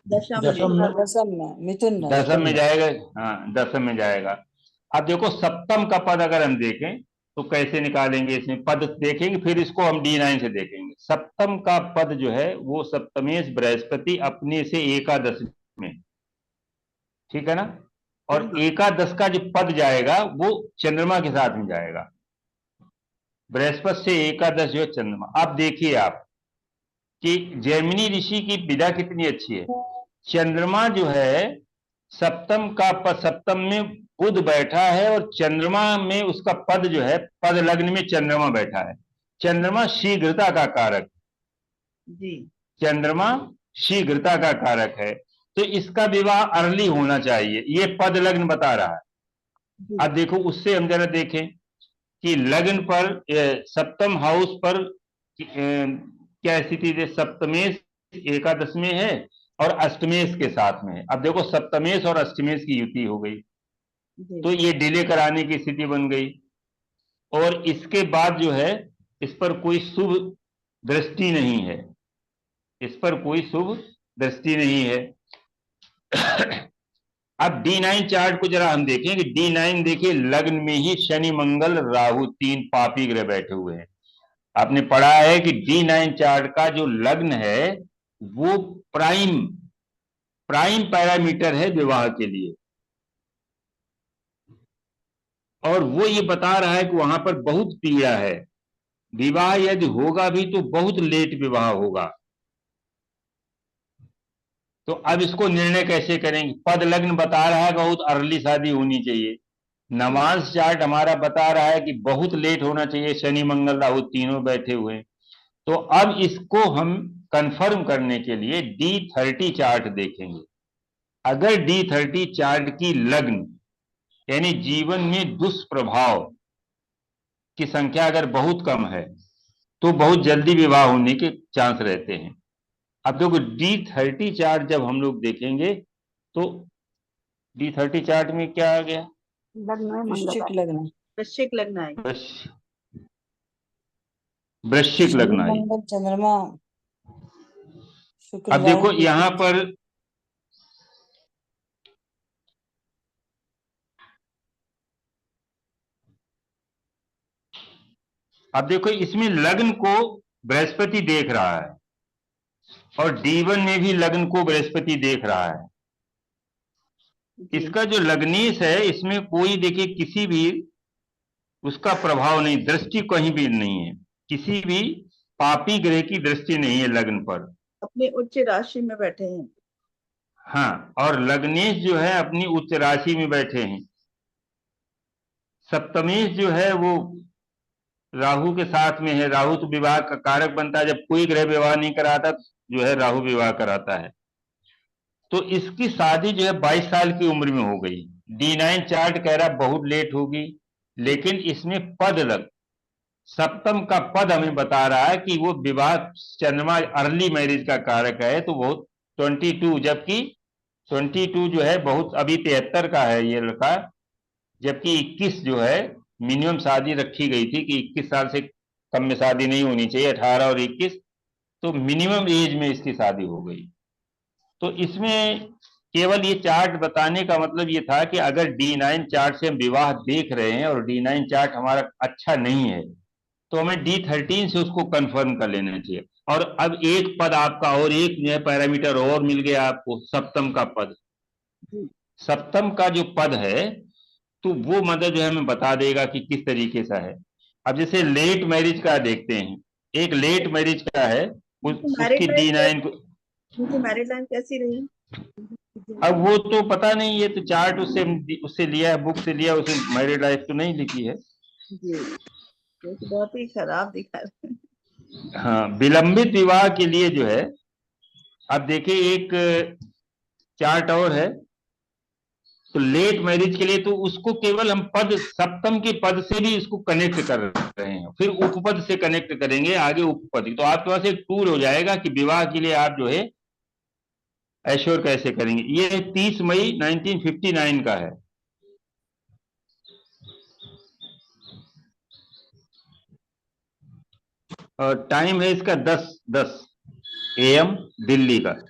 दशम में, मिथुन में, दशम में जाएगा। हाँ, दशम में जाएगा। अब देखो सप्तम का पद अगर हम देखें तो कैसे निकालेंगे, इसमें पद देखेंगे फिर इसको हम D9 से देखेंगे। सप्तम का पद जो है वो सप्तमेश बृहस्पति अपने से एकादश में, ठीक है ना, और एकादश का जो पद जाएगा वो चंद्रमा के साथ में जाएगा। बृहस्पति से एकादश जो चंद्रमा। अब देखिए आप कि जैमिनी ऋषि की विधा कितनी अच्छी है। चंद्रमा जो है सप्तम का पद, सप्तम में बुध बैठा है और चंद्रमा में उसका पद जो है, पद लग्न में चंद्रमा बैठा है। चंद्रमा शीघ्रता का कारक, जी, चंद्रमा शीघ्रता का कारक है, तो इसका विवाह अर्ली होना चाहिए, ये पद लग्न बता रहा है। अब देखो उससे हम जरा देखें, कि लग्न पर सप्तम हाउस पर क्या स्थिति है, सप्तमेश एकादश में है और अष्टमेश के साथ में है। अब देखो सप्तमेश और अष्टमेश की युति हो गई, तो ये डिले कराने की स्थिति बन गई। और इसके बाद जो है इस पर कोई शुभ दृष्टि नहीं है, इस पर कोई शुभ दृष्टि नहीं है। अब D9 चार्ट को जरा हम देखेंगे। D9 देखिए, लग्न में ही शनि मंगल राहु 3 पापी ग्रह बैठे हुए हैं। आपने पढ़ा है कि D9 चार्ट का जो लग्न है वो प्राइम पैरामीटर है विवाह के लिए, और वो ये बता रहा है कि वहां पर बहुत पीड़ा है। विवाह यदि होगा भी तो बहुत लेट विवाह होगा। तो अब इसको निर्णय कैसे करेंगे? पद लग्न बता रहा है बहुत अर्ली शादी होनी चाहिए। नमाज चार्ट हमारा बता रहा है कि बहुत लेट होना चाहिए, शनि मंगल राहु तीनों बैठे हुए। तो अब इसको हम कंफर्म करने के लिए D30 चार्ट देखेंगे। अगर D30 चार्ट की लग्न यानी जीवन में दुष्प्रभाव की संख्या अगर बहुत कम है तो बहुत जल्दी विवाह होने के चांस रहते हैं। अब देखो D30 चार्ट जब हम लोग देखेंगे तो D30 चार्ट में क्या आ गया? वृश्चिक लग्न, वृश्चिक लग्न है। वृश्चिक लग्न आई। मंगल चंद्रमा शुक्र अब देखो यहां पर अब देखो इसमें लग्न को बृहस्पति देख रहा है और D1 में भी लग्न को बृहस्पति देख रहा है। इसका जो लग्नेश है इसमें कोई देखिए किसी भी उसका प्रभाव नहीं, दृष्टि कहीं भी नहीं है, किसी भी पापी ग्रह की दृष्टि नहीं है लग्न पर। अपने उच्च राशि में बैठे हैं। हाँ, और लग्नेश जो है अपनी उच्च राशि में बैठे हैं। सप्तमेश जो है वो राहु के साथ में है। राहु तो विवाह का कारक बनता है, जब कोई ग्रह विवाह नहीं कराता जो है राहु विवाह कराता है। तो इसकी शादी जो है 22 साल की उम्र में हो गई। D9 चार्ट कह रहा बहुत लेट होगी, लेकिन इसमें पद लग सप्तम का पद हमें बता रहा है कि वो विवाह चंद्रमा अर्ली मैरिज का कारक है, तो बहुत 22, जबकि 22 जो है बहुत अभी 73 का है ये लड़का, जबकि 21 जो है मिनिमम शादी रखी गई थी कि 21 साल से कम में शादी नहीं होनी चाहिए, 18 और 21 तो मिनिमम एज में इसकी शादी हो गई। तो इसमें केवल ये चार्ट बताने का मतलब ये था कि अगर D9 चार्ट से हम विवाह देख रहे हैं और D9 चार्ट हमारा अच्छा नहीं है तो हमें D13 से उसको कंफर्म कर लेना चाहिए। और अब एक पद आपका और एक जो है पैरामीटर और मिल गया आपको, सप्तम का पद। सप्तम का जो पद है तो वो मतलब जो है हमें बता देगा कि किस तरीके से है। अब जैसे लेट मैरिज का देखते हैं, एक लेट मैरिज का है उसकी D9 उनकी मैरिड लाइफ कैसी रही? अब वो तो पता नहीं, ये तो चार्ट उससे लिया है, बुक से लिया, उसे मैरिड लाइफ तो नहीं लिखी है जी, तो बहुत ही खराब दिखा रहे हैं। हाँ, विलंबित विवाह के लिए जो है अब देखिए एक चार्ट और है। तो लेट मैरिज के लिए तो उसको केवल हम पद सप्तम के पद से भी इसको कनेक्ट कर रहे हैं, फिर उपपद से कनेक्ट करेंगे आगे उपपद। तो आपके पास एक टूल हो जाएगा कि विवाह के लिए आप जो है एश्योर कैसे करेंगे। ये 30 मई 1959 का है। और टाइम है इसका 10:10 AM दिल्ली का।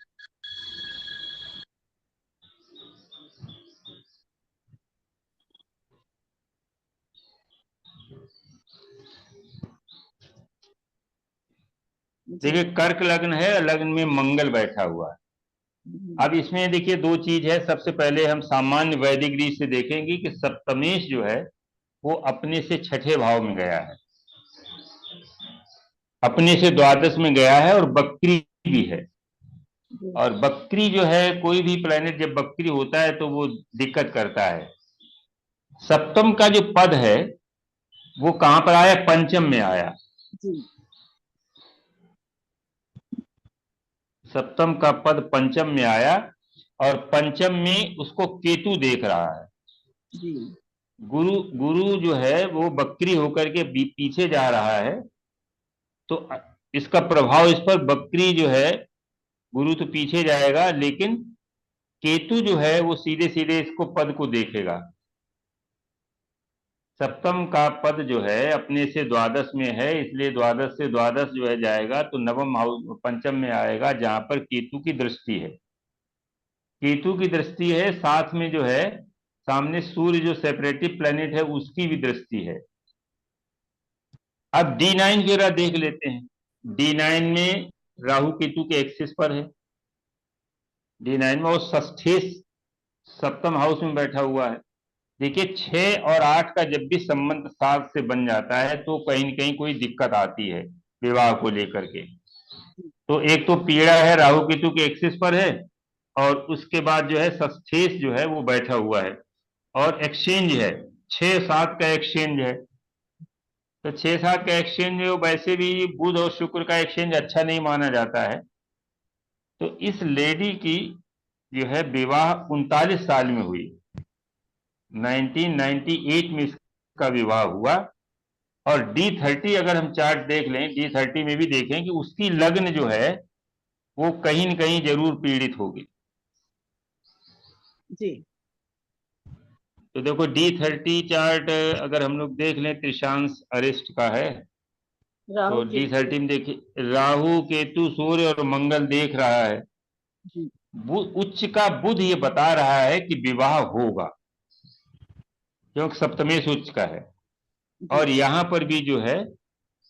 देखिए कर्क लग्न है, लग्न में मंगल बैठा हुआ है। अब इसमें देखिए दो चीज है। सबसे पहले हम सामान्य वैदिक रीत से देखेंगे कि सप्तमेश जो है वो अपने से छठे भाव में गया है, अपने से द्वादश में गया है और बकरी भी है। और बकरी जो है, कोई भी प्लेनेट जब बकरी होता है तो वो दिक्कत करता है। सप्तम का जो पद है वो कहां पर आया? पंचम में आया। सप्तम का पद पंचम में आया और पंचम में उसको केतु देख रहा है। गुरु गुरु जो है वो बकरी होकर के पीछे जा रहा है, तो इसका प्रभाव इस पर, बकरी जो है, गुरु तो पीछे जाएगा लेकिन केतु जो है वो सीधे सीधे इसको पद को देखेगा। सप्तम का पद जो है अपने से द्वादश में है, इसलिए द्वादश से द्वादश जो है जाएगा तो नवम हाउस पंचम में आएगा, जहां पर केतु की दृष्टि है। केतु की दृष्टि है, साथ में जो है सामने सूर्य जो सेपरेटिव प्लेनेट है उसकी भी दृष्टि है। अब D9 जरा देख लेते हैं। D9 में राहु केतु के एक्सिस पर है। D9 में वो षष्ठे सप्तम हाउस में बैठा हुआ है। देखिए 6 और 8 का जब भी संबंध 7 से बन जाता है तो कहीं न कहीं कोई दिक्कत आती है विवाह को लेकर के। तो एक तो पीड़ा है, राहु केतु के एक्सिस पर है, और उसके बाद जो है षष्ठेश जो है वो बैठा हुआ है, और एक्सचेंज है, 6-7 का एक्सचेंज है। तो 6-7 का एक्सचेंज है, वैसे भी बुध और शुक्र का एक्सचेंज अच्छा नहीं माना जाता है। तो इस लेडी की जो है विवाह 39 साल में हुई, 1998 में इसका विवाह हुआ। और D30 अगर हम चार्ट देख लें, D30 में भी देखें कि उसकी लग्न जो है वो कहीं न कहीं जरूर पीड़ित होगी जी। तो देखो D30 चार्ट अगर हम लोग देख लें, त्रिशांश अरिष्ट का है, तो D30 में देखिए राहु केतु सूर्य और मंगल देख रहा है। उच्च का बुध ये बता रहा है कि विवाह होगा, क्योंकि सप्तमेश उच्च का है। और यहाँ पर भी जो है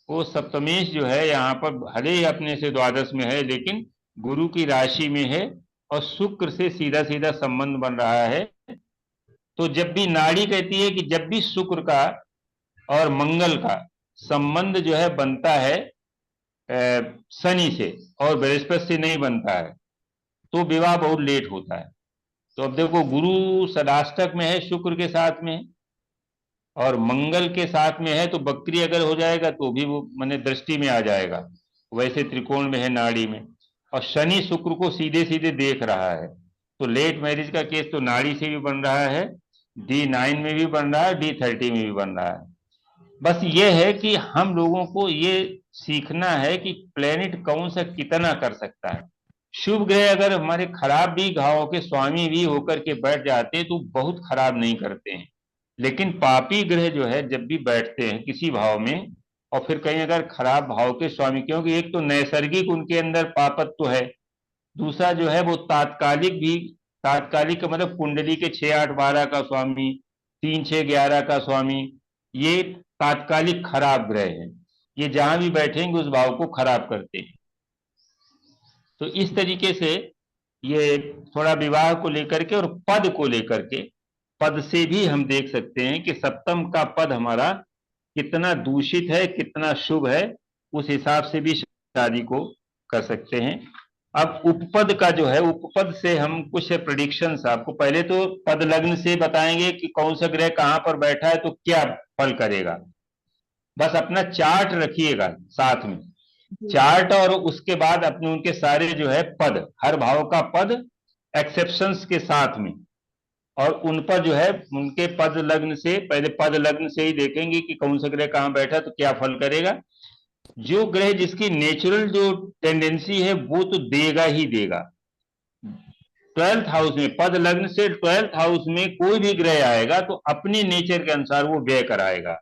वो सप्तमेश जो है यहाँ पर भले ही अपने से द्वादश में है, लेकिन गुरु की राशि में है और शुक्र से सीधा सीधा संबंध बन रहा है। तो जब भी नाड़ी कहती है कि जब भी शुक्र का और मंगल का संबंध जो है बनता है शनि से और बृहस्पति से नहीं बनता है, तो विवाह बहुत लेट होता है। तो अब देखो गुरु षडाष्टक में है, शुक्र के साथ में है और मंगल के साथ में है, तो बकरी अगर हो जाएगा तो भी वो माने दृष्टि में आ जाएगा, वैसे त्रिकोण में है नाड़ी में, और शनि शुक्र को सीधे सीधे देख रहा है। तो लेट मैरिज का केस तो नाड़ी से भी बन रहा है, D9 में भी बन रहा है, D30 में भी बन रहा है। बस ये है कि हम लोगों को ये सीखना है कि प्लेनेट कौन सा कितना कर सकता है। शुभ ग्रह अगर हमारे खराब भी घावों के स्वामी भी होकर के बैठ जाते हैं तो बहुत खराब नहीं करते हैं, लेकिन पापी ग्रह जो है जब भी बैठते हैं किसी भाव में, और फिर कहीं अगर खराब भाव के स्वामी, क्योंकि एक तो नैसर्गिक उनके अंदर पापत्व है, दूसरा जो है वो तात्कालिक भी, तात्कालिक का मतलब कुंडली के 6, 8, 12 का स्वामी, 3, 6, 11 का स्वामी, ये तात्कालिक खराब ग्रह है। ये जहां भी बैठेंगे उस भाव को खराब करते हैं। तो इस तरीके से ये थोड़ा विवाह को लेकर के और पद को लेकर के, पद से भी हम देख सकते हैं कि सप्तम का पद हमारा कितना दूषित है, कितना शुभ है, उस हिसाब से भी शादी को कर सकते हैं। अब उपपद का जो है, उपपद से हम कुछ प्रेडिक्शंस आपको पहले तो पद लग्न से बताएंगे कि कौन सा ग्रह कहां पर बैठा है तो क्या फल करेगा। बस अपना चार्ट रखिएगा साथ में, चार्ट, और उसके बाद अपने उनके सारे जो है पद, हर भाव का पद एक्सेप्शंस के साथ में, और उन पर जो है उनके पद लग्न से, पहले पद लग्न से ही देखेंगे कि कौन सा ग्रह कहां बैठा तो क्या फल करेगा। जो ग्रह जिसकी नेचुरल जो टेंडेंसी है वो तो देगा ही देगा। 12th हाउस में, पद लग्न से 12th हाउस में कोई भी ग्रह आएगा तो अपने नेचर के अनुसार वो व्यय कराएगा।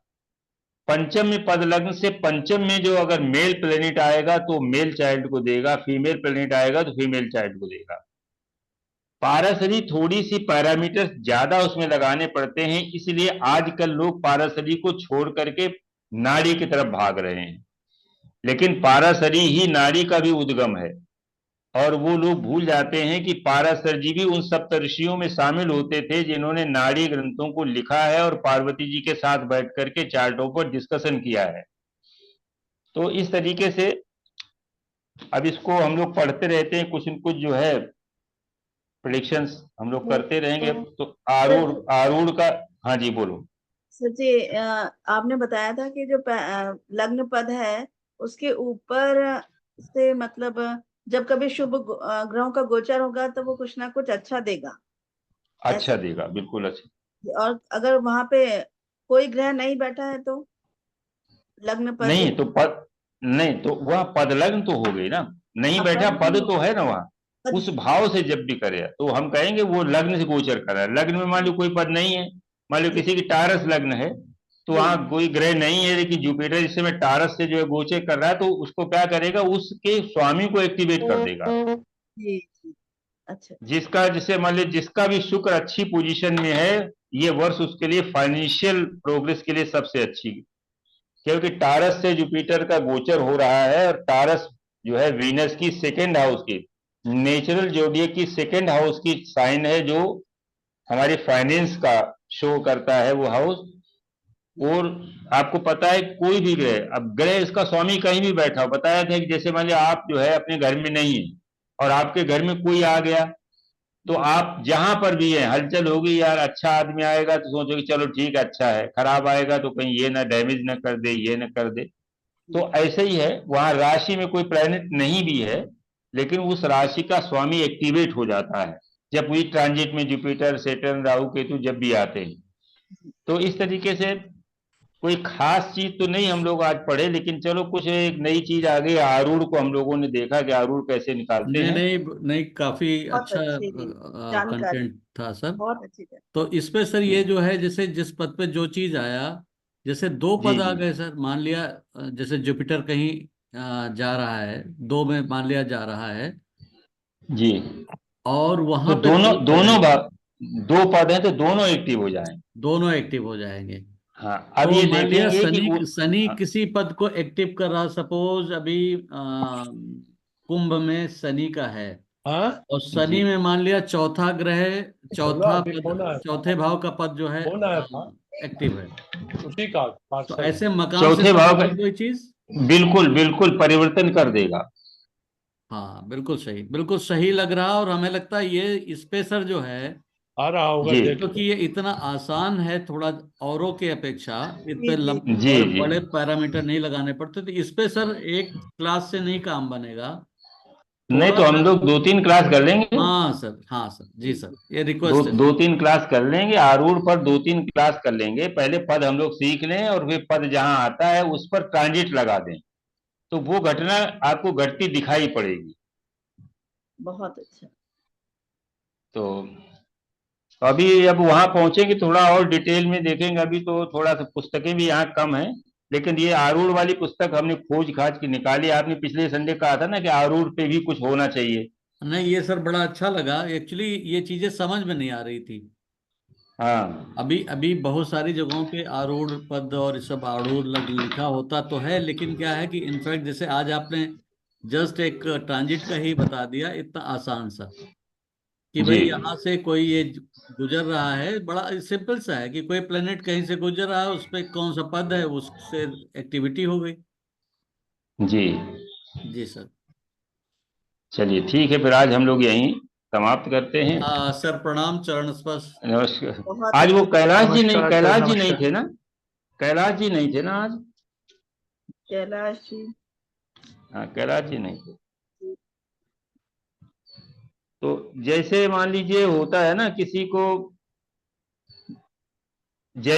पंचम में पद लग्न से पंचम में जो अगर मेल प्लेनेट आएगा तो मेल चाइल्ड को देगा, फीमेल प्लेनेट आएगा तो फीमेल चाइल्ड को देगा। पाराशरी थोड़ी सी पैरामीटर ज्यादा उसमें लगाने पड़ते हैं, इसलिए आजकल लोग पाराशरी को छोड़ करके नाड़ी की तरफ भाग रहे हैं, लेकिन पाराशरी ही नाड़ी का भी उद्गम है। और वो लोग भूल जाते हैं कि पाराशर जी भी उन सप्तऋषियों में शामिल होते थे जिन्होंने नाड़ी ग्रंथों को लिखा है और पार्वती जी के साथ बैठ करके चार्टों पर डिस्कशन किया है। तो इस तरीके से अब इसको हम लोग पढ़ते रहते हैं, कुछ न कुछ जो है प्रेडिक्शंस हम लोग करते रहेंगे। तो आरूढ़ का, हाँ जी बोलो। सच्ची, आपने बताया था कि जो लग्न पद है उसके ऊपर से, मतलब जब कभी शुभ ग्रहों का गोचर होगा तो वो कुछ ना कुछ अच्छा देगा, अच्छा देगा, बिल्कुल अच्छा। और अगर वहां पे कोई ग्रह नहीं बैठा है तो लग्न पद नहीं तो पद, नहीं तो वह पद लग्न तो हो गई ना, नहीं बैठा पद तो है ना वहाँ, उस भाव से जब भी करे तो हम कहेंगे वो लग्न से गोचर कर रहा है। लग्न में मान लो कोई पद नहीं है, मान लो किसी की टारस लग्न है तो वहाँ कोई ग्रह नहीं है, लेकिन जुपिटर इस समय टारस से जो है गोचर कर रहा है, तो उसको क्या करेगा, उसके स्वामी को एक्टिवेट कर देगा। जी जी, अच्छा जिसका, जिसे मान लीजिए जिसका भी शुक्र अच्छी पोजीशन में है, ये वर्ष उसके लिए फाइनेंशियल प्रोग्रेस के लिए सबसे अच्छी, क्योंकि टारस से जुपिटर का गोचर हो रहा है, और टारस जो है वीनस की सेकेंड हाउस की, नेचुरल जोडियक की सेकेंड हाउस की साइन है, जो हमारे फाइनेंस का शो करता है वो हाउस। और आपको पता है कोई भी ग्रह, अब ग्रह इसका स्वामी कहीं भी बैठा हो, बताया था कि जैसे मान लिया आप जो है अपने घर में नहीं है और आपके घर में कोई आ गया, तो आप जहां पर भी है, हलचल होगी यार, अच्छा आदमी आएगा तो सोचोगे चलो ठीक है अच्छा है, खराब आएगा तो कहीं ये ना डैमेज ना कर दे, ये ना कर दे। तो ऐसे ही है, वहां राशि में कोई प्लैनेट नहीं भी है, लेकिन उस राशि का स्वामी एक्टिवेट हो जाता है जब पूरी ट्रांजिट में जुपिटर, सेटर्न, राहु, केतु जब भी आते हैं। तो इस तरीके से कोई खास चीज तो नहीं हम लोग आज पढ़े, लेकिन चलो कुछ एक नई चीज आ गई, आरूढ़ को हम लोगों ने देखा कि आरूढ़ कैसे निकालते नहीं हैं। नहीं नहीं, काफी बहुत अच्छा अच्छी जानकारी, कंटेंट था सर। बहुत अच्छी जानकारी। तो इसमें सर ये जो है, जैसे जिस पद पे जो चीज आया, जैसे दो जी पद आ जी गए सर, मान लिया जैसे जुपिटर कहीं जा रहा है, दो में मान लिया जा रहा है, जी, और तो वहां पे दोनों दो पद दोनों हैं, भाग, दो पद हैं तो दोनों एक्टिव हो जाएं। दोनों एक्टिव हो जाएंगे। हाँ, अब तो ये मान लिया देखेंगे कि शनि किसी पद को एक्टिव कर रहा, सपोज अभी कुंभ में शनि का है, हाँ और जी शनि में मान लिया चौथा ग्रह, बोलो, चौथा अभी पद, कौन आया था? चौथे भाव का पद जो है कौन आया था? एक्टिव है। उसी का तो पार्सल। ऐसे मकान से चौथे भाव का, संबंधित कोई चीज। बिल्कुल बिल्कुल परिवर्तन कर देगा। हाँ बिल्कुल सही लग रहा, और हमें लगता है ये स्पेसर जो है, आ रहा होगा, जी देख क्योंकि ये इतना आसान है थोड़ा औरों के अपेक्षा, इस जी पे जी जी बड़े जी, बड़े पैरामीटर नहीं लगाने पड़ते, तो इस पे सर एक क्लास से नहीं काम बनेगा, नहीं थोड़ा तो हम सा। लोग दो तीन क्लास कर लेंगे, हाँ सर जी सर, ये दो रिक्वेस्ट है दो सर। तीन क्लास कर लेंगे, आरूढ़ पर दो तीन क्लास कर लेंगे, पहले पद हम लोग सीख लें और फिर पद जहां आता है उस पर ट्रांजिट लगा दें, तो वो घटना आपको घटती दिखाई पड़ेगी। बहुत अच्छा। तो अभी अब वहां पहुंचेंगे थोड़ा और डिटेल में देखेंगे, अभी तो थोड़ा सा पुस्तकें भी यहाँ कम है, लेकिन ये आरूढ़ वाली पुस्तक हमने खोज खाज की निकाली। आपने पिछले संडे कहा था ना कि आरूढ़ पे भी कुछ होना चाहिए। नहीं, ये सर बड़ा अच्छा लगा एक्चुअली, ये चीजें समझ में नहीं आ रही थी। हाँ अभी अभी बहुत सारी जगहों पे आरूढ़ पद और ये सब आरूढ़ लिखा होता तो है, लेकिन क्या है कि इनफैक्ट जैसे आज आपने जस्ट एक ट्रांजिट का ही बता दिया, इतना आसान सा, कि भाई जी यहाँ से कोई ये गुजर रहा है, बड़ा सिंपल सा है कि कोई प्लेनेट कहीं से गुजर रहा है, उस पे कौन सा पद है, उससे एक्टिविटी हो गई। जी, जी सर। चलिए ठीक है, फिर आज हम लोग यहीं समाप्त करते हैं। सर प्रणाम, चरण स्पर्श। नमस्कार। बहुत आज वो कैलाश जी नहीं, नमस्कार सर, कैलाश जी नहीं नमस्कार। थे ना, कैलाश जी नहीं थे ना आज। कैलाश जी, हाँ कैलाश जी नहीं थे। तो जैसे मान लीजिए होता है ना किसी को जय